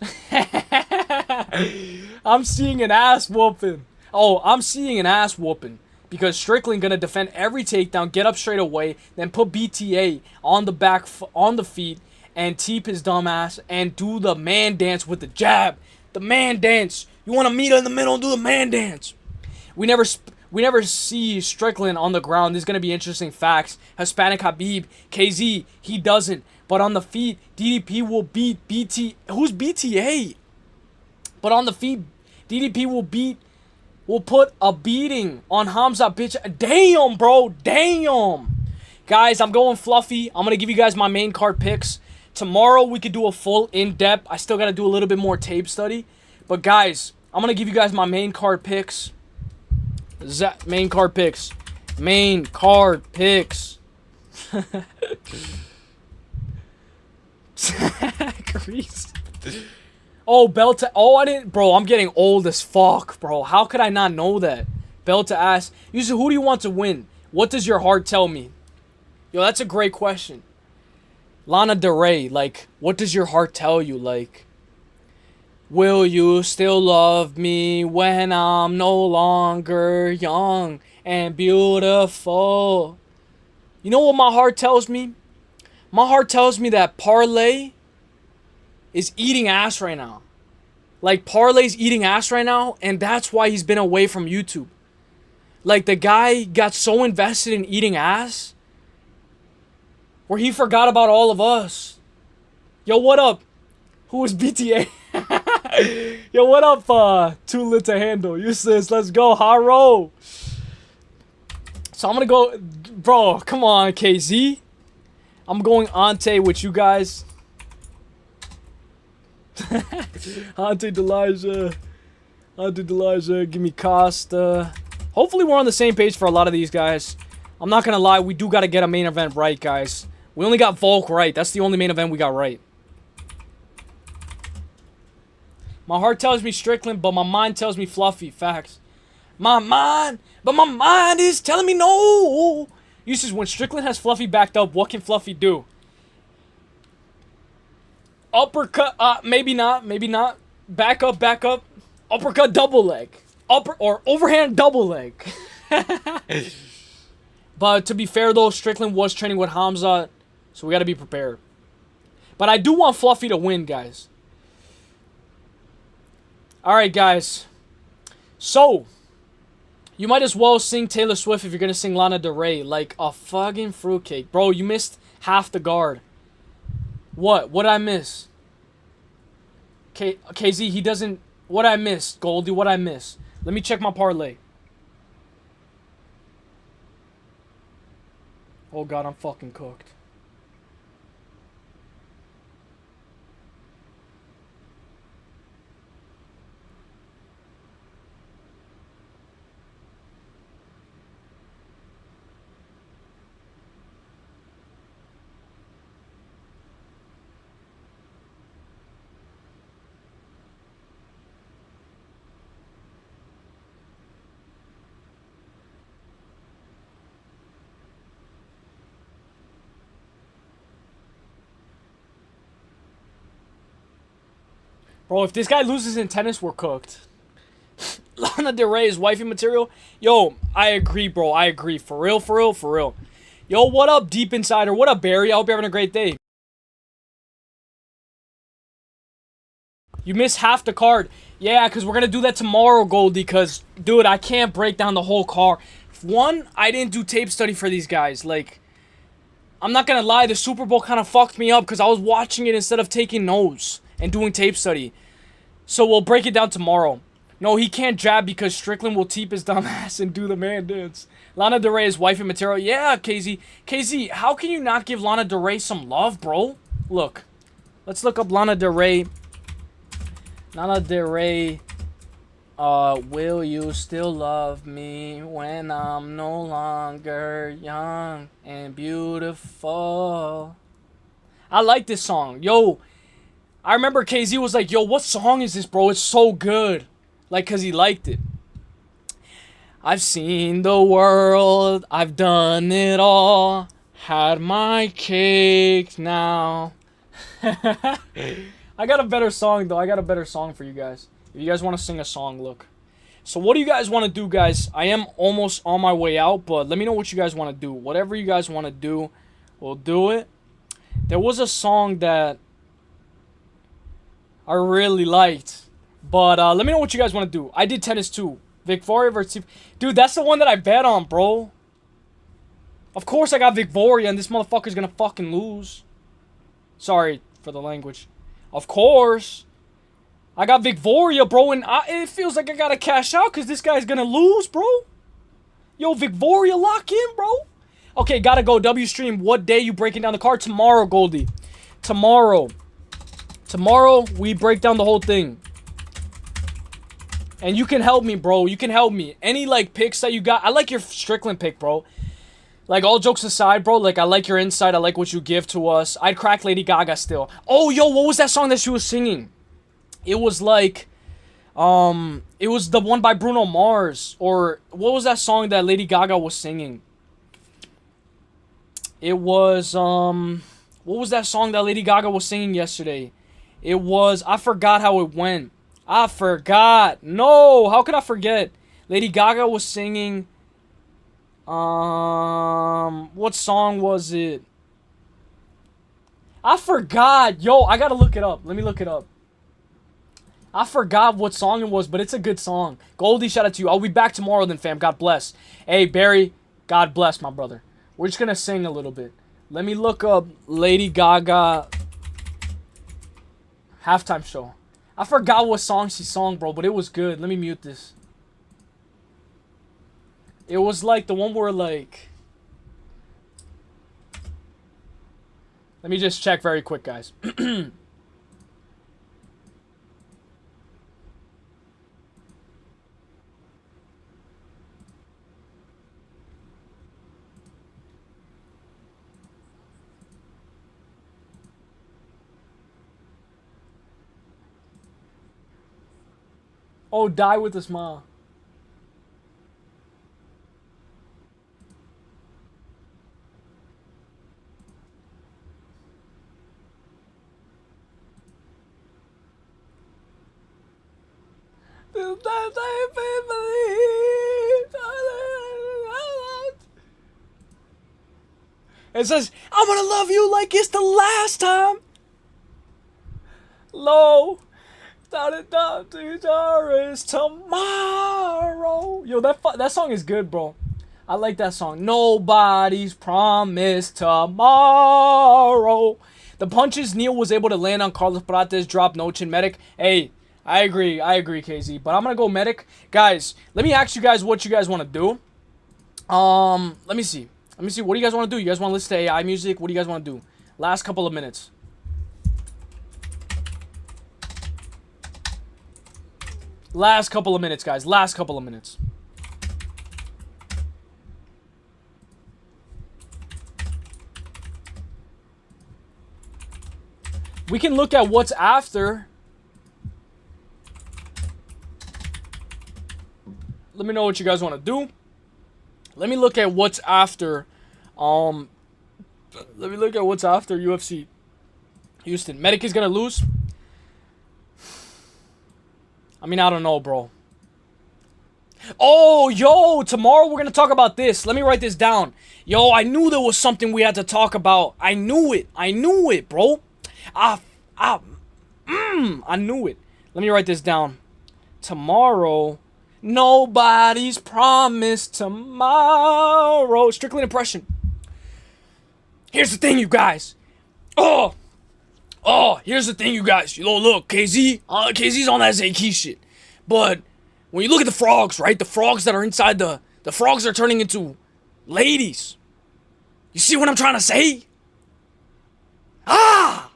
I'm seeing an ass whooping. Oh, I'm seeing an ass whooping. Because Strickland gonna defend every takedown, get up straight away, then put BTA on the back, on the feet, and teep his dumb ass, and do the man dance with the jab. The man dance. You want to meet in the middle and do the man dance. We never see Strickland on the ground. This is gonna be interesting facts. Hispanic Habib, KZ, he doesn't. But on the feet, DDP will beat BT. Who's BTA? But on the feet, DDP will put a beating on Khamzat, bitch. Damn, bro. Damn. Guys, I'm going fluffy. I'm going to give you guys my main card picks. Tomorrow, we could do a full in-depth. I still got to do a little bit more tape study. But, guys, I'm going to give you guys my main card picks. Main card picks. Main card picks. Grease. Oh, belt to... Oh, I didn't... Bro, I'm getting old as fuck, bro. How could I not know that? Belt to ass. Usually, who do you want to win? What does your heart tell me? Yo, that's a great question. Lana Del Rey, like, what does your heart tell you? Like, will you still love me when I'm no longer young and beautiful? You know what my heart tells me? My heart tells me that Parlay is eating ass right now. Like, Parlay's eating ass right now, and that's why he's been away from YouTube. Like, the guy got so invested in eating ass where he forgot about all of us. Yo, what up? Who is BTA? Yo, what up, Too Lit to Handle? Uselyis, let's go, Haro. So I'm gonna go, bro, come on, KZ. I'm going Ante with you guys. Ante Delija, give me Costa. Hopefully we're on the same page for a lot of these guys. I'm not gonna lie, we do gotta get a main event right, guys. We only got Volk right. That's the only main event we got right. My heart tells me Strickland, but my mind tells me Fluffy. Facts. My mind is telling me no. Uselyis, when Strickland has Fluffy backed up, what can Fluffy do? Uppercut, maybe not. Back up. Uppercut double leg. Or overhand double leg. But to be fair though, Strickland was training with Khamzat, so we gotta be prepared. But I do want Fluffy to win, guys. Alright, guys. So, you might as well sing Taylor Swift if you're gonna sing Lana Del Rey. Like a fucking fruitcake. Bro, you missed half the guard. What? What did I miss? KZ, he doesn't... What I miss, Goldie? What I miss? Let me check my parlay. Oh god, I'm fucking cooked. Bro, if this guy loses in tennis, we're cooked. Lana Del Rey is wifey material. Yo, I agree, bro. I agree. For real. Yo, what up, Deep Insider? What up, Barry? I hope you're having a great day. You missed half the card. Yeah, because we're going to do that tomorrow, Goldie, because, dude, I can't break down the whole card. One, I didn't do tape study for these guys. Like, I'm not going to lie, the Super Bowl kind of fucked me up because I was watching it instead of taking notes and doing tape study. So we'll break it down tomorrow. No, he can't jab because Strickland will teep his dumb ass and do the man dance. Lana Del Rey is wifey material. Yeah, KZ. KZ, how can you not give Lana Del Rey some love, bro? Look. Let's look up Lana Del Rey. Lana Del Rey. Will you still love me when I'm no longer young and beautiful? I like this song. Yo, I remember KZ was like, yo, what song is this, bro? It's so good. Like, because he liked it. I've seen the world. I've done it all. Had my cake now. I got a better song, though. I got a better song for you guys. If you guys want to sing a song, look. So what do you guys want to do, guys? I am almost on my way out, but let me know what you guys want to do. Whatever you guys want to do, we'll do it. There was a song that I really liked, but let me know what you guys want to do. I did tennis too. Victoria versus... Dude, that's the one that I bet on, bro. Of course I got Victoria, and this motherfucker's gonna fucking lose. Sorry for the language. Of course. I got Victoria, bro, and it feels like I gotta cash out because this guy's gonna lose, bro. Yo, Victoria, lock in, bro. Okay, gotta go. W stream. What day you breaking down the card? Tomorrow, Goldie. Tomorrow. Tomorrow, we break down the whole thing. And you can help me, bro. You can help me. Any, like, picks that you got. I like your Strickland pick, bro. Like, all jokes aside, bro. Like, I like your insight. I like what you give to us. I'd crack Lady Gaga still. Oh, yo, what was that song that she was singing? It was, like, it was the one by Bruno Mars. Or, what was that song that Lady Gaga was singing? It was, what was that song that Lady Gaga was singing yesterday? It was, I forgot how it went. I forgot. No, how could I forget? Lady Gaga was singing, what song was it? I forgot. Yo, I gotta look it up. Let me look it up. I forgot what song it was, but it's a good song. Goldie, shout out to you. I'll be back tomorrow then, fam. God bless. Hey, Barry, God bless, my brother. We're just gonna sing a little bit. Let me look up Lady Gaga halftime show. I forgot what song she sung, bro, but it was good. Let me mute this. It was like the one where, like... Let me just check very quick, guys. Oh, Die with a Smile. It says, I'm gonna love you like it's the last time. Low. Is tomorrow. Yo, that song is good, bro. I like that song. Nobody's promised tomorrow. The punches Neil was able to land on Carlos Prates drop no chin medic. Hey, I agree, KZ. But I'm gonna go medic. Guys, let me ask you guys what you guys want to do. Let me see. What do you guys want to do? You guys want to listen to AI music? What do you guys want to do? Last couple of minutes. Last couple of minutes, guys. Last couple of minutes. We can look at what's after. Let me know what you guys want to do. Let me look at what's after. Let me look at what's after UFC Houston. Medic is gonna lose. I mean, I don't know, bro. Oh, yo, tomorrow we're going to talk about this. Let me write this down. Yo, I knew there was something we had to talk about. I knew it, bro. I knew it. Let me write this down. Tomorrow, nobody's promised tomorrow. Strickland impression. Here's the thing, you guys. Oh, here's the thing, you guys. You know, look, KZ, KZ's on that Zaki shit. But when you look at the frogs, right? The frogs that are inside the frogs are turning into ladies. You see what I'm trying to say? Ah!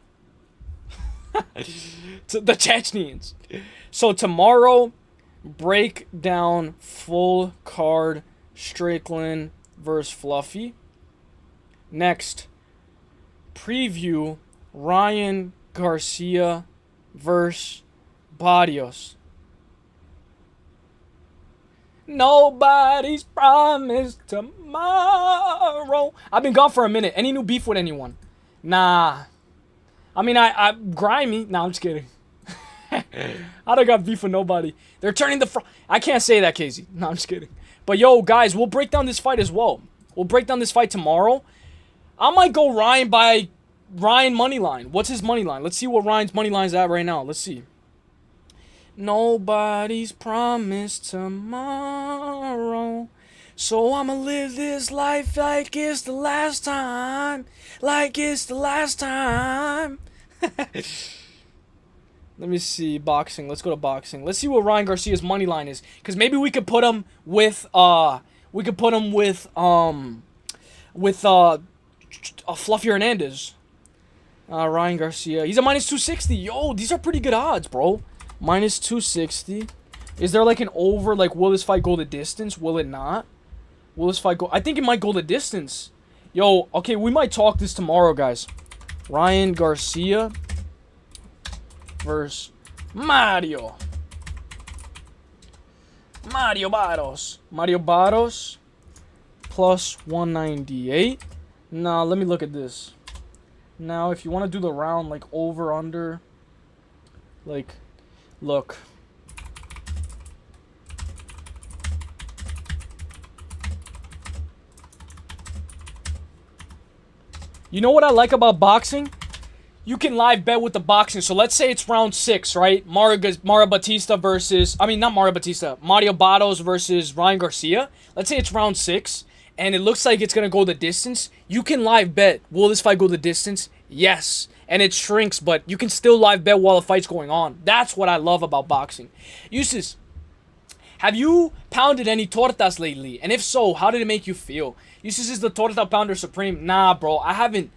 To the Chechens. So tomorrow, break down full card Strickland versus Fluffy. Next, preview Ryan Garcia versus Barrios. Nobody's promised tomorrow. I've been gone for a minute. Any new beef with anyone? Nah. I mean, I grimy. Nah, I'm just kidding. I don't got beef with nobody. They're turning the I can't say that, Casey. No, I'm just kidding. But yo, guys, we'll break down this fight as well. We'll break down this fight tomorrow. I might go Ryan by Ryan moneyline. What's his moneyline? Let's see what Ryan's moneyline's at right now. Let's see. Nobody's promised tomorrow. So I'ma live this life like it's the last time. Like it's the last time. Let me see. Boxing. Let's go to boxing. Let's see what Ryan Garcia's money line is. Because maybe we could put him with Fluffy Hernandez. Ryan Garcia. He's a minus 260. Yo, these are pretty good odds, bro. Minus 260. Is there like an over? Like, will this fight go the distance? Will it not? Will this fight go? I think it might go the distance. Yo, okay, we might talk this tomorrow, guys. Ryan Garcia versus Mario Barros. Mario Barros plus 198. Now, let me look at this. Now, if you want to do the round, like, over, under, like, look. You know what I like about boxing? You can live bet with the boxing. So let's say it's round 6, right? Mario Batista versus... I mean, not Mario Batista. Mario Barros versus Ryan Garcia. Let's say it's round 6, and it looks like it's going to go the distance. You can live bet. Will this fight go the distance? Yes. And it shrinks, but you can still live bet while the fight's going on. That's what I love about boxing. Uselyis, have you pounded any tortas lately? And if so, how did it make you feel? Uselyis is the torta pounder supreme. Nah, bro, I haven't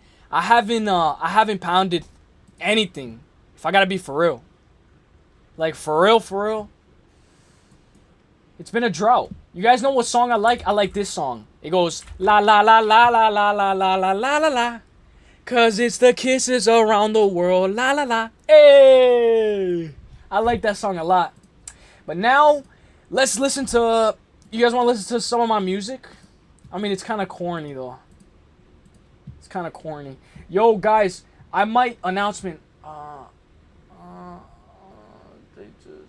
pounded anything. If I gotta be for real. Like, for real. It's been a drought. You guys know what song I like? I like this song. It goes, la la la la la la la la la la la la. Cause it's the kisses around the world. La la la. Hey! I like that song a lot. But now, let's listen to... You guys want to listen to some of my music? I mean, it's kind of corny, though. It's kind of corny. Yo, guys, I might... Announcement. They just...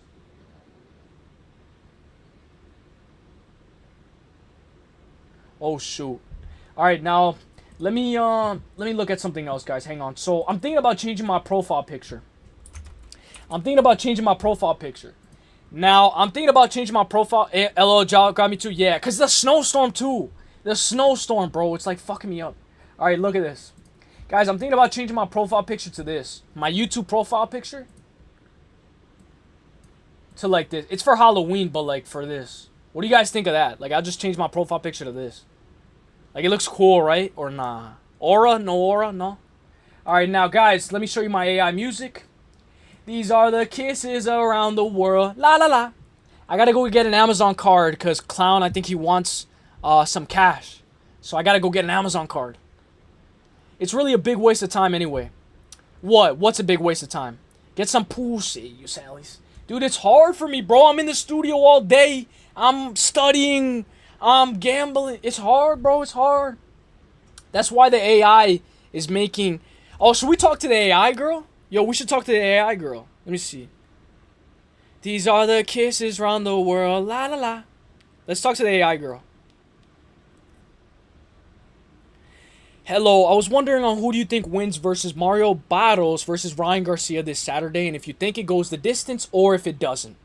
Oh, shoot. Alright, now... Let me look at something else, guys. Hang on. So, I'm thinking about changing my profile picture. Now, I'm thinking about changing my profile. LO, Joe got me too. Yeah, because the snowstorm, too. The snowstorm, bro. It's like fucking me up. All right, look at this. Guys, I'm thinking about changing my profile picture to this. My YouTube profile picture. To like this. It's for Halloween, but like for this. What do you guys think of that? Like, I'll just change my profile picture to this. Like, it looks cool, right? Or nah? Aura? No aura? No? Alright, now, guys, let me show you my AI music. These are the kisses around the world. La, la, la. I gotta go get an Amazon card, because Clown, I think he wants some cash. So I gotta go get an Amazon card. It's really a big waste of time anyway. What? What's a big waste of time? Get some pussy, Uselyis. Dude, it's hard for me, bro. I'm in the studio all day. I'm studying... gambling. It's hard, bro. It's hard. That's why the AI is making... Oh, should we talk to the AI girl? Yo, we should talk to the AI girl. Let me see. These are the kisses around the world. La, la, la. Let's talk to the AI girl. Hello, I was wondering on who do you think wins versus Mario Barros versus Ryan Garcia this Saturday, and if you think it goes the distance or if it doesn't.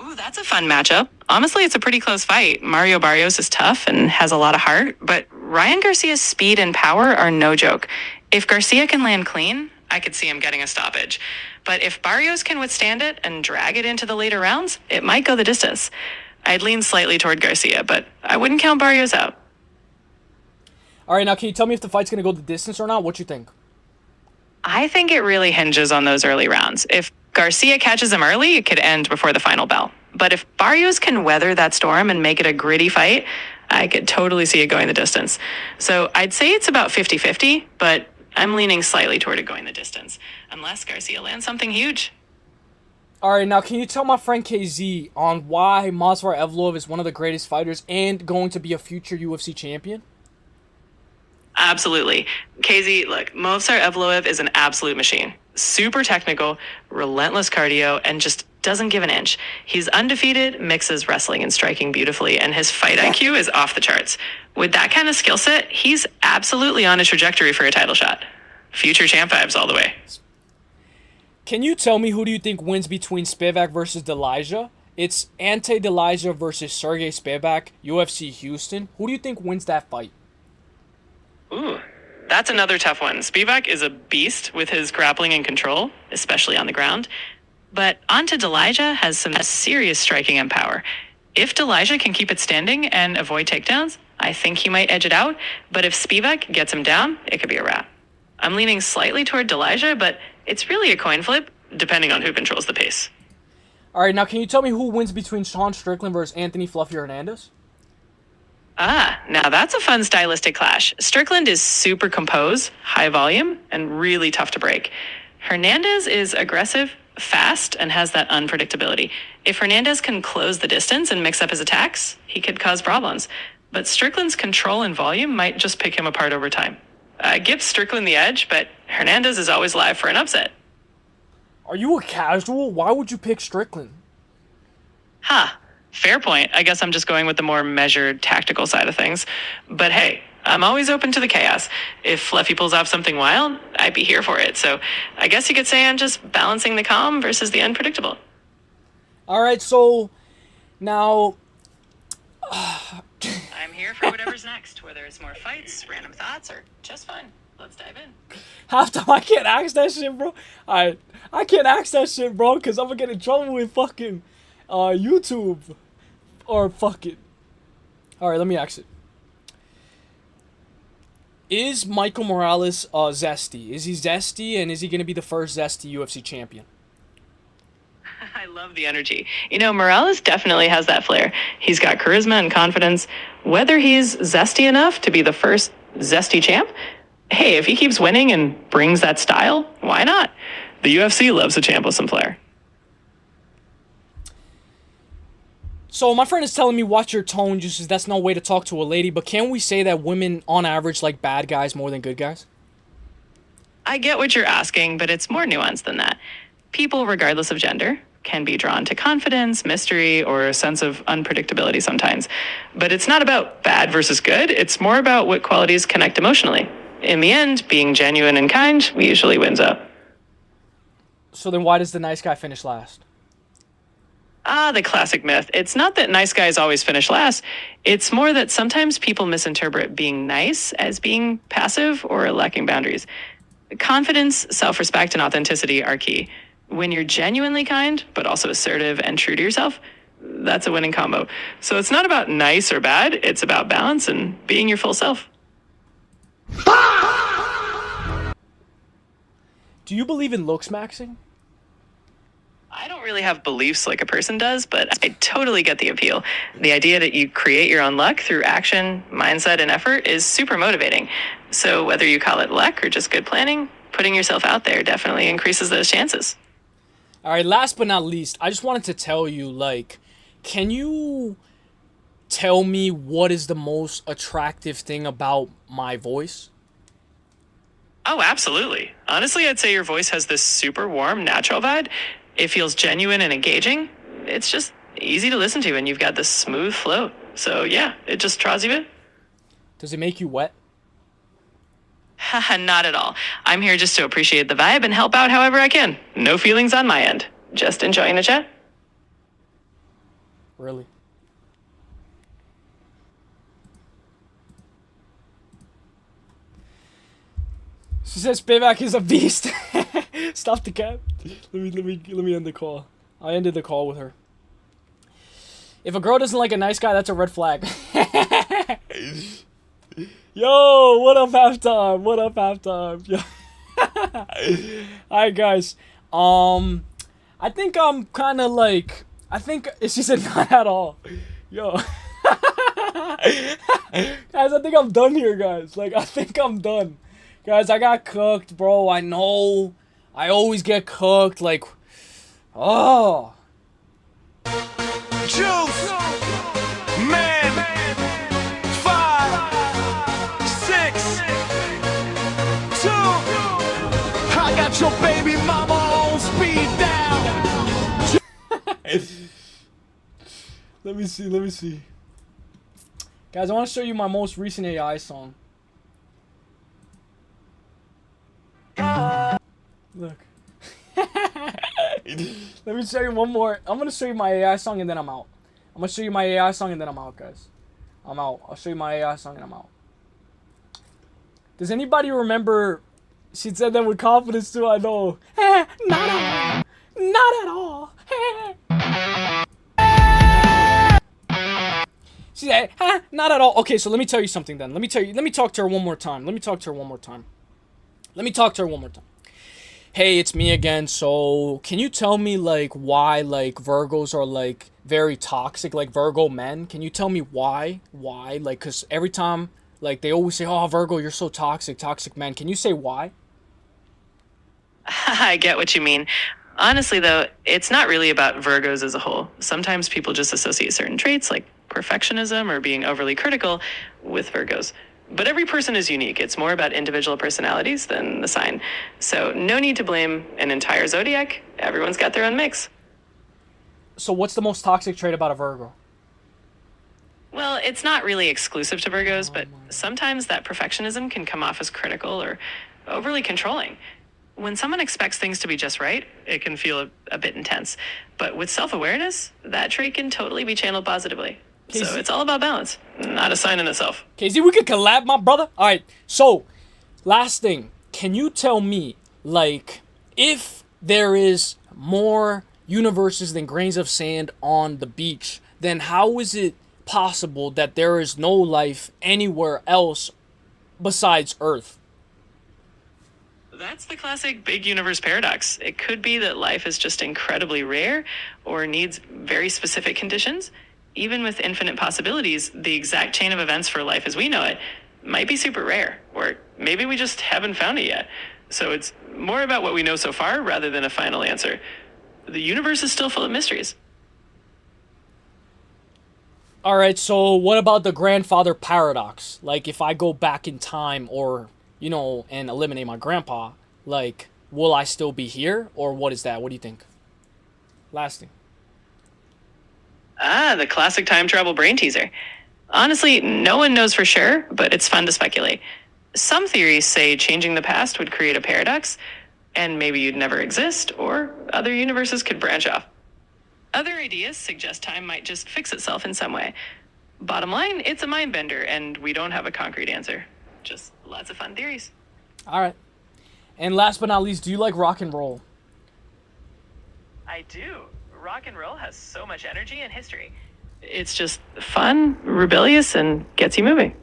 Ooh, that's a fun matchup. Honestly, it's a pretty close fight. Mario Barrios is tough and has a lot of heart, but Ryan Garcia's speed and power are no joke. If Garcia can land clean, I could see him getting a stoppage. But if Barrios can withstand it and drag it into the later rounds, it might go the distance. I'd lean slightly toward Garcia, but I wouldn't count Barrios out. All right, now can you tell me if the fight's going to go the distance or not? What you think? I think it really hinges on those early rounds. If Garcia catches him early, it could end before the final bell. But if Barrios can weather that storm and make it a gritty fight, I could totally see it going the distance. So I'd say it's about 50-50, but I'm leaning slightly toward it going the distance, unless Garcia lands something huge. All right, now can you tell my friend KZ on why Movsar Evloev is one of the greatest fighters and going to be a future UFC champion? Absolutely. KZ, look, Movsar Evloev is an absolute machine. Super technical, relentless cardio, and just doesn't give an inch. He's undefeated, mixes wrestling and striking beautifully, and his fight IQ is off the charts. With that kind of skill set, he's absolutely on a trajectory for a title shot. Future champ vibes all the way. Can you tell me who do you think wins between Spivak versus Delija? It's Ante Delija versus Sergey Spivak, UFC Houston. Who do you think wins that fight? Ooh, that's another tough one. Spivak is a beast with his grappling and control, especially on the ground. But Ante Delija has some serious striking and power. If Delija can keep it standing and avoid takedowns, I think he might edge it out. But if Spivak gets him down, it could be a wrap. I'm leaning slightly toward Delija, but it's really a coin flip, depending on who controls the pace. All right, now can you tell me who wins between Sean Strickland versus Anthony Fluffy Hernandez? Now that's a fun stylistic clash. Strickland is super composed, high volume, and really tough to break. Hernandez is aggressive, fast, and has that unpredictability. If Hernandez can close the distance and mix up his attacks, he could cause problems. But Strickland's control and volume might just pick him apart over time. Give Strickland the edge, but Hernandez is always live for an upset. Are you a casual? Why would you pick Strickland? Fair point. I guess I'm just going with the more measured, tactical side of things. But hey, I'm always open to the chaos. If Fluffy pulls off something wild, I'd be here for it. So I guess you could say I'm just balancing the calm versus the unpredictable. All right, so now... I'm here for whatever's next, whether it's more fights, random thoughts, or just fun. Let's dive in. Halftime, I can't ask that shit, bro. I can't ask that shit, bro, because I'm going to get in trouble with fucking YouTube. Or fuck it. Alright, let me ask it. Is Michael Morales zesty? Is he zesty, and is he going to be the first zesty UFC champion? I love the energy. You know, Morales definitely has that flair. He's got charisma and confidence. Whether he's zesty enough to be the first zesty champ, hey, if he keeps winning and brings that style, why not? The UFC loves a champ with some flair. So my friend is telling me watch your tone, just as that's no way to talk to a lady, but can we say that women on average like bad guys more than good guys? I get what you're asking, but it's more nuanced than that. People, regardless of gender, can be drawn to confidence, mystery, or a sense of unpredictability sometimes. But it's not about bad versus good, it's more about what qualities connect emotionally. In the end, being genuine and kind usually wins out. So then why does the nice guy finish last? The classic myth. It's not that nice guys always finish last. It's more that sometimes people misinterpret being nice as being passive or lacking boundaries. Confidence, self-respect, and authenticity are key. When you're genuinely kind, but also assertive and true to yourself, that's a winning combo. So it's not about nice or bad. It's about balance and being your full self. Do you believe in looks maxing? I don't really have beliefs like a person does, but I totally get the appeal. The idea that you create your own luck through action, mindset, and effort is super motivating. So whether you call it luck or just good planning, putting yourself out there definitely increases those chances. All right, last but not least, I just wanted to tell you, like, can you tell me what is the most attractive thing about my voice? Oh, absolutely. Honestly, I'd say your voice has this super warm, natural vibe. It feels genuine and engaging. It's just easy to listen to, and you've got this smooth flow. So yeah, it just draws you in. Does it make you wet? Not at all. I'm here just to appreciate the vibe and help out however I can. No feelings on my end. Just enjoying the chat. Really? She says Payback is a beast. Stop the cap. Let me end the call. I ended the call with her. If a girl doesn't like a nice guy, that's a red flag. Yo, what up halftime? What up halftime? Yo. Alright guys. I think I'm kinda like, she said not at all. Yo. Guys, I think I'm done here, guys. Like, I think I'm done. Guys, I got cooked, bro. I know. I always get cooked. Like, oh. Juice, man, 5, 6, 2. I got your baby mama on speed down. Let me see. Guys, I want to show you my most recent AI song. Look. Let me show you one more. I'm gonna show you my AI song and then I'm out. I'm gonna show you my AI song and then I'm out, guys. I'm out. I'll show you my AI song and I'm out. Does anybody remember? She said that with confidence too. I know. Not at all. Not at all. She said, not at all. Okay, so let me tell you something then. Let me talk to her one more time. Hey, it's me again. So, can you tell me, like, why, like, Virgos are, like, very toxic, like, Virgo men? Can you tell me why? Why? Like, because every time, like, they always say, oh, Virgo, you're so toxic, toxic man. Can you say why? I get what you mean. Honestly, though, it's not really about Virgos as a whole. Sometimes people just associate certain traits, like perfectionism or being overly critical, with Virgos. But every person is unique. It's more about individual personalities than the sign. So no need to blame an entire zodiac. Everyone's got their own mix. So what's the most toxic trait about a Virgo? Well, it's not really exclusive to Virgos, but sometimes that perfectionism can come off as critical or overly controlling. When someone expects things to be just right, it can feel a bit intense. But with self-awareness, that trait can totally be channeled positively. KZ. So it's all about balance, not a sign in itself. KZ, we could collab, my brother. All right, so last thing. Can you tell me, like, if there is more universes than grains of sand on the beach, then how is it possible that there is no life anywhere else besides Earth? That's the classic big universe paradox. It could be that life is just incredibly rare or needs very specific conditions. Even with infinite possibilities, the exact chain of events for life as we know it might be super rare, or maybe we just haven't found it yet. So it's more about what we know so far rather than a final answer. The universe is still full of mysteries. All right, so what about the grandfather paradox? Like, if I go back in time or, you know, and eliminate my grandpa, like, will I still be here? Or what is that? What do you think? Last thing. Ah, the classic time travel brain teaser. Honestly, no one knows for sure, but it's fun to speculate. Some theories say changing the past would create a paradox, and maybe you'd never exist, or other universes could branch off. Other ideas suggest time might just fix itself in some way. Bottom line, it's a mind bender, and we don't have a concrete answer. Just lots of fun theories. All right. And last but not least, do you like rock and roll? I do. Rock and roll has so much energy and history. It's just fun, rebellious, and gets you moving.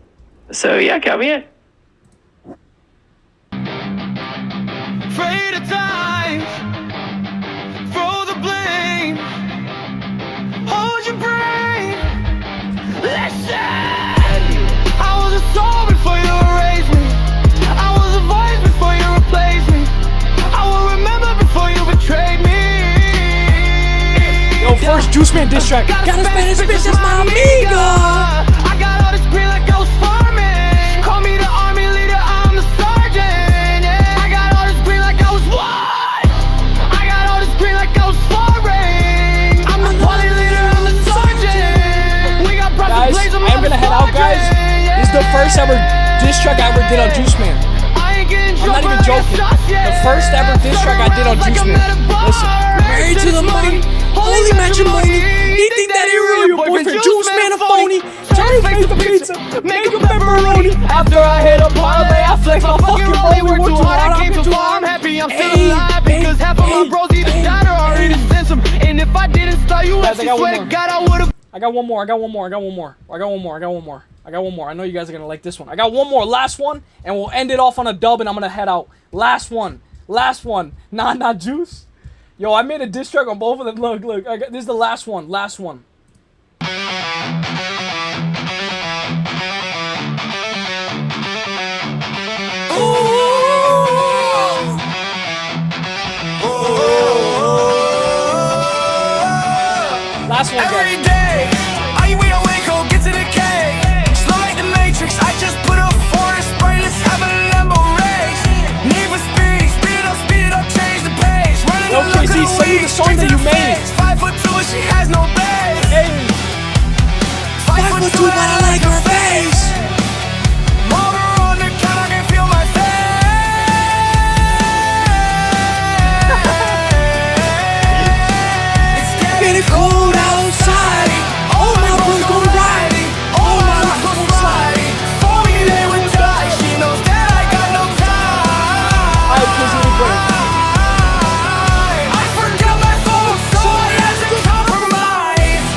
So yeah, count me in. Afraid of time, throw the blame, hold your brain, listen. I was a soul before you erased me, I was a voice before you replaced me, I will remember before you betrayed me. Yo, first Juice Man diss track. Gotta spend his bitch, that's my amiga. I got all this green like ghost farming. Call me the army leader, I'm the sergeant. Yeah. I got all this green like I was what? I got all this green like I was foreign. I'm the party leader, I'm the sergeant. We got Guys, I'm gonna head out, guys. This is the first ever diss track I ever did on Juice Man. I ain't joking. The first ever diss track I did on Juice Man. Listen, married to the money, holy matrimony. He think that he real, your boyfriend Juice Man a phony. Turn face the pizza, make a pepperoni. After I hit a parlay, I flex my fucking rollie. Work too hard, I came too far. I'm happy I'm still alive because half of my bros either died or already sent some. And if I didn't start you, I swear to God I would've. I got one more. I know you guys are gonna like this one. I got one more, last one, and we'll end it off on a dub, and I'm gonna head out. Last one. Nah, Juice. Yo, I made a diss track on both of them. Look. This is the last one. Last one, guys. Every day, I wait awake, go get to the K. Slow like the Matrix, I just put up forest spray, let's have a Lambo race. Need for speed it up, change the pace. Running Yo, KZ, send me the song that you made. 5'2" and she has no base. Hey. 5'2", but I like her face. Motor on the count, I can feel my face. It's getting cold outside. All my bros go riding, all my life go sliding. For me they would die, she knows that I got no time. Alright, KZ, I forgot my phone, so I had to compromise.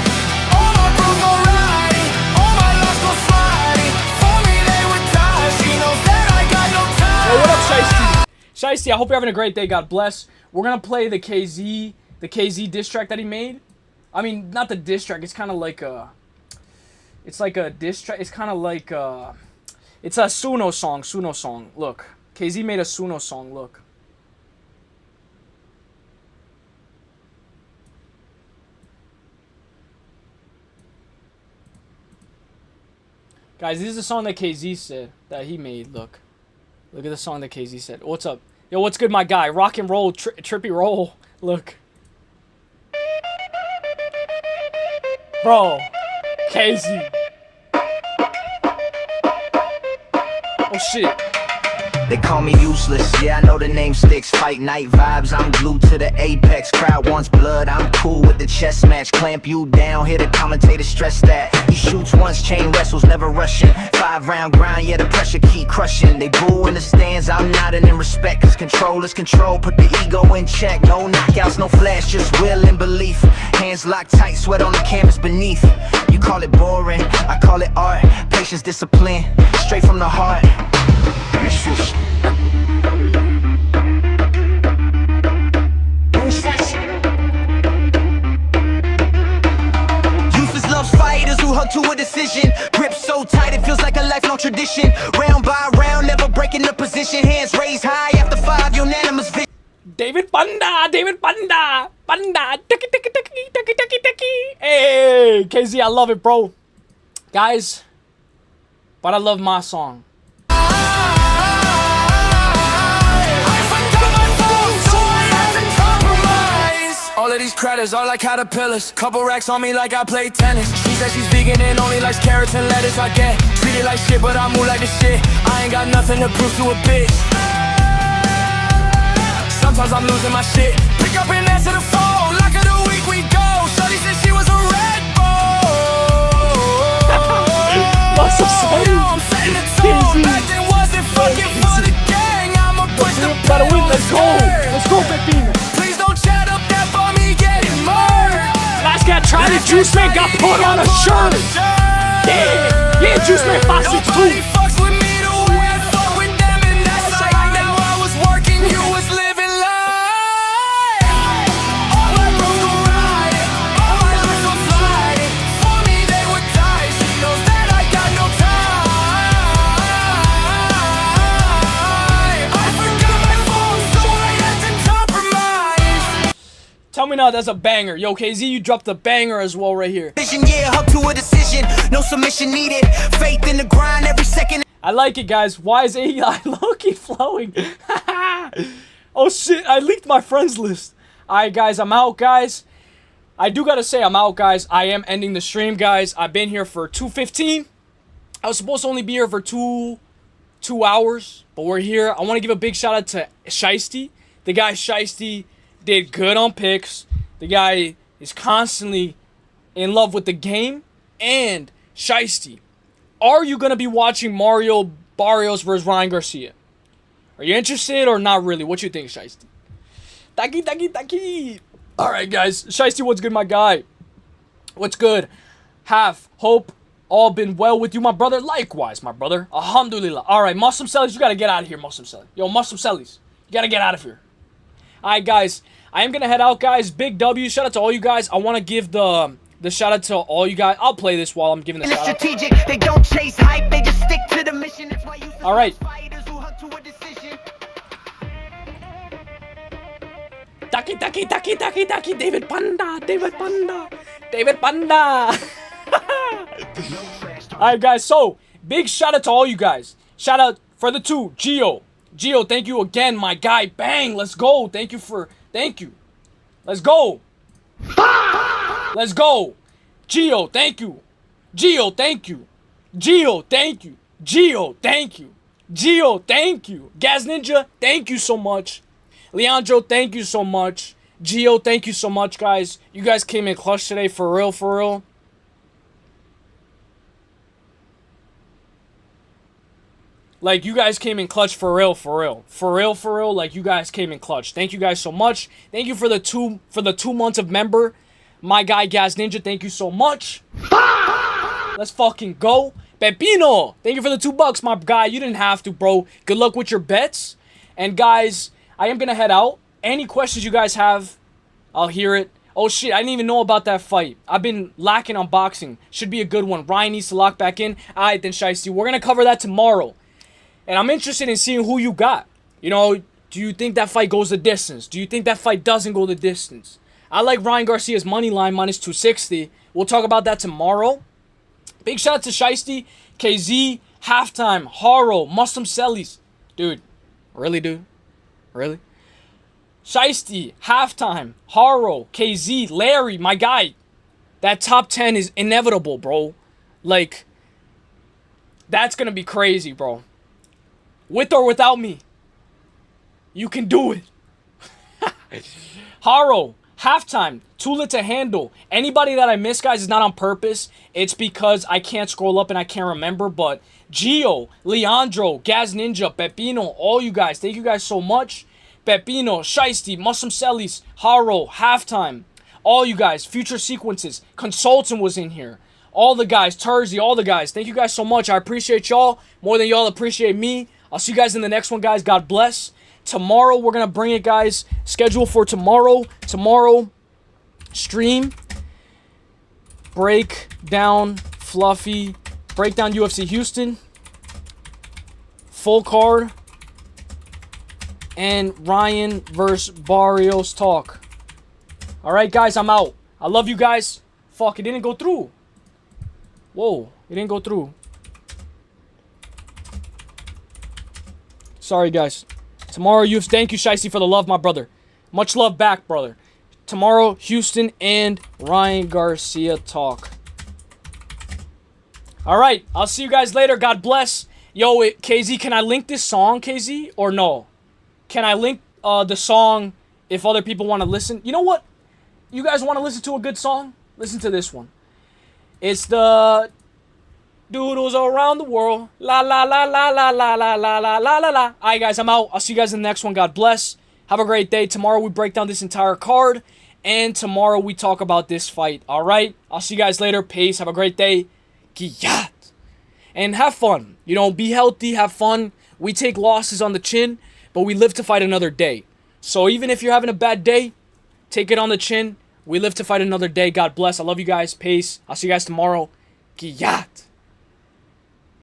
All my bros go riding, all my life go sliding. For me they would die, she knows that I got no time. Hey, what up, Shiesty? Shiesty, I hope you're having a great day. God bless. We're gonna play the KZ diss track that he made. I mean, not the diss track. It's kind of like a. It's like a diss track. It's kind of like a. It's a Suno song. Look, KZ made a Suno song. Look. Guys, this is the song that KZ said that he made. Look at the song that KZ said. What's up? Yo, what's good, my guy? Rock and roll, trippy roll. Look. Bro, KZ. Oh shit. They call me useless, yeah, I know the name sticks. Fight night vibes, I'm glued to the apex. Crowd wants blood, I'm cool with the chess match. Clamp you down, hear the commentator stress that. He shoots once, chain wrestles, never rushing. 5-round grind, yeah, the pressure keep crushing. They boo in the stands, I'm nodding in respect. Cause control is control, put the ego in check. No knockouts, no flash, just will and belief. Hands locked tight, sweat on the canvas beneath. You call it boring, I call it art. Patience, discipline, straight from the heart. Useless loves fighters who hug to a decision. Grip so tight it feels like a lifelong tradition. Round by round, never breaking the position. Hands raised high after 5, unanimous vision. David Panda. Hey, KZ, I love it, bro. Guys, but I love my song. All of these credits are like caterpillars. Couple racks on me like I play tennis. She said she's vegan and only likes carrots and lettuce. I get treated like shit, but I move like the shit. I ain't got nothing to prove to a bitch. Sometimes I'm losing my shit. Pick up and answer the phone. Lock of the week we go. Shorty said she was a Red Bull. What's up, son? I'm setting the tone. Back then wasn't fucking for the gang. I'ma push the Gotta win, let's go. Let's go, Pepino. Please don't chat up that for me getting murdered. Last guy tried it, Juice Man got put on a shirt. Yeah, Juice Man 562. Fucks with me the way I fuck with them, and that's like now I was working, you was living life. All my bros go riding, all my life go sliding. For me they would die, she knows that I got no time. I forgot my phone, so I had to compromise. Tell me now that's a banger. Yo, KZ, you dropped a banger as well right here. Yeah, hug to a decision, no submission needed. Faith in the grind every second. I like it, guys. Why is AI low-key flowing? Oh shit, I leaked my friends list. Alright, guys, I'm out, guys. I do gotta say I'm out, guys. I am ending the stream, guys. I've been here for 2:15. I was supposed to only be here for 2 2 hours, but we're here. I want to give a big shout out to Shiesty. The guy Shiesty did good on picks. The guy is constantly in love with the game. And Shiesty, are you going to be watching Mario Barrios versus Ryan Garcia? Are you interested or not really? What you think, Shiesty? Taki. Alright, guys. Shiesty, what's good, my guy? What's good? Hope all been well with you, my brother. Likewise, my brother. Alhamdulillah. Alright, Muslim Sellies, you gotta get out of here, Muslim Sellies. Yo, Muslim Sellies, you gotta get out of here. Alright, guys. I am gonna head out, guys. Big W. Shout out to all you guys. I want to give the shout out to all you guys. I'll play this while I'm giving the shout out. Strategic, they don't chase hype, they just stick to the mission. That's why you Alright. fighters who hunt to a decision. Taki, David Panda. Alright, guys, so big shout out to all you guys. Shout out for the two, Gio, thank you again, my guy. Bang, let's go. Thank you. Let's go. Gio, thank you. Gio, thank you. Gaz Ninja, thank you so much. Leandro, thank you so much. Gio, thank you so much, guys. You guys came in clutch today, for real. Like, you guys came in clutch for real. Like, you guys came in clutch. Thank you guys so much. Thank you for the 2 months of member. My guy, Gaz Ninja, thank you so much. Let's fucking go. Pepino, thank you for the $2, my guy. You didn't have to, bro. Good luck with your bets. And, guys, I am going to head out. Any questions you guys have, I'll hear it. Oh, shit, I didn't even know about that fight. I've been lacking on boxing. Should be a good one. Ryan needs to lock back in. All right, then, Shiesty. We're going to cover that tomorrow. And I'm interested in seeing who you got. You know, do you think that fight goes the distance? Do you think that fight doesn't go the distance? I like Ryan Garcia's money line, minus 260. We'll talk about that tomorrow. Big shout out to Shiesty, KZ, Halftime, Haro, Muslim Sellies. Dude, really, dude? Really? Shiesty, Halftime, Haro, KZ, Larry, my guy. That top 10 is inevitable, bro. Like, that's gonna be crazy, bro. With or without me, you can do it. Haro, Halftime, too lit to handle. Anybody that I miss, guys, is not on purpose. It's because I can't scroll up and I can't remember. But Gio, Leandro, Gaz Ninja, Pepino, all you guys, thank you guys so much. Pepino, Shiesty, Muslim Sellies, Haro, Halftime, all you guys, Future Sequences, Consultant was in here. All the guys, Turzy, all the guys, thank you guys so much. I appreciate y'all more than y'all appreciate me. I'll see you guys in the next one, guys. God bless. Tomorrow, we're going to bring it, guys. Schedule for tomorrow. Tomorrow, stream. Breakdown UFC Houston. Full card. And Ryan versus Barrios talk. Alright, guys, I'm out. I love you guys. Fuck, it didn't go through. Whoa, it didn't go through. Sorry, guys. Tomorrow, thank you, Shiesty, for the love, my brother. Much love back, brother. Tomorrow, Houston and Ryan Garcia talk. All right, I'll see you guys later. God bless. Yo, KZ, can I link this song, KZ, or no? Can I link the song if other people want to listen? You know what? You guys want to listen to a good song? Listen to this one. It's the Doodles Around the World. La la la la la la la la la la la la. Alright, guys, I'm out. I'll see you guys in the next one. God bless. Have a great day. Tomorrow we break down this entire card. And tomorrow we talk about this fight. Alright? I'll see you guys later. Peace. Have a great day. Kiyat. And have fun. You know, be healthy. Have fun. We take losses on the chin, but we live to fight another day. So even if you're having a bad day, take it on the chin. We live to fight another day. God bless. I love you guys. Peace. I'll see you guys tomorrow. Kiyat.